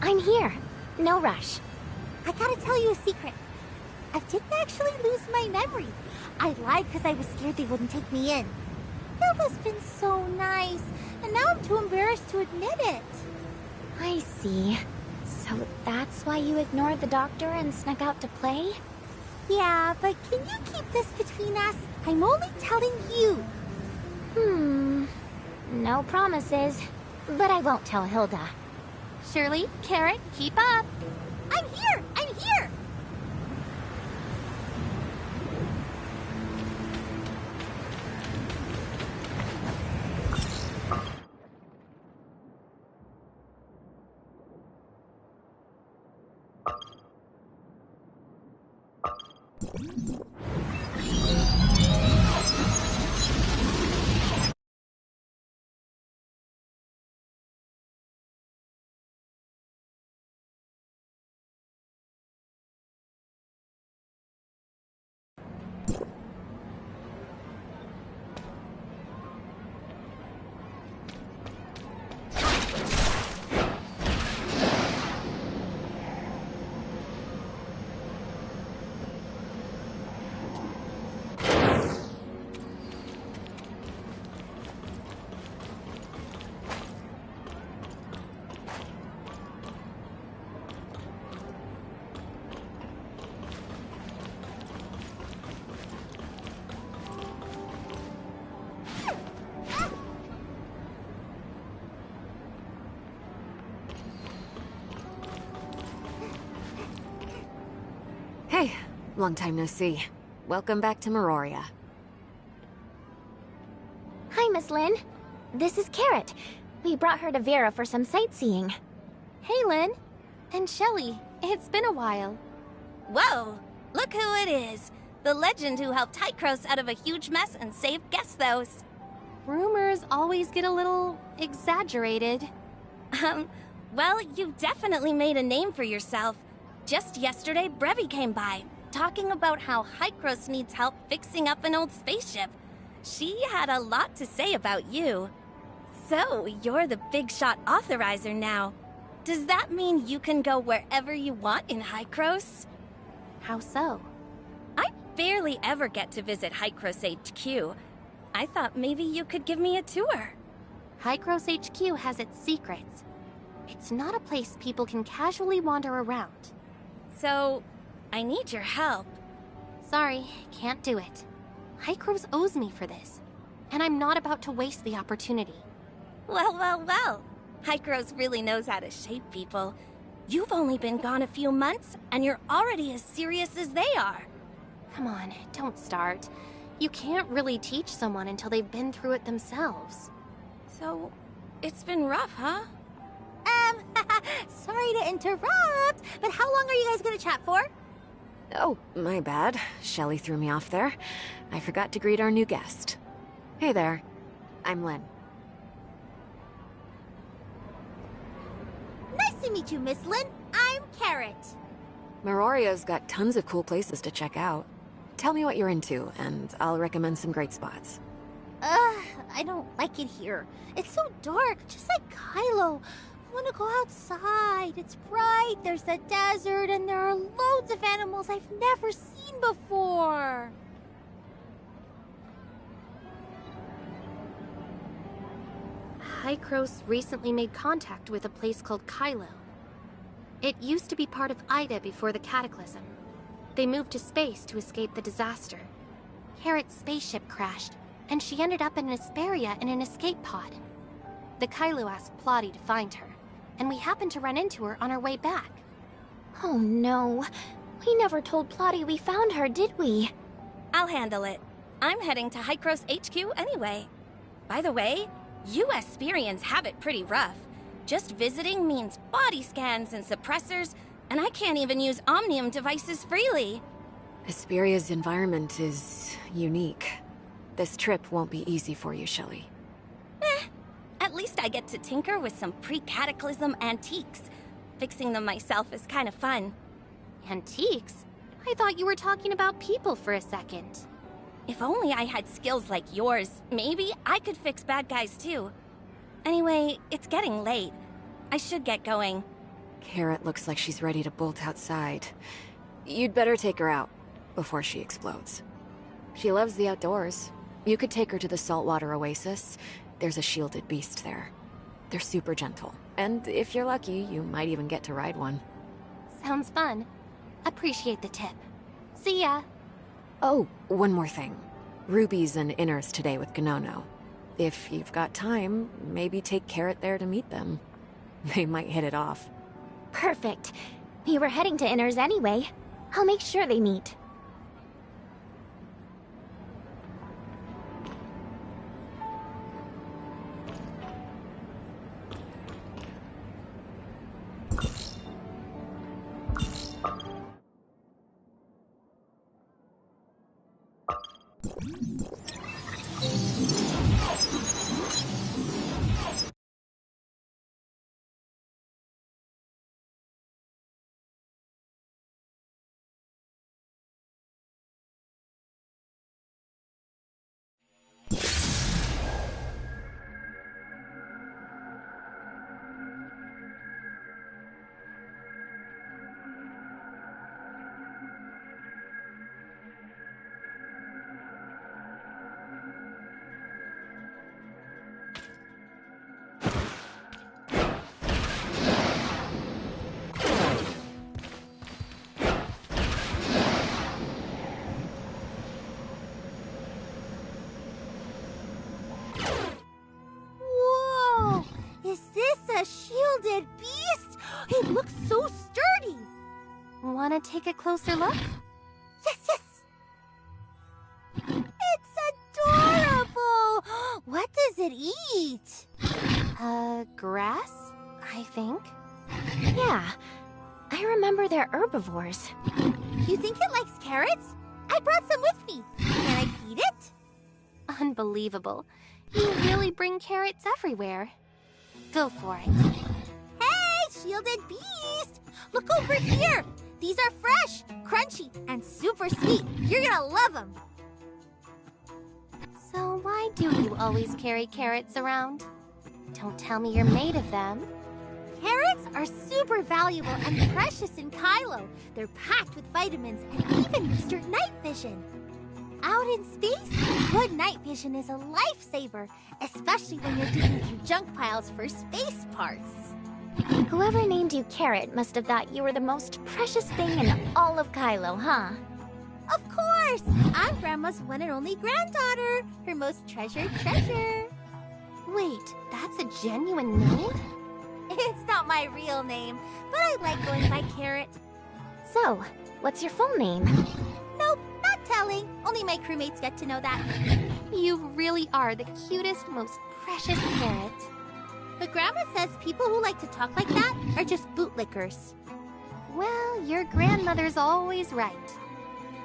I'm here. No rush. I gotta tell you a secret. I didn't actually lose my memory. I lied because I was scared they wouldn't take me in. Nova's been so nice, and now I'm too embarrassed to admit it. I see. So that's why you ignored the doctor and snuck out to play? Yeah, but can you keep this between us? I'm only telling you. No promises. But I won't tell Hilda. Shirley, Carrot, keep up. I'm here! I'm here! Hey, long time no see. Welcome back to Meroria. Hi, Miss Lynn. This is Carrot. We brought her to Vera for some sightseeing. Hey, Lynn. And Shelly. It's been a while. Whoa! Look who it is! The legend who helped Hykros out of a huge mess and saved Gethos. Rumors always get a little exaggerated. Well, you definitely made a name for yourself. Just yesterday, Brevi came by, talking about how Hykros needs help fixing up an old spaceship. She had a lot to say about you. So, you're the big shot authorizer now. Does that mean you can go wherever you want in Hykros? How so? I barely ever get to visit Hykros HQ. I thought maybe you could give me a tour. Hykros HQ has its secrets. It's not a place people can casually wander around. So, I need your help. Sorry, can't do it. Hykros owes me for this, and I'm not about to waste the opportunity. Well. Hykros really knows how to shape people. You've only been gone a few months, and you're already as serious as they are. Come on, don't start. You can't really teach someone until they've been through it themselves. So, it's been rough, huh? Sorry to interrupt, but how long are you guys gonna chat for? Oh, my bad. Shelly threw me off there. I forgot to greet our new guest. Hey there. I'm Lynn. Nice to meet you, Miss Lynn. I'm Carrot. Meroria's got tons of cool places to check out. Tell me what you're into, and I'll recommend some great spots. I don't like it here. It's so dark, just like Kylo. I want to go outside. It's bright, there's the desert, and there are loads of animals I've never seen before. Hykros recently made contact with a place called Kylo. It used to be part of Ida before the Cataclysm. They moved to space to escape the disaster. Carrot's spaceship crashed, and she ended up in Asperia in an escape pod. The Kylo asked Plotty to find her, and we happened to run into her on our way back. Oh no. We never told Plotty we found her, did we? I'll handle it. I'm heading to Hykros HQ anyway. By the way, you Asperians have it pretty rough. Just visiting means body scans and suppressors, and I can't even use Omnium devices freely. Asperia's environment is unique. This trip won't be easy for you, Shelley. At least I get to tinker with some pre-cataclysm antiques. Fixing them myself is kind of fun. Antiques? I thought you were talking about people for a second. If only I had skills like yours, maybe I could fix bad guys too. Anyway, it's getting late. I should get going. Carrot looks like she's ready to bolt outside. You'd better take her out before she explodes. She loves the outdoors. You could take her to the saltwater oasis. There's a shielded beast there. They're super gentle. And if you're lucky, you might even get to ride one. Sounds fun. Appreciate the tip. See ya. Oh, one more thing. Ruby's and Inners today with Gnono. If you've got time, maybe take Carrot there to meet them. They might hit it off. Perfect. We were heading to Inners anyway. I'll make sure they meet. Whoa! Is this a shielded beast? It looks so sturdy! Wanna take a closer look? Yes, yes! It's adorable! What does it eat? Grass? I think. Yeah, I remember they're herbivores. You think it likes carrots? I brought some with me. Can I feed it? Unbelievable. You really bring carrots everywhere. Go for it. Hey, shielded beast! Look over here! These are fresh, crunchy, and super sweet. You're gonna love them. So why do you always carry carrots around? Don't tell me you're made of them. Carrots are super valuable and precious in Kylo. They're packed with vitamins and even boost your night vision. Out in space, good night vision is a lifesaver, especially when you're digging through junk piles for space parts. Whoever named you Carrot must have thought you were the most precious thing in all of Kylo, huh? Of course! I'm Grandma's one and only granddaughter, her most treasured treasure. Wait, that's a genuine name? It's not my real name, but I like going by Carrot. So, what's your full name? Nope, not telling. Only my crewmates get to know that. You really are the cutest, most precious carrot. But Grandma says people who like to talk like that are just bootlickers. Well, your grandmother's always right.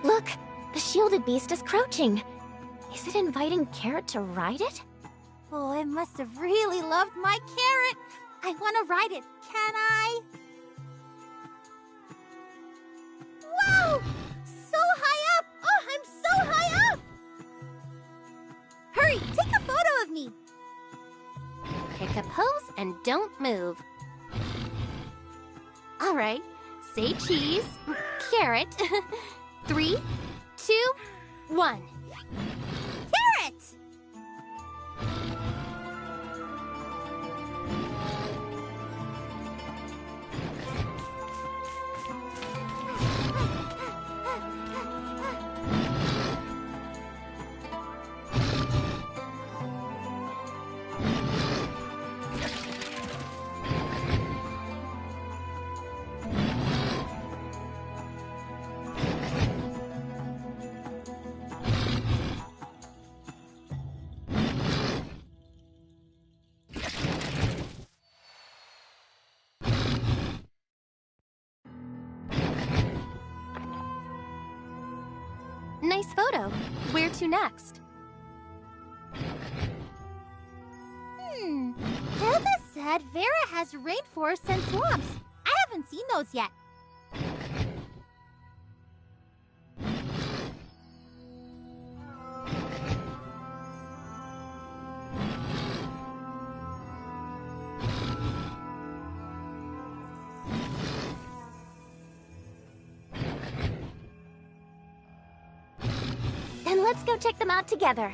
Look, the shielded beast is crouching. Is it inviting Carrot to ride it? Oh, it must have really loved my carrot. I want to ride it. Can I? Wow! So high up! Oh, I'm so high up! Hurry, take a photo of me. Pick a pose and don't move. All right, say cheese, carrot. 3, 2, 1. Carrot! Nice photo. Where to next? Hilda said Vera has rainforests and swamps. I haven't seen those yet. Then let's go check them out together.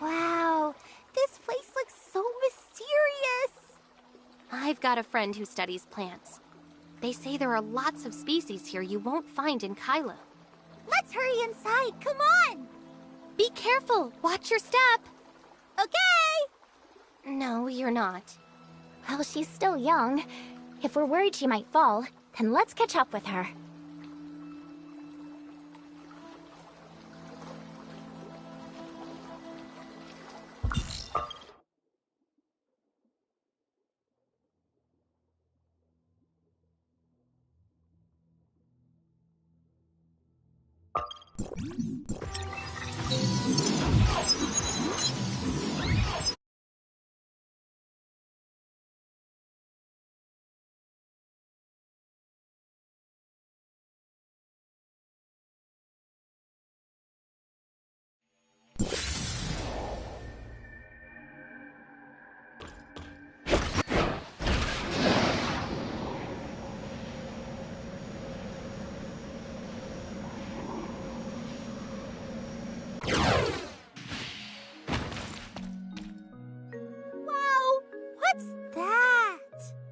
Wow, this place looks so mysterious. I've got a friend who studies plants. They say there are lots of species here you won't find in Kylo. Let's hurry inside, come on! Be careful, watch your step. Okay! No, you're not. Well, she's still young. If we're worried she might fall, then let's catch up with her.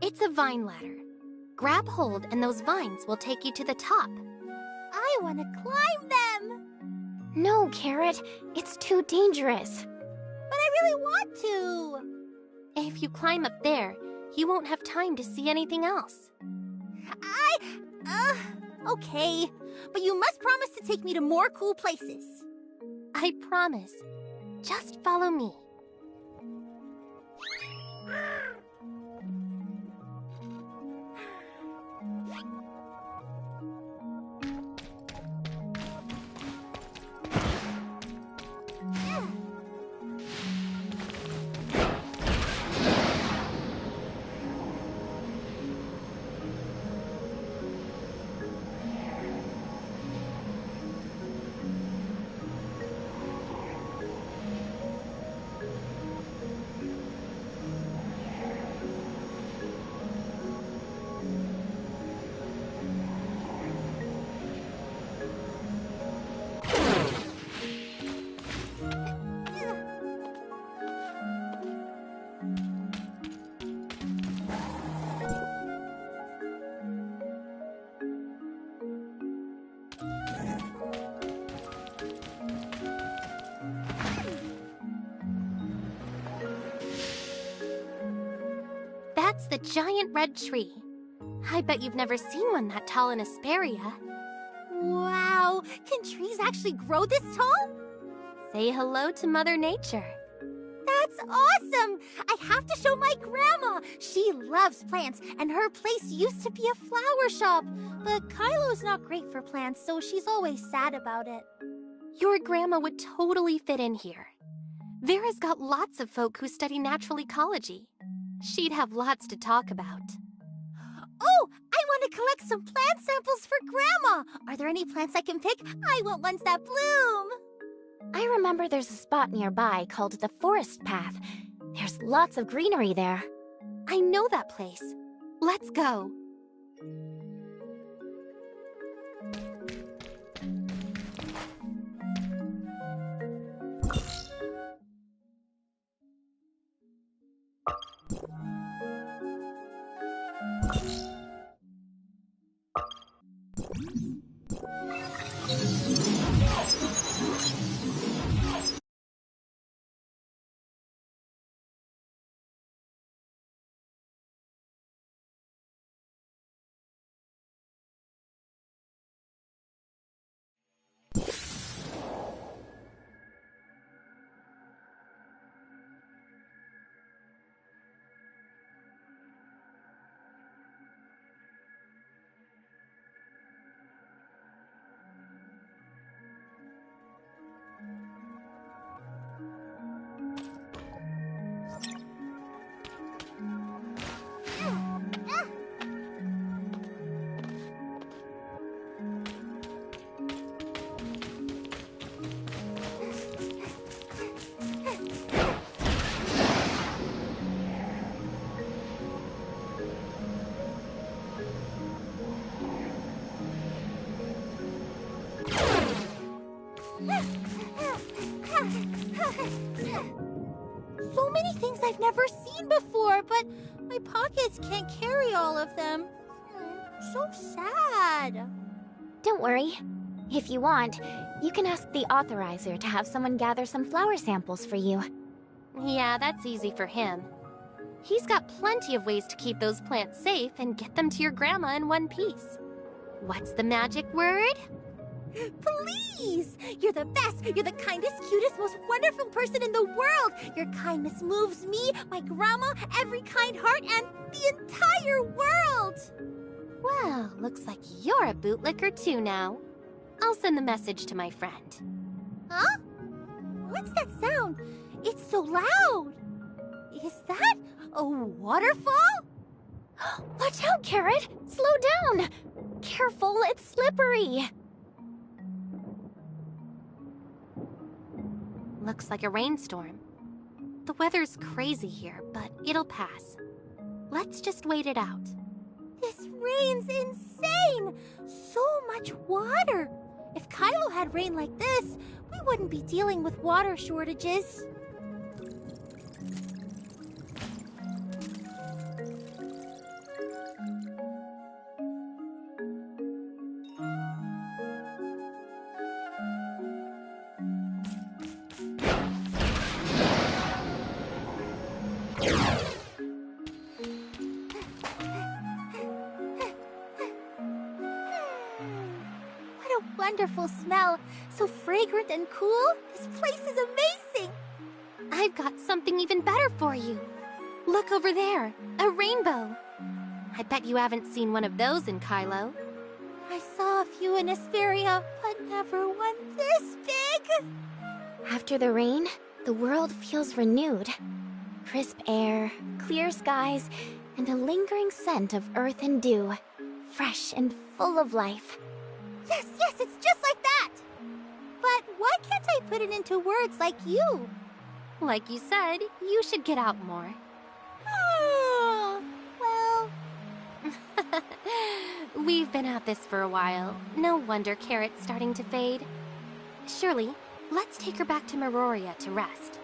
It's a vine ladder. Grab hold and those vines will take you to the top. I want to climb them! No, Carrot. It's too dangerous. But I really want to! If you climb up there, you won't have time to see anything else. Okay. But you must promise to take me to more cool places. I promise. Just follow me. That's the giant red tree. I bet you've never seen one that tall in Asperia. Wow! Can trees actually grow this tall? Say hello to Mother Nature. That's awesome! I have to show my grandma! She loves plants, and her place used to be a flower shop. But Kylo's not great for plants, so she's always sad about it. Your grandma would totally fit in here. Vera's got lots of folk who study natural ecology. She'd have lots to talk about. Oh, I want to collect some plant samples for Grandma! Are there any plants I can pick? I want ones that bloom! I remember there's a spot nearby called the Forest Path. There's lots of greenery there. I know that place. Let's go. So many things I've never seen before, but my pockets can't carry all of them. So sad. Don't worry. If you want, you can ask the authorizer to have someone gather some flower samples for you. Yeah, that's easy for him. He's got plenty of ways to keep those plants safe and get them to your grandma in one piece. What's the magic word? Please! You're the best! You're the kindest, cutest, most wonderful person in the world! Your kindness moves me, my grandma, every kind heart, and the entire world! Well, looks like you're a bootlicker too now. I'll send the message to my friend. Huh? What's that sound? It's so loud! Is that a waterfall? Watch out, Carrot! Slow down! Careful, it's slippery! Looks like a rainstorm. The weather's crazy here, but it'll pass. Let's just wait it out. This rain's insane! So much water! If Kylo had rain like this, we wouldn't be dealing with water shortages. Wonderful smell. So fragrant and cool. This place is amazing. I've got something even better for you. Look over there, a rainbow. I bet you haven't seen one of those in Kylo. I saw a few in Asperia, but never one this big. After the rain, the world feels renewed. Crisp air, clear skies, and a lingering scent of earth and dew. Fresh and full of life. Yes, yes, it's just like that! But why can't I put it into words like you? Like you said, you should get out more. Well... We've been at this for a while. No wonder Carrot's starting to fade. Shirley, let's take her back to Meroria to rest.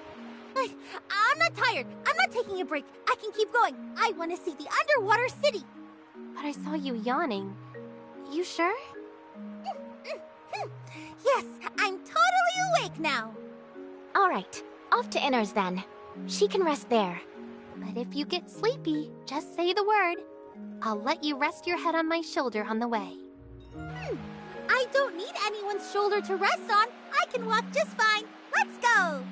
I'm not tired. I'm not taking a break. I can keep going. I want to see the underwater city. But I saw you yawning. You sure? Yes, I'm totally awake now. All right, off to Inners then. She can rest there. But if you get sleepy, just say the word. I'll let you rest your head on my shoulder on the way. I don't need anyone's shoulder to rest on. I can walk just fine. Let's go!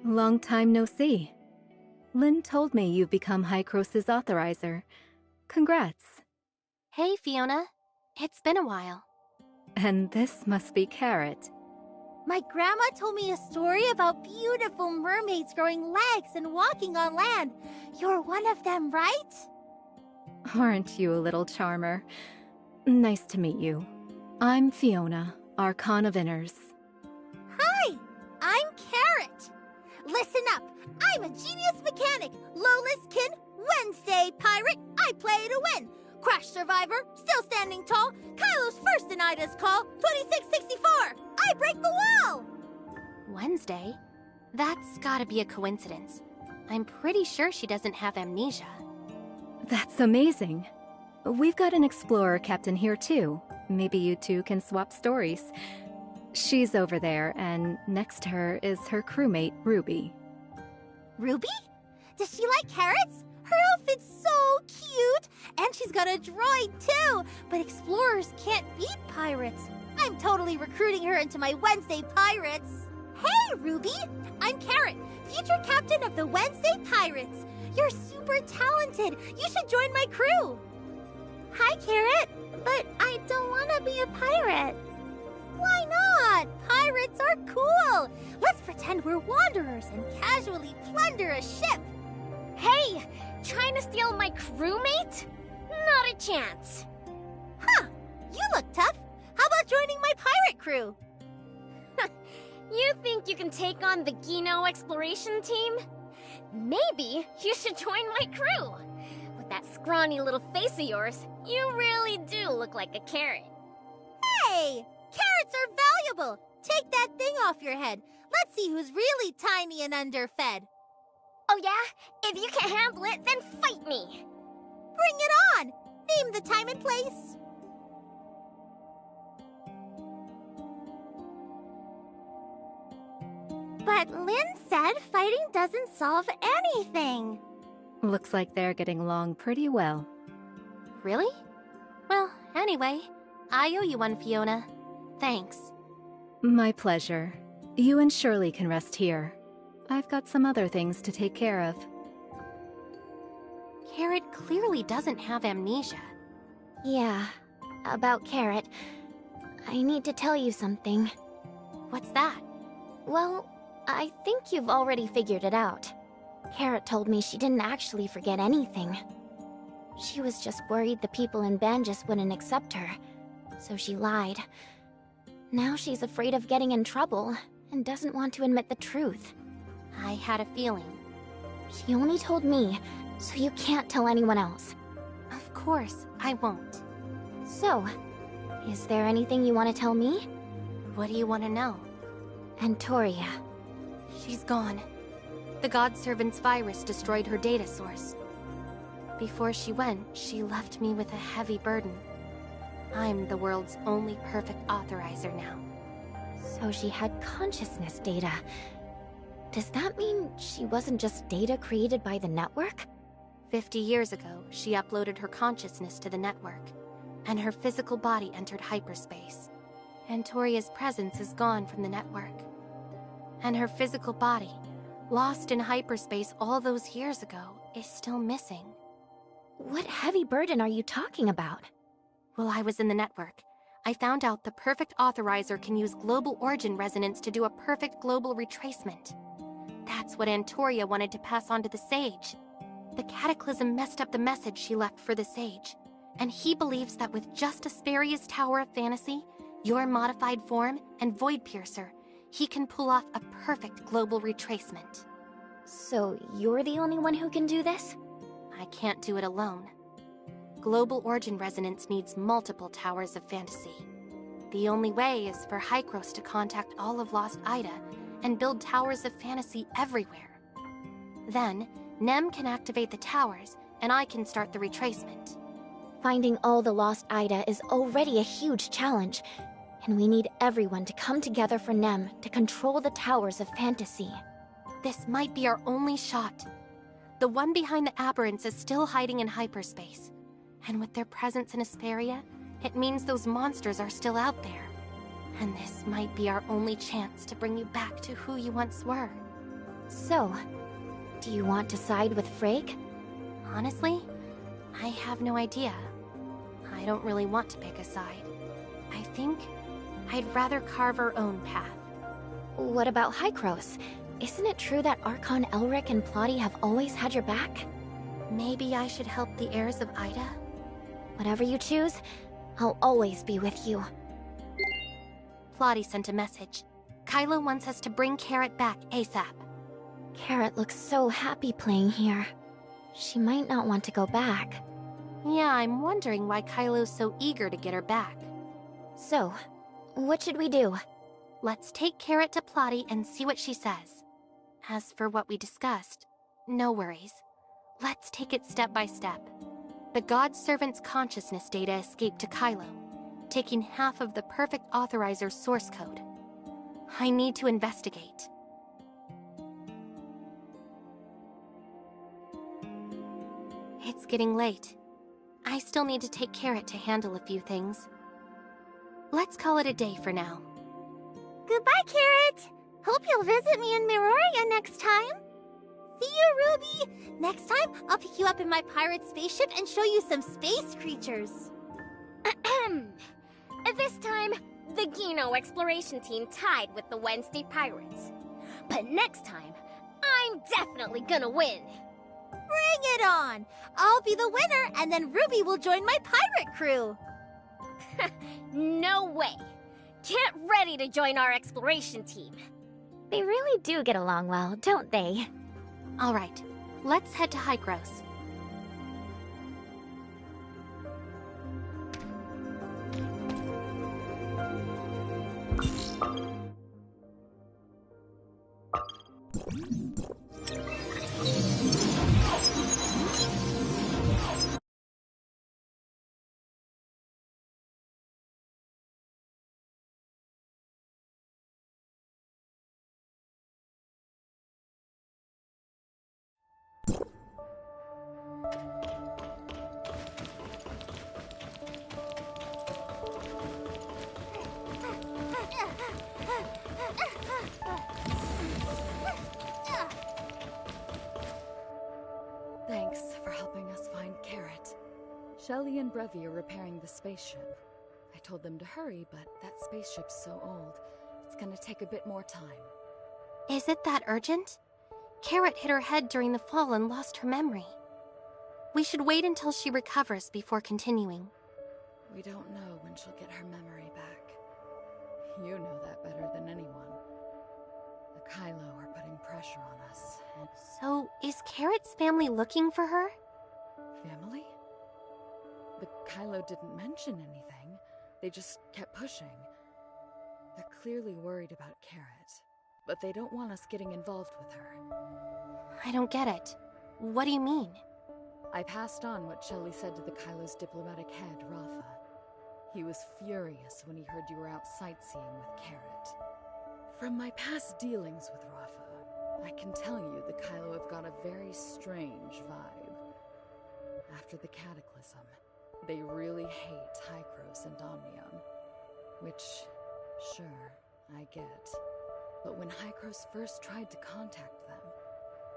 Long time no see. Lynn told me you've become Hycrose's authorizer. Congrats. Hey, Fiona. It's been a while. And this must be Carrot. My grandma told me a story about beautiful mermaids growing legs and walking on land. You're one of them, right? Aren't you a little charmer? Nice to meet you. I'm Fiona, Archon of Inners. Hi, I'm Carrot. Listen up, I'm a genius mechanic, Lola's kin, Wednesday pirate, I play to win. Crash survivor, still standing tall, Kylo's first in Ida's call, 2664, I break the wall! Wednesday? That's gotta be a coincidence. I'm pretty sure she doesn't have amnesia. That's amazing. We've got an explorer captain here too. Maybe you two can swap stories. She's over there, and next to her is her crewmate, Ruby. Ruby? Does she like carrots? Her outfit's so cute! And she's got a droid too! But explorers can't beat pirates. I'm totally recruiting her into my Wednesday Pirates. Hey, Ruby! I'm Carrot, future captain of the Wednesday Pirates. You're super talented. You should join my crew. Hi, Carrot. But I don't want to be a pirate. Why not? Pirates are cool. Let's pretend we're wanderers and casually plunder a ship. Hey! Trying to steal my crewmate? Not a chance. Huh. You look tough. How about joining my pirate crew? You think you can take on the Geno exploration team? Maybe you should join my crew. With that scrawny little face of yours, you really do look like a carrot. Hey! Carrots are valuable! Take that thing off your head. Let's see who's really tiny and underfed. Oh yeah? If you can't handle it, then fight me! Bring it on! Name the time and place. But Lynn said fighting doesn't solve anything. Looks like they're getting along pretty well. Really? Well, anyway, I owe you one, Fiona. Thanks. My pleasure. You and Shirley can rest here. I've got some other things to take care of. Carrot clearly doesn't have amnesia. Yeah, about Carrot. I need to tell you something. What's that? Well, I think you've already figured it out. Carrot told me she didn't actually forget anything. She was just worried the people in Banjus wouldn't accept her, so she lied. Now she's afraid of getting in trouble, and doesn't want to admit the truth. I had a feeling. She only told me, so you can't tell anyone else. Of course, I won't. So, is there anything you want to tell me? What do you want to know? Antoria. She's gone. The God Servant's virus destroyed her data source. Before she went, she left me with a heavy burden. I'm the world's only perfect authorizer now. So she had consciousness data. Does that mean she wasn't just data created by the network? 50 years ago, she uploaded her consciousness to the network, and her physical body entered hyperspace. Antoria's presence is gone from the network. And her physical body, lost in hyperspace all those years ago, is still missing. What heavy burden are you talking about? While I was in the network, I found out the perfect authorizer can use global origin resonance to do a perfect global retracement. That's what Antoria wanted to pass on to the Sage. The Cataclysm messed up the message she left for the Sage, and he believes that with just Asperia's Tower of Fantasy, your modified form, and Void Piercer, he can pull off a perfect global retracement. So you're the only one who can do this? I can't do it alone. Global origin resonance needs multiple Towers of Fantasy. The only way is for Hykros to contact all of Lost Ida and build Towers of Fantasy everywhere. Then, Nem can activate the towers, and I can start the retracement. Finding all the Lost Ida is already a huge challenge, and we need everyone to come together for Nem to control the Towers of Fantasy. This might be our only shot. The one behind the aberrants is still hiding in hyperspace. And with their presence in Asperia, it means those monsters are still out there. And this might be our only chance to bring you back to who you once were. So, do you want to side with Frigg? Honestly, I have no idea. I don't really want to pick a side. I think I'd rather carve our own path. What about Hykros? Isn't it true that Archon Elric and Plotty have always had your back? Maybe I should help the heirs of Ida? Whatever you choose, I'll always be with you. Plotty sent a message. Kylo wants us to bring Carrot back ASAP. Carrot looks so happy playing here. She might not want to go back. Yeah, I'm wondering why Kylo's so eager to get her back. So, what should we do? Let's take Carrot to Plotty and see what she says. As for what we discussed, no worries. Let's take it step by step. The God Servant's consciousness data escaped to Kylo, taking half of the perfect authorizer's source code. I need to investigate. It's getting late. I still need to take Carrot to handle a few things. Let's call it a day for now. Goodbye, Carrot! Hope you'll visit me in Miroria next time. See you, Ruby! Next time, I'll pick you up in my pirate spaceship and show you some space creatures. This time, the Geno exploration team tied with the Wednesday Pirates. But next time, I'm definitely gonna win. Bring it on! I'll be the winner, and then Ruby will join my pirate crew. No way! Get ready to join our exploration team. They really do get along well, don't they? All right, let's head to Hykros. Thanks for helping us find Carrot. Shelley and Brevi are repairing the spaceship. I told them to hurry, but that spaceship's so old, it's gonna take a bit more time. Is it that urgent? Carrot hit her head during the fall and lost her memory. We should wait until she recovers before continuing. We don't know when she'll get her memory back. You know that better than anyone. The Kylo are putting pressure on us, and... So, is Carrot's family looking for her? Family? The Kylo didn't mention anything. They just kept pushing. They're clearly worried about Carrot, but they don't want us getting involved with her. I don't get it. What do you mean? I passed on what Shelley said to the Kylo's diplomatic head, Rafa. He was furious when he heard you were out sightseeing with Carrot. From my past dealings with Rafa, I can tell you the Kylo have got a very strange vibe. After the Cataclysm, they really hate Hykros and Omnium. Which, sure, I get. But when Hykros first tried to contact them,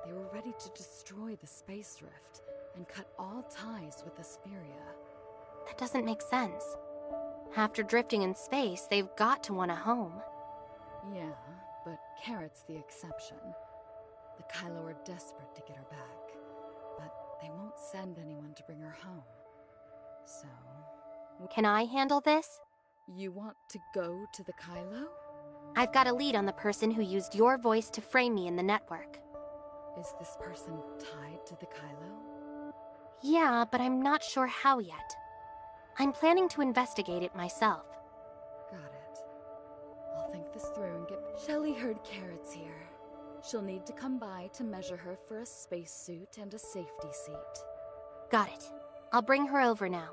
they were ready to destroy the space rift and cut all ties with Asperia. That doesn't make sense. After drifting in space, they've got to want a home. Yeah, but Carrot's the exception. The Kylo are desperate to get her back, but they won't send anyone to bring her home. So... Can I handle this? You want to go to the Kylo? I've got a lead on the person who used your voice to frame me in the network. Is this person tied to the Kylo? Yeah, but I'm not sure how yet. I'm planning to investigate it myself. Got it. I'll think this through and get... Shelley heard Carrot's here. She'll need to come by to measure her for a spacesuit and a safety seat. Got it. I'll bring her over now.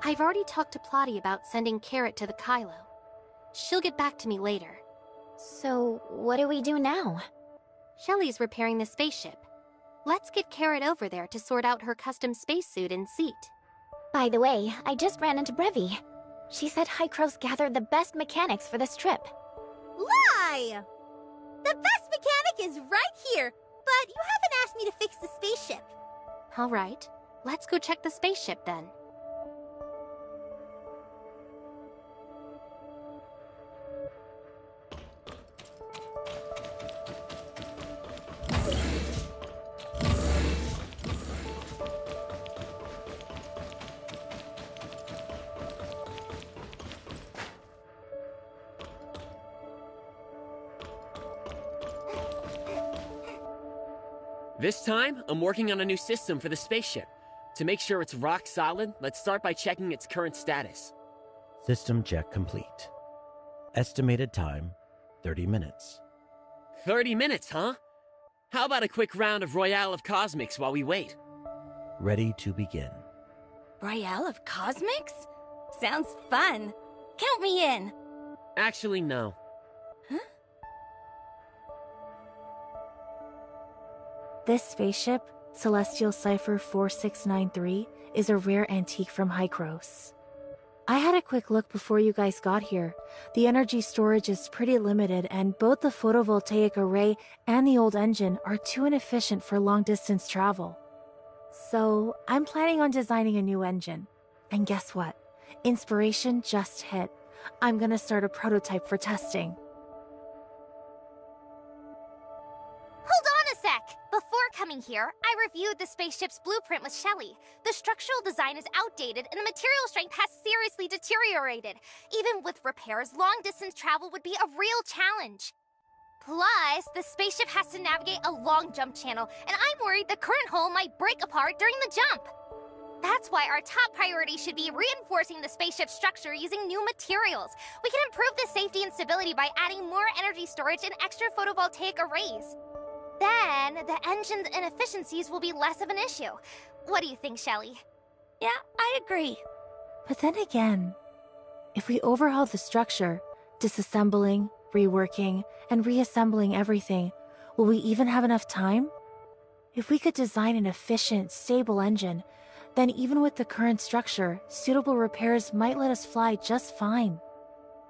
I've already talked to Plotty about sending Carrot to the Kylo. She'll get back to me later. So, what do we do now? Shelley's repairing the spaceship. Let's get Carrot over there to sort out her custom spacesuit and seat. By the way, I just ran into Brevi. She said Hykros gathered the best mechanics for this trip. Lie! The best mechanic is right here, but you haven't asked me to fix the spaceship. All right, let's go check the spaceship then. This time, I'm working on a new system for the spaceship. To make sure it's rock solid, let's start by checking its current status. System check complete. Estimated time, 30 minutes. 30 minutes, huh? How about a quick round of Royale of Cosmics while we wait? Ready to begin. Royale of Cosmics? Sounds fun. Count me in. Actually, no. Huh? This spaceship, Celestial Cipher 4693, is a rare antique from Hykros. I had a quick look before you guys got here. The energy storage is pretty limited, and both the photovoltaic array and the old engine are too inefficient for long-distance travel. So, I'm planning on designing a new engine. And guess what? Inspiration just hit. I'm gonna start a prototype for testing. Hold on a sec! Before coming here, I reviewed the spaceship's blueprint with Shelley. The structural design is outdated and the material strength has seriously deteriorated. Even with repairs, long-distance travel would be a real challenge. Plus, the spaceship has to navigate a long jump channel, and I'm worried the current hull might break apart during the jump. That's why our top priority should be reinforcing the spaceship's structure using new materials. We can improve the safety and stability by adding more energy storage and extra photovoltaic arrays. Then, the engine's inefficiencies will be less of an issue. What do you think, Shelley? Yeah, I agree. But then again, if we overhaul the structure, disassembling, reworking, and reassembling everything, will we even have enough time? If we could design an efficient, stable engine, then even with the current structure, suitable repairs might let us fly just fine.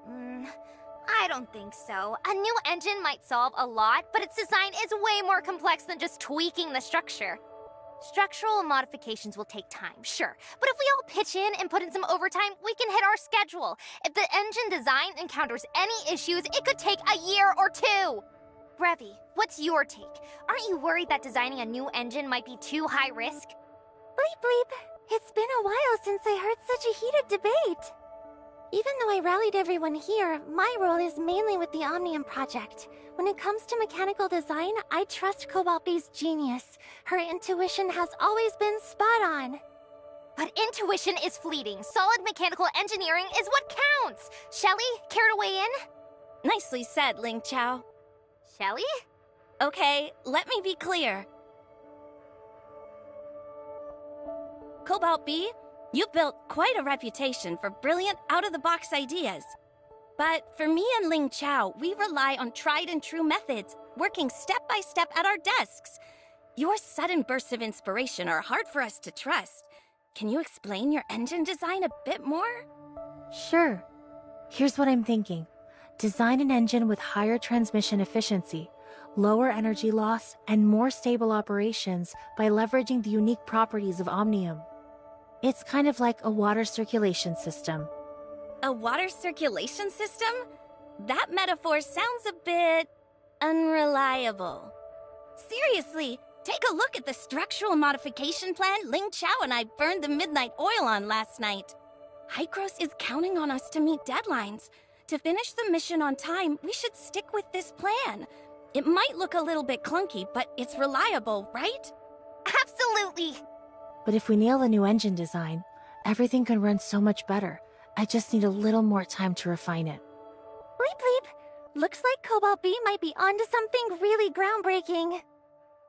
I I don't think so. A new engine might solve a lot, but its design is way more complex than just tweaking the structure. Structural modifications will take time, sure. But if we all pitch in and put in some overtime, we can hit our schedule. If the engine design encounters any issues, it could take a year or 2. Brevi, what's your take? Aren't you worried that designing a new engine might be too high risk? Bleep bleep. It's been a while since I heard such a heated debate. Even though I rallied everyone here, my role is mainly with the Omnium project. When it comes to mechanical design, I trust Cobalt B's genius. Her intuition has always been spot on. But intuition is fleeting. Solid mechanical engineering is what counts. Shelly, care to weigh in? Nicely said, Ling Chao. Shelly? Okay, let me be clear. Cobalt B, you've built quite a reputation for brilliant, out-of-the-box ideas. But for me and Ling Chao, we rely on tried-and-true methods, working step-by-step at our desks. Your sudden bursts of inspiration are hard for us to trust. Can you explain your engine design a bit more? Sure. Here's what I'm thinking. Design an engine with higher transmission efficiency, lower energy loss, and more stable operations by leveraging the unique properties of Omnium. It's kind of like a water circulation system. A water circulation system? That metaphor sounds a bit unreliable. Seriously, take a look at the structural modification plan Ling Chao and I burned the midnight oil on last night. Hykros is counting on us to meet deadlines. To finish the mission on time, we should stick with this plan. It might look a little bit clunky, but it's reliable, right? Absolutely! But if we nail the new engine design, everything can run so much better. I just need a little more time to refine it. Bleep bleep. Looks like Cobalt B might be onto something really groundbreaking.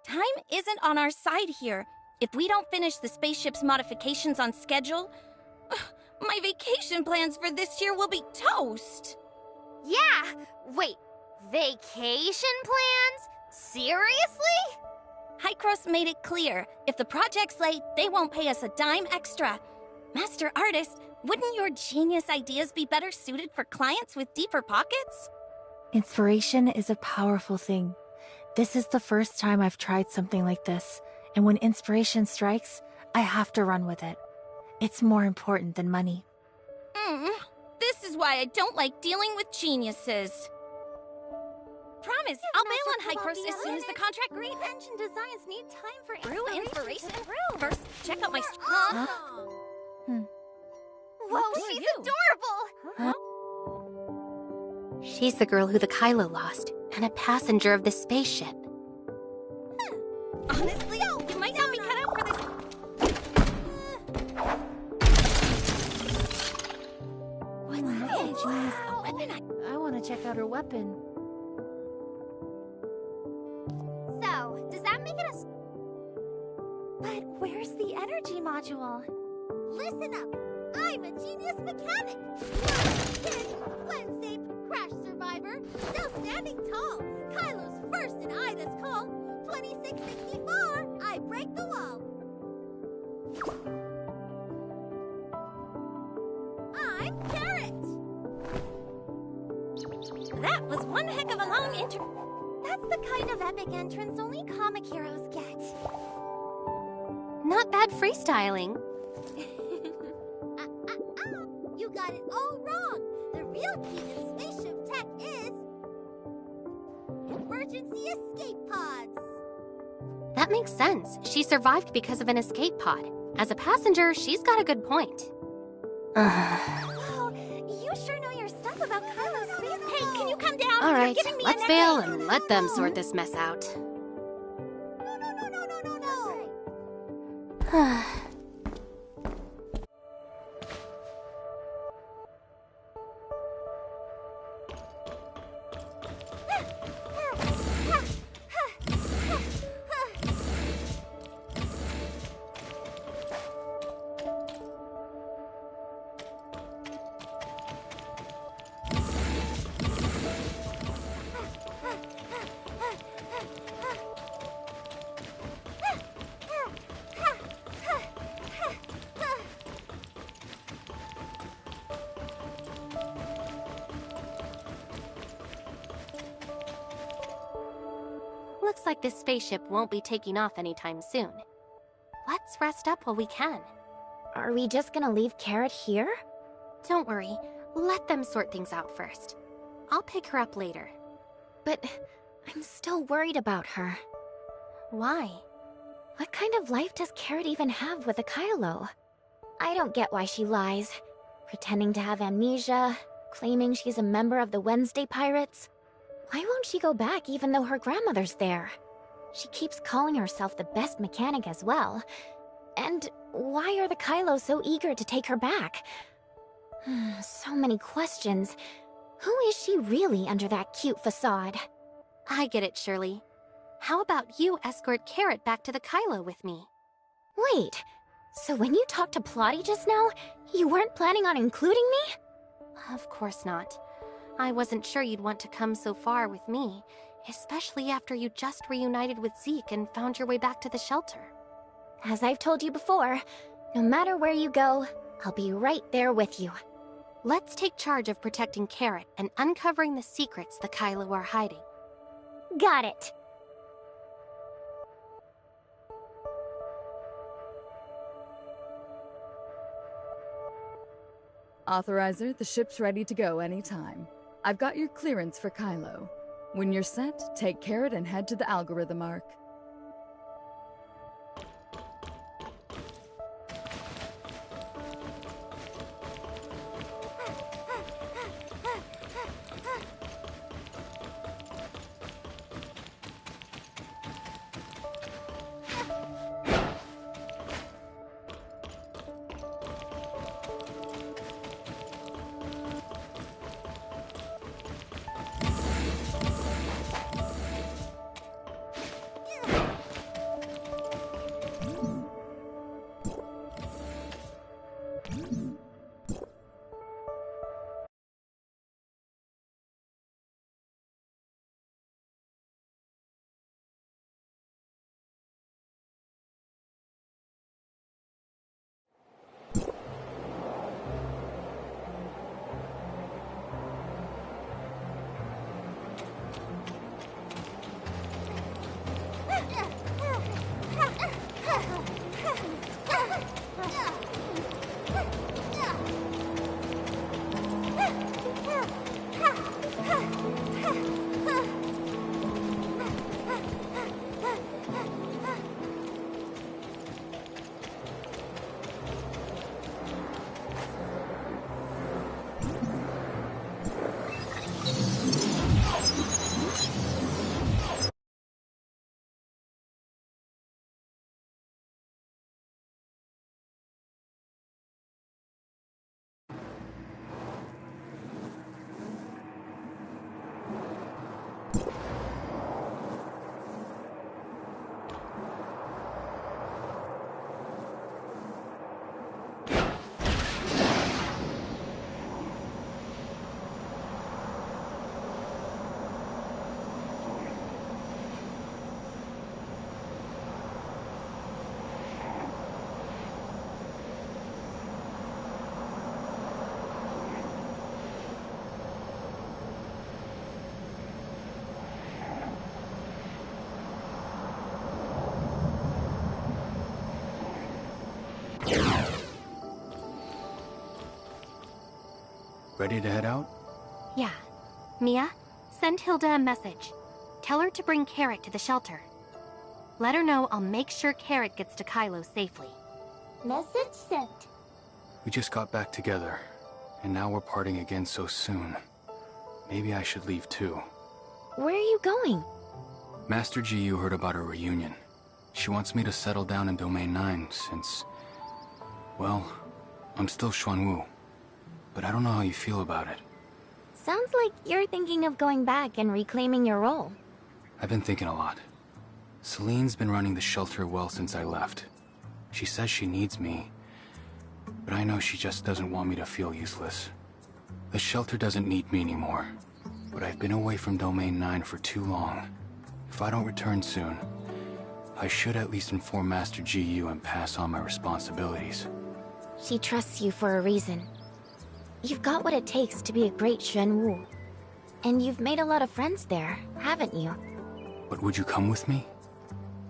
Time isn't on our side here. If we don't finish the spaceship's modifications on schedule, my vacation plans for this year will be toast. Yeah! Wait, vacation plans? Seriously? Hykros made it clear, if the project's late, they won't pay us a dime extra. Master Artist, wouldn't your genius ideas be better suited for clients with deeper pockets? Inspiration is a powerful thing. This is the first time I've tried something like this, and when inspiration strikes, I have to run with it. It's more important than money. This is why I don't like dealing with geniuses. Promise, I'll bail on Hykros as soon as the contract... Great engine designs need time for inspiration. First, check out my... Whoa, she's adorable! She's the girl who the Kylo lost, and a passenger of the spaceship. Honestly, you might not be cut out for this. What's this? A weapon? I want to check out her weapon. So, does that make it a... But where's the energy module? Listen up! I'm a genius mechanic! Kid, Wednesday, crash survivor, still standing tall. Kylo's first in Ida's call. 2664, I break the wall. I'm Carrot! That was one heck of a long That's the kind of epic entrance only comic heroes get. Not bad freestyling. You got it all wrong. The real key in spaceship tech is... emergency escape pods. That makes sense. She survived because of an escape pod. As a passenger, she's got a good point. Oh, you sure know your stuff about Kylo's space. Hey, can you come down? All right, You're giving me let's an bail headache. and let them sort this mess out. No. Looks like this spaceship won't be taking off anytime soon. Let's rest up while we can. Are we just gonna leave Carrot here? Don't worry. Let them sort things out first. I'll pick her up later. But I'm still worried about her. Why? What kind of life does Carrot even have with a Kylo? I don't get why she lies. Pretending to have amnesia, claiming she's a member of the Wednesday Pirates. Why won't she go back even though her grandmother's there? She keeps calling herself the best mechanic as well. And why are the Kylo so eager to take her back? So many questions. Who is she really under that cute facade? I get it, Shirley. How about you escort Carrot back to the Kylo with me? Wait, so when you talked to Plotty just now, you weren't planning on including me? Of course not. I wasn't sure you'd want to come so far with me, especially after you just reunited with Zeke and found your way back to the shelter. As I've told you before, no matter where you go, I'll be right there with you. Let's take charge of protecting Carrot and uncovering the secrets the Kylo are hiding. Got it. Authorizer, the ship's ready to go anytime. I've got your clearance for Kylo. When you're set, take Carrot and head to the algorithm arc. Ready to head out? Yeah. Mia, send Hilda a message. Tell her to bring Carrot to the shelter. Let her know I'll make sure Carrot gets to Kylo safely. Message sent. We just got back together, and now we're parting again so soon. Maybe I should leave too. Where are you going? Master GU heard about our reunion. She wants me to settle down in Domain 9 since... well, I'm still Xuanwu. But I don't know how you feel about it. Sounds like you're thinking of going back and reclaiming your role. I've been thinking a lot. Celine's been running the shelter well since I left. She says she needs me, but I know she just doesn't want me to feel useless. The shelter doesn't need me anymore, but I've been away from Domain 9 for too long. If I don't return soon, I should at least inform Master GU and pass on my responsibilities. She trusts you for a reason. You've got what it takes to be a great Xuanwu. And you've made a lot of friends there, haven't you? But would you come with me?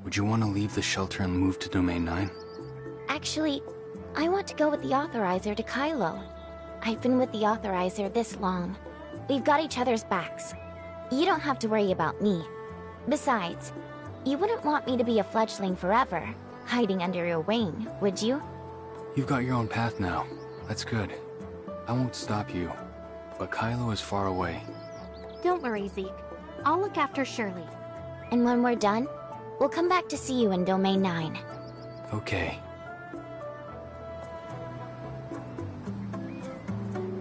Would you want to leave the shelter and move to Domain 9? Actually, I want to go with the Authorizer to Kylo. I've been with the Authorizer this long. We've got each other's backs. You don't have to worry about me. Besides, you wouldn't want me to be a fledgling forever, hiding under your wing, would you? You've got your own path now. That's good. I won't stop you. But Kylo is far away. Don't worry, Zeke. I'll look after Shirley. And when we're done, we'll come back to see you in Domain 9. Okay.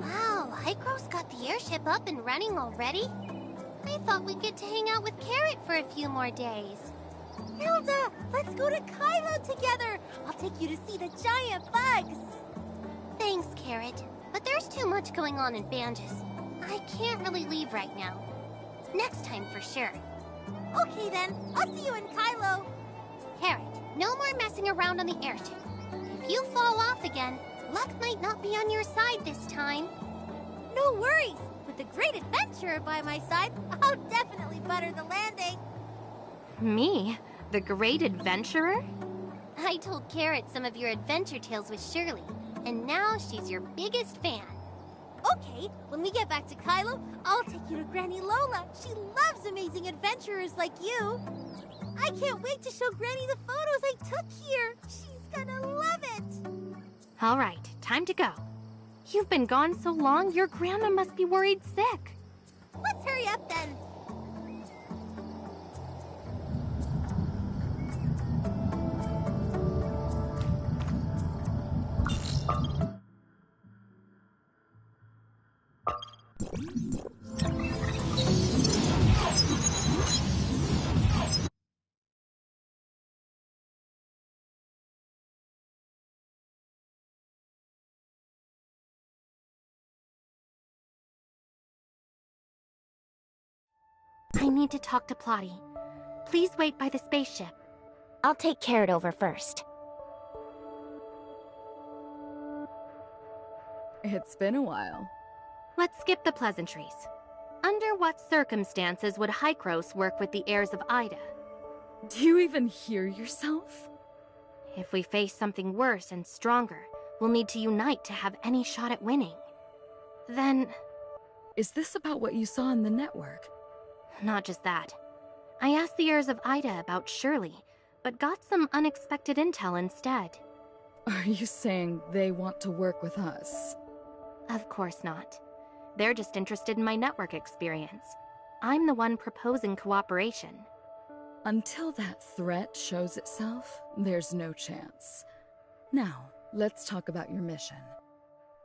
Wow, Hykros got the airship up and running already? I thought we'd get to hang out with Carrot for a few more days. Hilda, let's go to Kylo together! I'll take you to see the giant bugs! Thanks, Carrot. But there's too much going on in Banges. I can't really leave right now. Next time for sure. Okay then, I'll see you in Kylo. Carrot, no more messing around on the airship. If you fall off again, luck might not be on your side this time. No worries! With the great adventurer by my side, I'll definitely butter the landing. Me? The great adventurer? I told Carrot some of your adventure tales with Shirley, and now she's your biggest fan. Okay, when we get back to Kylo, I'll take you to Granny Lola. She loves amazing adventurers like you. I can't wait to show Granny the photos I took here. She's gonna love it. All right, time to go. You've been gone so long, your grandma must be worried sick. Let's hurry up then. I need to talk to Plotty. Please wait by the spaceship. I'll take Carrot over first. It's been a while. Let's skip the pleasantries. Under what circumstances would Hykros work with the heirs of Ida? Do you even hear yourself? If we face something worse and stronger, we'll need to unite to have any shot at winning. Then... Is this about what you saw in the network? Not just that. I asked the heirs of Ida about Shirley, but got some unexpected intel instead. Are you saying they want to work with us? Of course not. They're just interested in my network experience. I'm the one proposing cooperation. Until that threat shows itself, there's no chance. Now, let's talk about your mission.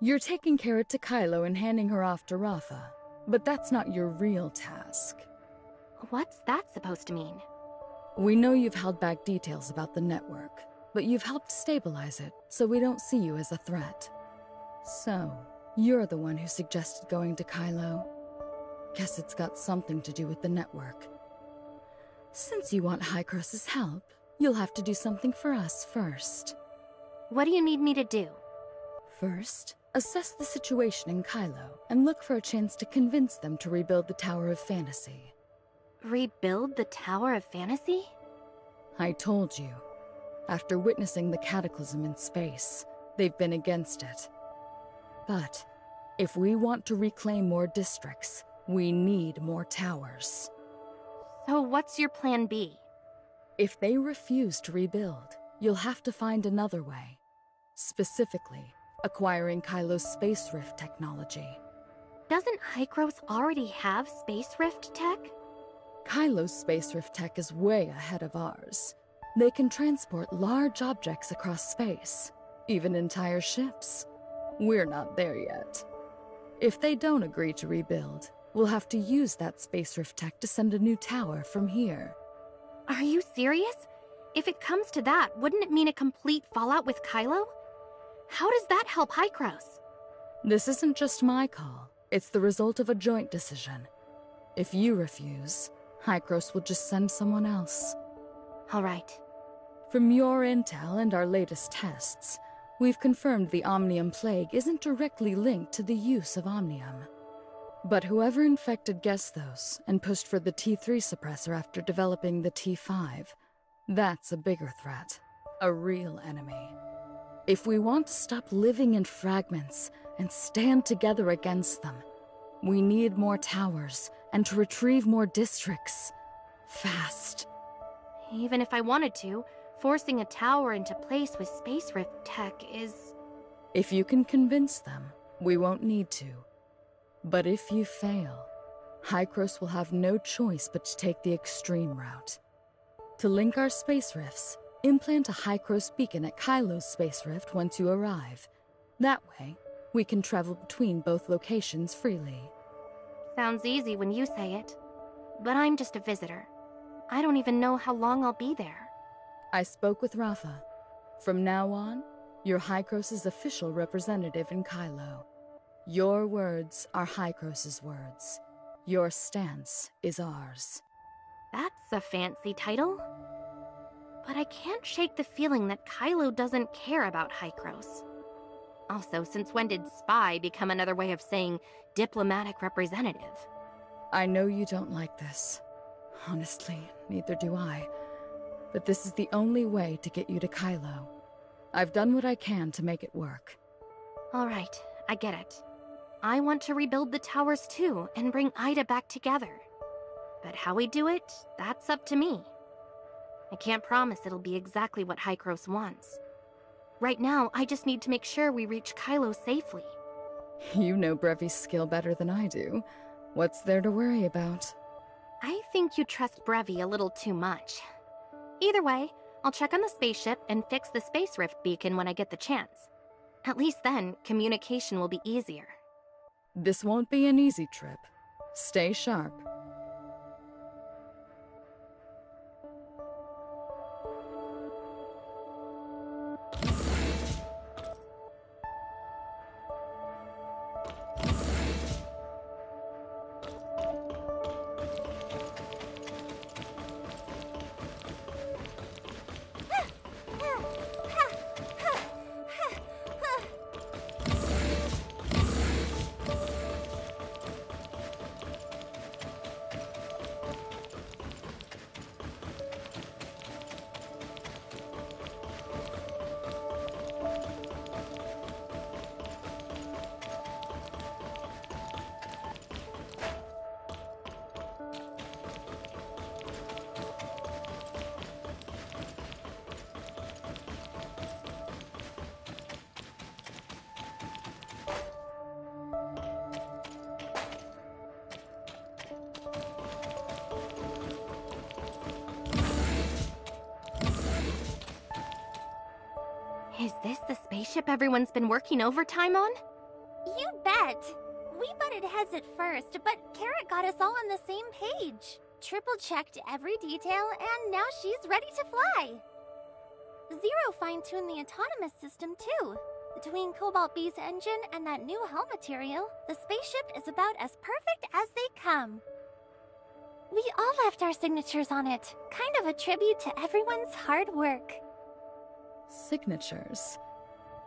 You're taking Carrot to Kylo and handing her off to Rafa, but that's not your real task. What's that supposed to mean? We know you've held back details about the network, but you've helped stabilize it, so we don't see you as a threat. So, you're the one who suggested going to Kylo. Guess it's got something to do with the network. Since you want Hykros' help, you'll have to do something for us first. What do you need me to do? First, assess the situation in Kylo and look for a chance to convince them to rebuild the Tower of Fantasy. Rebuild the Tower of Fantasy? I told you. After witnessing the cataclysm in space, they've been against it. But if we want to reclaim more districts, we need more towers. So what's your plan B? If they refuse to rebuild, you'll have to find another way. Specifically, acquiring Kylo's space rift technology. Doesn't Hykros already have space rift tech? Kylo's space rift tech is way ahead of ours. They can transport large objects across space, even entire ships. We're not there yet. If they don't agree to rebuild, we'll have to use that space rift tech to send a new tower from here. Are you serious? If it comes to that, wouldn't it mean a complete fallout with Kylo? How does that help Hykros? This isn't just my call. It's the result of a joint decision. If you refuse, Hykros will just send someone else. All right. From your intel and our latest tests, we've confirmed the Omnium Plague isn't directly linked to the use of Omnium. But whoever infected Gethos and pushed for the T3 suppressor after developing the T5, that's a bigger threat. A real enemy. If we want to stop living in fragments and stand together against them, we need more towers and to retrieve more districts. Fast. Even if I wanted to, forcing a tower into place with Space Rift tech is... If you can convince them, we won't need to. But if you fail, Hykros will have no choice but to take the extreme route. To link our space rifts, implant a Hykros beacon at Kylo's space rift once you arrive. That way, we can travel between both locations freely. Sounds easy when you say it. But I'm just a visitor. I don't even know how long I'll be there. I spoke with Rafa. From now on, you're Hykros' official representative in Kylo. Your words are Hykros' words. Your stance is ours. That's a fancy title. But I can't shake the feeling that Kylo doesn't care about Hykros. Also, since when did spy become another way of saying diplomatic representative? I know you don't like this. Honestly, neither do I. But this is the only way to get you to Kylo. I've done what I can to make it work. All right, I get it. I want to rebuild the towers too and bring Ida back together. But how we do it, that's up to me. I can't promise it'll be exactly what Hykros wants. Right now, I just need to make sure we reach Kylo safely. You know Brevi's skill better than I do. What's there to worry about? I think you trust Brevi a little too much. Either way, I'll check on the spaceship and fix the Space Rift beacon when I get the chance. At least then, communication will be easier. This won't be an easy trip. Stay sharp. Is this the spaceship everyone's been working overtime on? You bet! We butted heads at first, but Carrot got us all on the same page. Triple-checked every detail, and now she's ready to fly. Zero fine-tuned the autonomous system, too. Between Cobalt B's engine and that new hull material, the spaceship is about as perfect as they come. We all left our signatures on it, kind of a tribute to everyone's hard work. Signatures?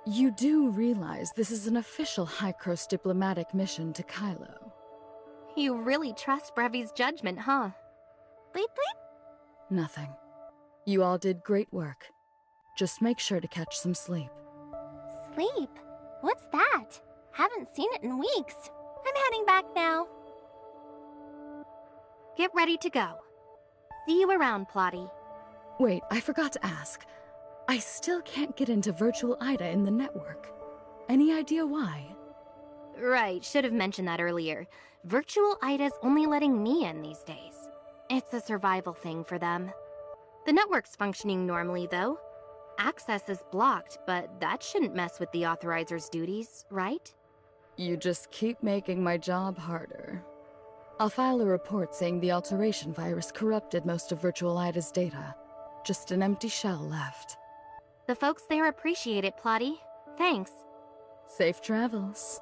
You do realize this is an official Hykros diplomatic mission to Kylo. You really trust Brevi's judgment, huh? Bleep bleep? Nothing. You all did great work. Just make sure to catch some sleep. Sleep? What's that? Haven't seen it in weeks. I'm heading back now. Get ready to go. See you around, Plotty. Wait, I forgot to ask. I still can't get into Virtual Ida in the network. Any idea why? Right, should have mentioned that earlier. Virtual Ida's only letting me in these days. It's a survival thing for them. The network's functioning normally, though. Access is blocked, but that shouldn't mess with the Authorizer's duties, right? You just keep making my job harder. I'll file a report saying the alteration virus corrupted most of Virtual Ida's data. Just an empty shell left. The folks there appreciate it, Plotty. Thanks. Safe travels.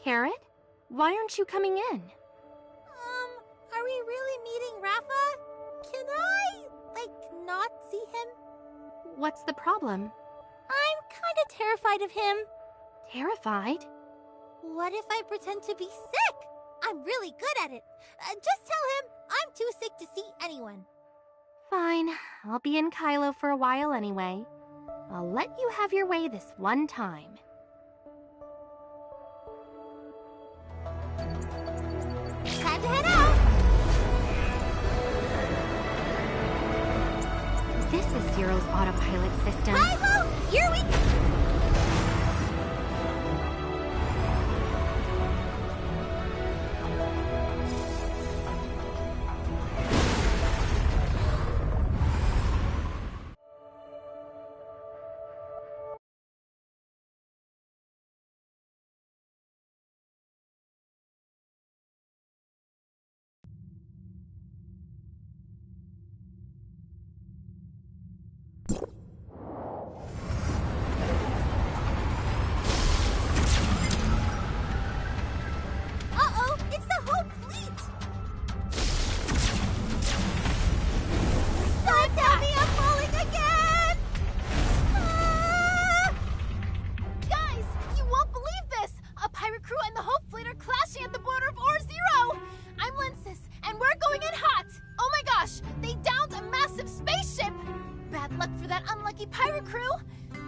Carrot, why aren't you coming in? Are we really meeting Rafa? Can I, not see him? What's the problem? I'm kinda terrified of him. Terrified? What if I pretend to be sick? I'm really good at it. Just tell him I'm too sick to see anyone. Fine, I'll be in Kylo for a while anyway. I'll let you have your way this one time. Time to head out! This is Zero's autopilot system. Kylo, here we go! Uh-oh, it's the whole fleet! Don't tell me I'm falling again! Ah! Guys, you won't believe this! A pirate crew and the Hope Fleet are clashing at the border of Ore Zero! I'm Lensis, and we're going in hot! Oh my gosh, they downed a massive spaceship! Bad luck for that unlucky pirate crew!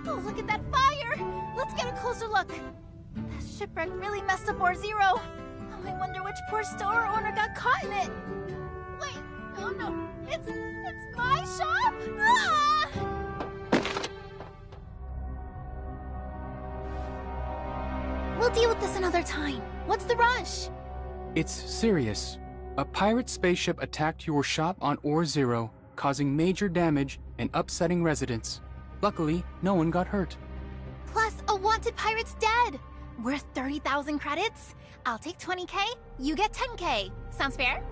Oh, look at that fire! Let's get a closer look. That shipwreck really messed up Ore Zero. Oh, I wonder which poor store owner got caught in it. Wait, oh no, it's my shop? Ah! We'll deal with this another time. What's the rush? It's serious. A pirate spaceship attacked your shop on Ore Zero, causing major damage and upsetting residents. Luckily, no one got hurt. Plus, a wanted pirate's dead. Worth 30,000 credits. I'll take 20k, you get 10k. Sounds fair?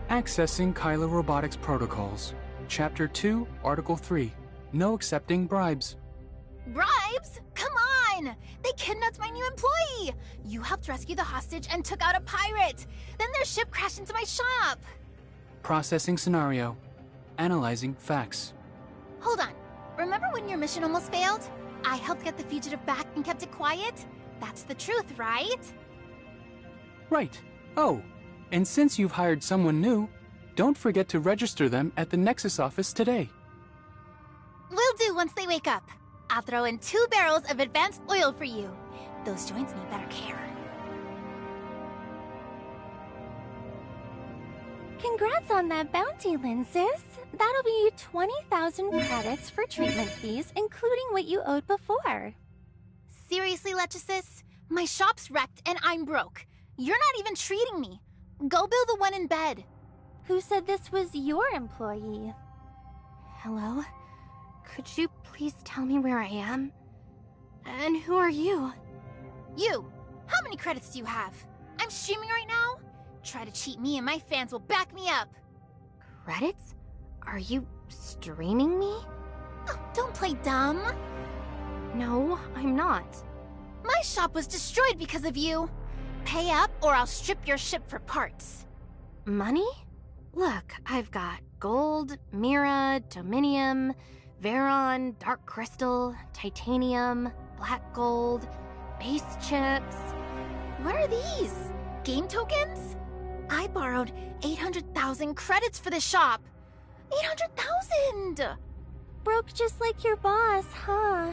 Accessing Kylo Robotics Protocols. Chapter 2, Article 3. No accepting bribes. Bribes? Come on! They kidnapped my new employee! You helped rescue the hostage and took out a pirate! Then their ship crashed into my shop! Processing scenario. Analyzing facts. Hold on. Remember when your mission almost failed? I helped get the fugitive back and kept it quiet? That's the truth, right? Right. Oh, and since you've hired someone new, don't forget to register them at the Nexus office today. Will do once they wake up. I'll throw in 2 barrels of advanced oil for you. Those joints need better care. Congrats on that bounty, Lensis. That'll be 20,000 credits for treatment fees, including what you owed before. Seriously, Lechesis? My shop's wrecked and I'm broke. You're not even treating me. Go bill the one in bed. Who said this was your employee? Hello? Could you please tell me where I am? And who are you? You! How many credits do you have? I'm streaming right now? Try to cheat me and my fans will back me up. Credits? Are you streaming me? Oh, don't play dumb. No, I'm not. My shop was destroyed because of you. Pay up or I'll strip your ship for parts. Money? Look, I've got gold, Mira, Dominium, Veron, Dark Crystal, Titanium, Black Gold, base chips. What are these? Game tokens? I borrowed 800,000 credits for the shop. 800,000! Broke just like your boss, huh?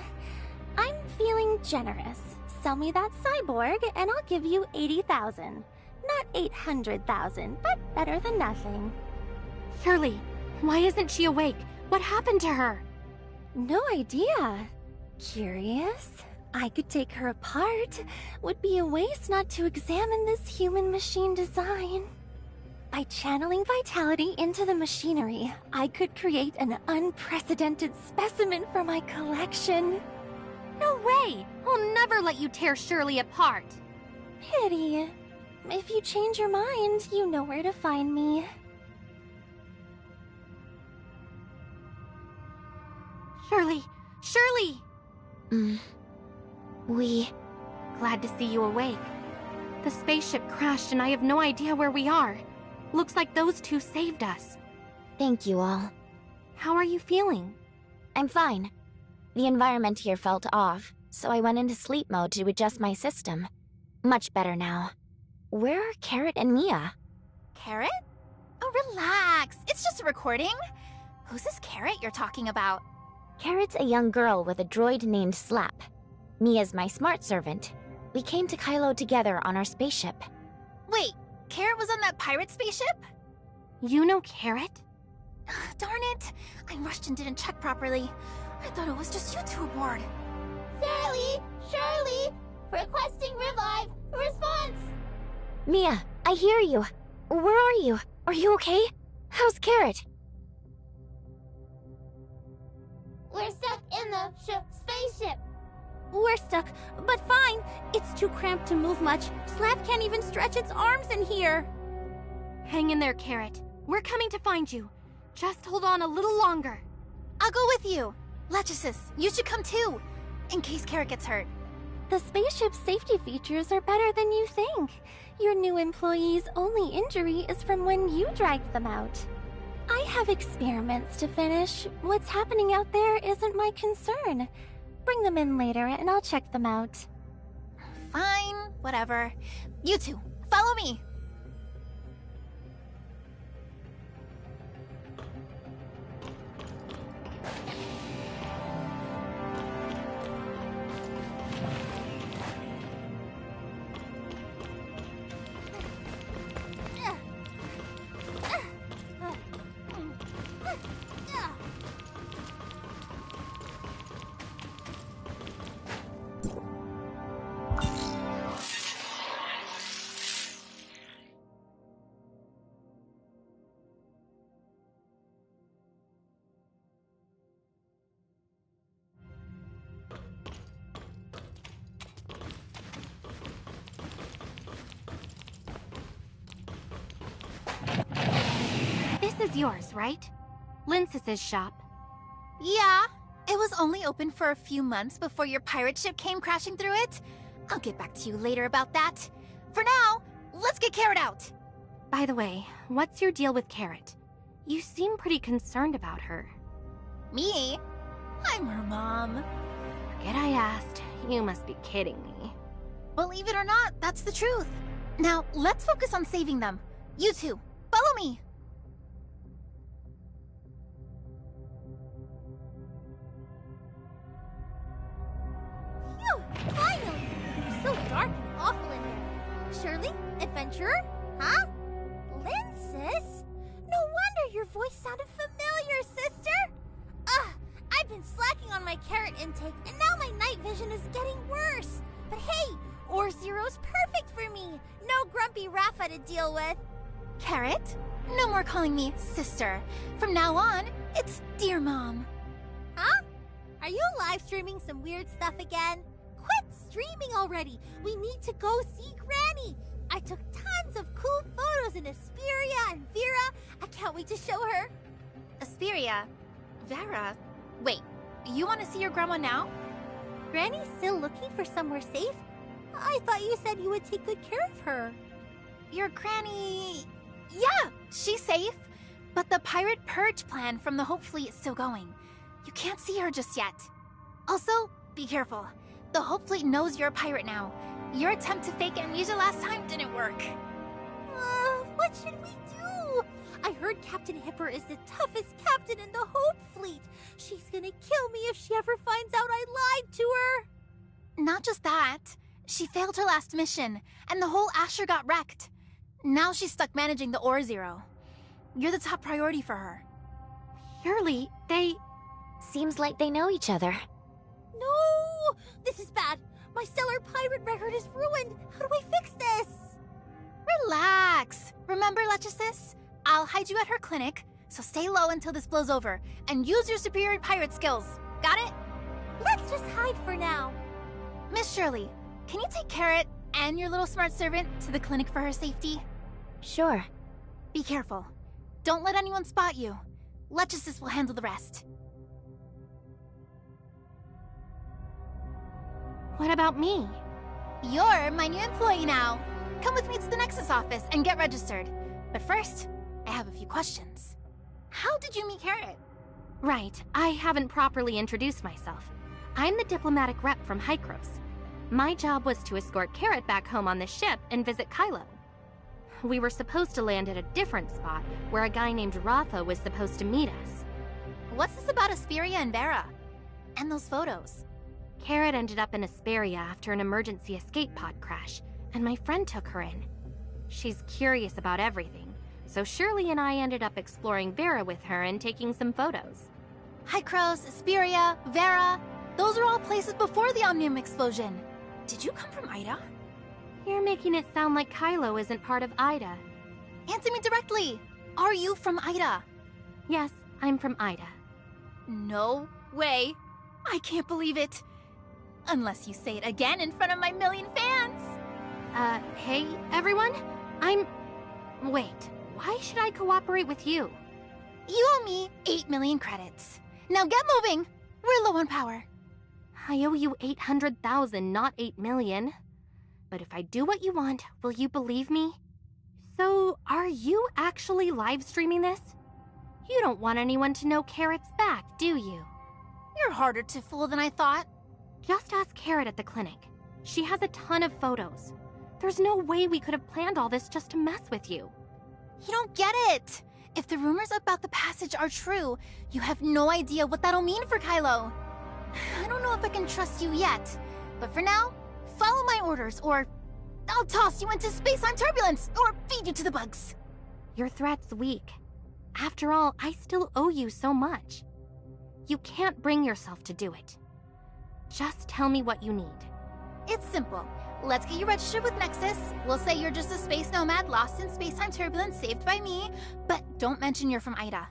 I'm feeling generous. Sell me that cyborg and I'll give you 80,000. Not 800,000, but better than nothing. Shirley, why isn't she awake? What happened to her? No idea. Curious? I could take her apart. Would be a waste not to examine this human-machine design. By channeling vitality into the machinery, I could create an unprecedented specimen for my collection. No way! I'll never let you tear Shirley apart. Pity. If you change your mind, you know where to find me. Shirley! Shirley! We... Glad to see you awake. The spaceship crashed and I have no idea where we are. Looks like those two saved us. Thank you all. How are you feeling? I'm fine. The environment here felt off, so I went into sleep mode to adjust my system. Much better now. Where are Carrot and Mia? Carrot? Oh, relax. It's just a recording. Who's this Carrot you're talking about? Carrot's a young girl with a droid named Slap. Mia's my smart servant. We came to Kylo together on our spaceship. Wait, Carrot was on that pirate spaceship? You know Carrot? Darn it. I rushed and didn't check properly. I thought it was just you two aboard. Shirley! Requesting revive. Response! Mia, I hear you. Where are you? Are you okay? How's Carrot? We're stuck in the spaceship. We're stuck, but fine. It's too cramped to move much. Slap can't even stretch its arms in here. Hang in there, Carrot. We're coming to find you. Just hold on a little longer. I'll go with you. Lechesis, you should come too, in case Carrot gets hurt. The spaceship's safety features are better than you think. Your new employee's only injury is from when you dragged them out. I have experiments to finish. What's happening out there isn't my concern. Bring them in later and I'll check them out. Fine, whatever. You two, follow me. This is yours, right? Linsis's shop. Yeah, it was only open for a few months before your pirate ship came crashing through it. I'll get back to you later about that. For now, let's get Carrot out. By the way, what's your deal with Carrot? You seem pretty concerned about her. Me? I'm her mom. Forget I asked. You must be kidding me. Believe it or not, that's the truth. Now, let's focus on saving them. You two, follow me. Phew! Finally! It's so dark and awful in there. Shirley? Adventurer? Huh? Linsis? No wonder your voice sounded familiar, sister! Ugh! I've been slacking on my carrot intake, and now my night vision is getting worse. But hey, Ore Zero's perfect for me. No grumpy Rafa to deal with. Carrot? No more calling me sister. From now on, it's Dear Mom. Huh? Are you live streaming some weird stuff again? Quit streaming already. We need to go see Granny. I took tons of cool photos in Asperia and Vera. I can't wait to show her. Asperia? Vera? Wait, you want to see your grandma now? Granny's still looking for somewhere safe? I thought you said you would take good care of her. Your granny... Yeah, she's safe. But the pirate purge plan from the Hope Fleet is still going. You can't see her just yet. Also, be careful. The Hope Fleet knows you're a pirate now. Your attempt to fake amnesia last time didn't work. What should we do? I heard Captain Hipper is the toughest captain in the Hope Fleet. She's gonna kill me if she ever finds out I lied to her. Not just that. She failed her last mission, and the whole Asher got wrecked. Now she's stuck managing the Ore Zero. You're the top priority for her. Surely, they... Seems like they know each other. No! This is bad. My stellar pirate record is ruined. How do I fix this? Relax. Remember, Lechesis? I'll hide you at her clinic, so stay low until this blows over, and use your superior pirate skills. Got it? Let's just hide for now. Miss Shirley, can you take Carrot and your little smart servant to the clinic for her safety? Sure. Be careful. Don't let anyone spot you. Lechesis will handle the rest. What about me? You're my new employee now. come with me to the Nexus office and get registered. But first, I have a few questions. How did you meet Carrot? Right, I haven't properly introduced myself. I'm the diplomatic rep from Hykros. My job was to escort Carrot back home on the ship and visit Kylo. We were supposed to land at a different spot where a guy named Rafa was supposed to meet us. What's this about Asperia and Vera? And those photos? Carrot ended up in Asperia after an emergency escape pod crash, and my friend took her in. She's curious about everything, so Shirley and I ended up exploring Vera with her and taking some photos. Hykros, Asperia, Vera, those are all places before the Omnium explosion. Did you come from Ida? You're making it sound like Kylo isn't part of Ida. Answer me directly. Are you from Ida? Yes, I'm from Ida. No way. I can't believe it. Unless you say it again in front of my million fans. Hey, everyone? Wait, why should I cooperate with you? You owe me 8 million credits. Now get moving. We're low on power. I owe you 800,000, not 8 million. But if I do what you want, will you believe me? So, are you actually live streaming this? You don't want anyone to know Carrot's back, do you? You're harder to fool than I thought. Just ask Carrot at the clinic. She has a ton of photos. There's no way we could have planned all this just to mess with you. You don't get it. If the rumors about the passage are true, you have no idea what that'll mean for Kylo. I don't know if I can trust you yet, but for now, follow my orders or I'll toss you into space-time turbulence or feed you to the bugs. Your threat's weak. After all, I still owe you so much. You can't bring yourself to do it. Just tell me what you need. It's simple. Let's get you registered with Nexus. We'll say you're just a space nomad lost in space-time turbulence saved by me, but don't mention you're from Ida.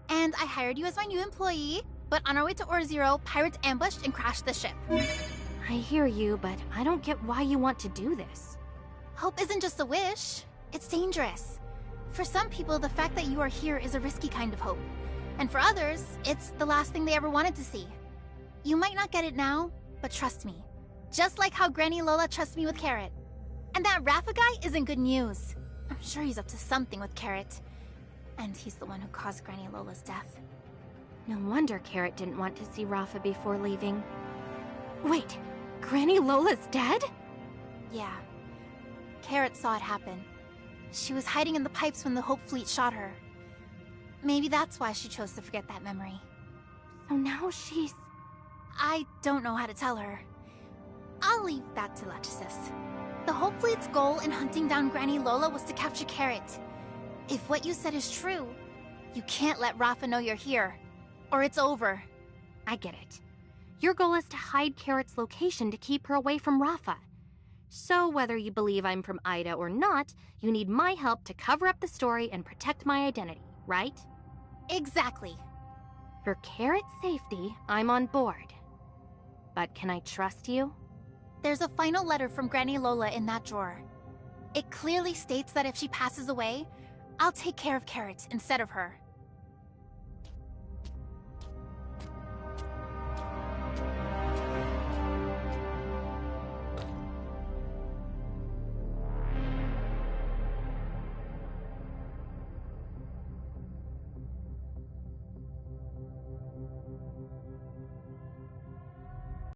And I hired you as my new employee, but on our way to Or-Zero, pirates ambushed and crashed the ship. I hear you, but I don't get why you want to do this. Hope isn't just a wish. It's dangerous. For some people, the fact that you are here is a risky kind of hope. And for others, it's the last thing they ever wanted to see. You might not get it now, but trust me. Just like how Granny Lola trusts me with Carrot. And that Rafa guy isn't good news. I'm sure he's up to something with Carrot. And he's the one who caused Granny Lola's death. No wonder Carrot didn't want to see Rafa before leaving. Wait, Granny Lola's dead? Yeah. Carrot saw it happen. She was hiding in the pipes when the Hope Fleet shot her. Maybe that's why she chose to forget that memory. So now she's... I don't know how to tell her. I'll leave that to Lachesis. The Hope Fleet's goal in hunting down Granny Lola was to capture Carrot. If what you said is true, you can't let Rafa know you're here, or it's over. I get it. Your goal is to hide Carrot's location to keep her away from Rafa. So whether you believe I'm from Ida or not, you need my help to cover up the story and protect my identity, right? Exactly. For Carrot's safety, I'm on board. But can I trust you? There's a final letter from Granny Lola in that drawer. It clearly states that if she passes away, I'll take care of Carrot instead of her.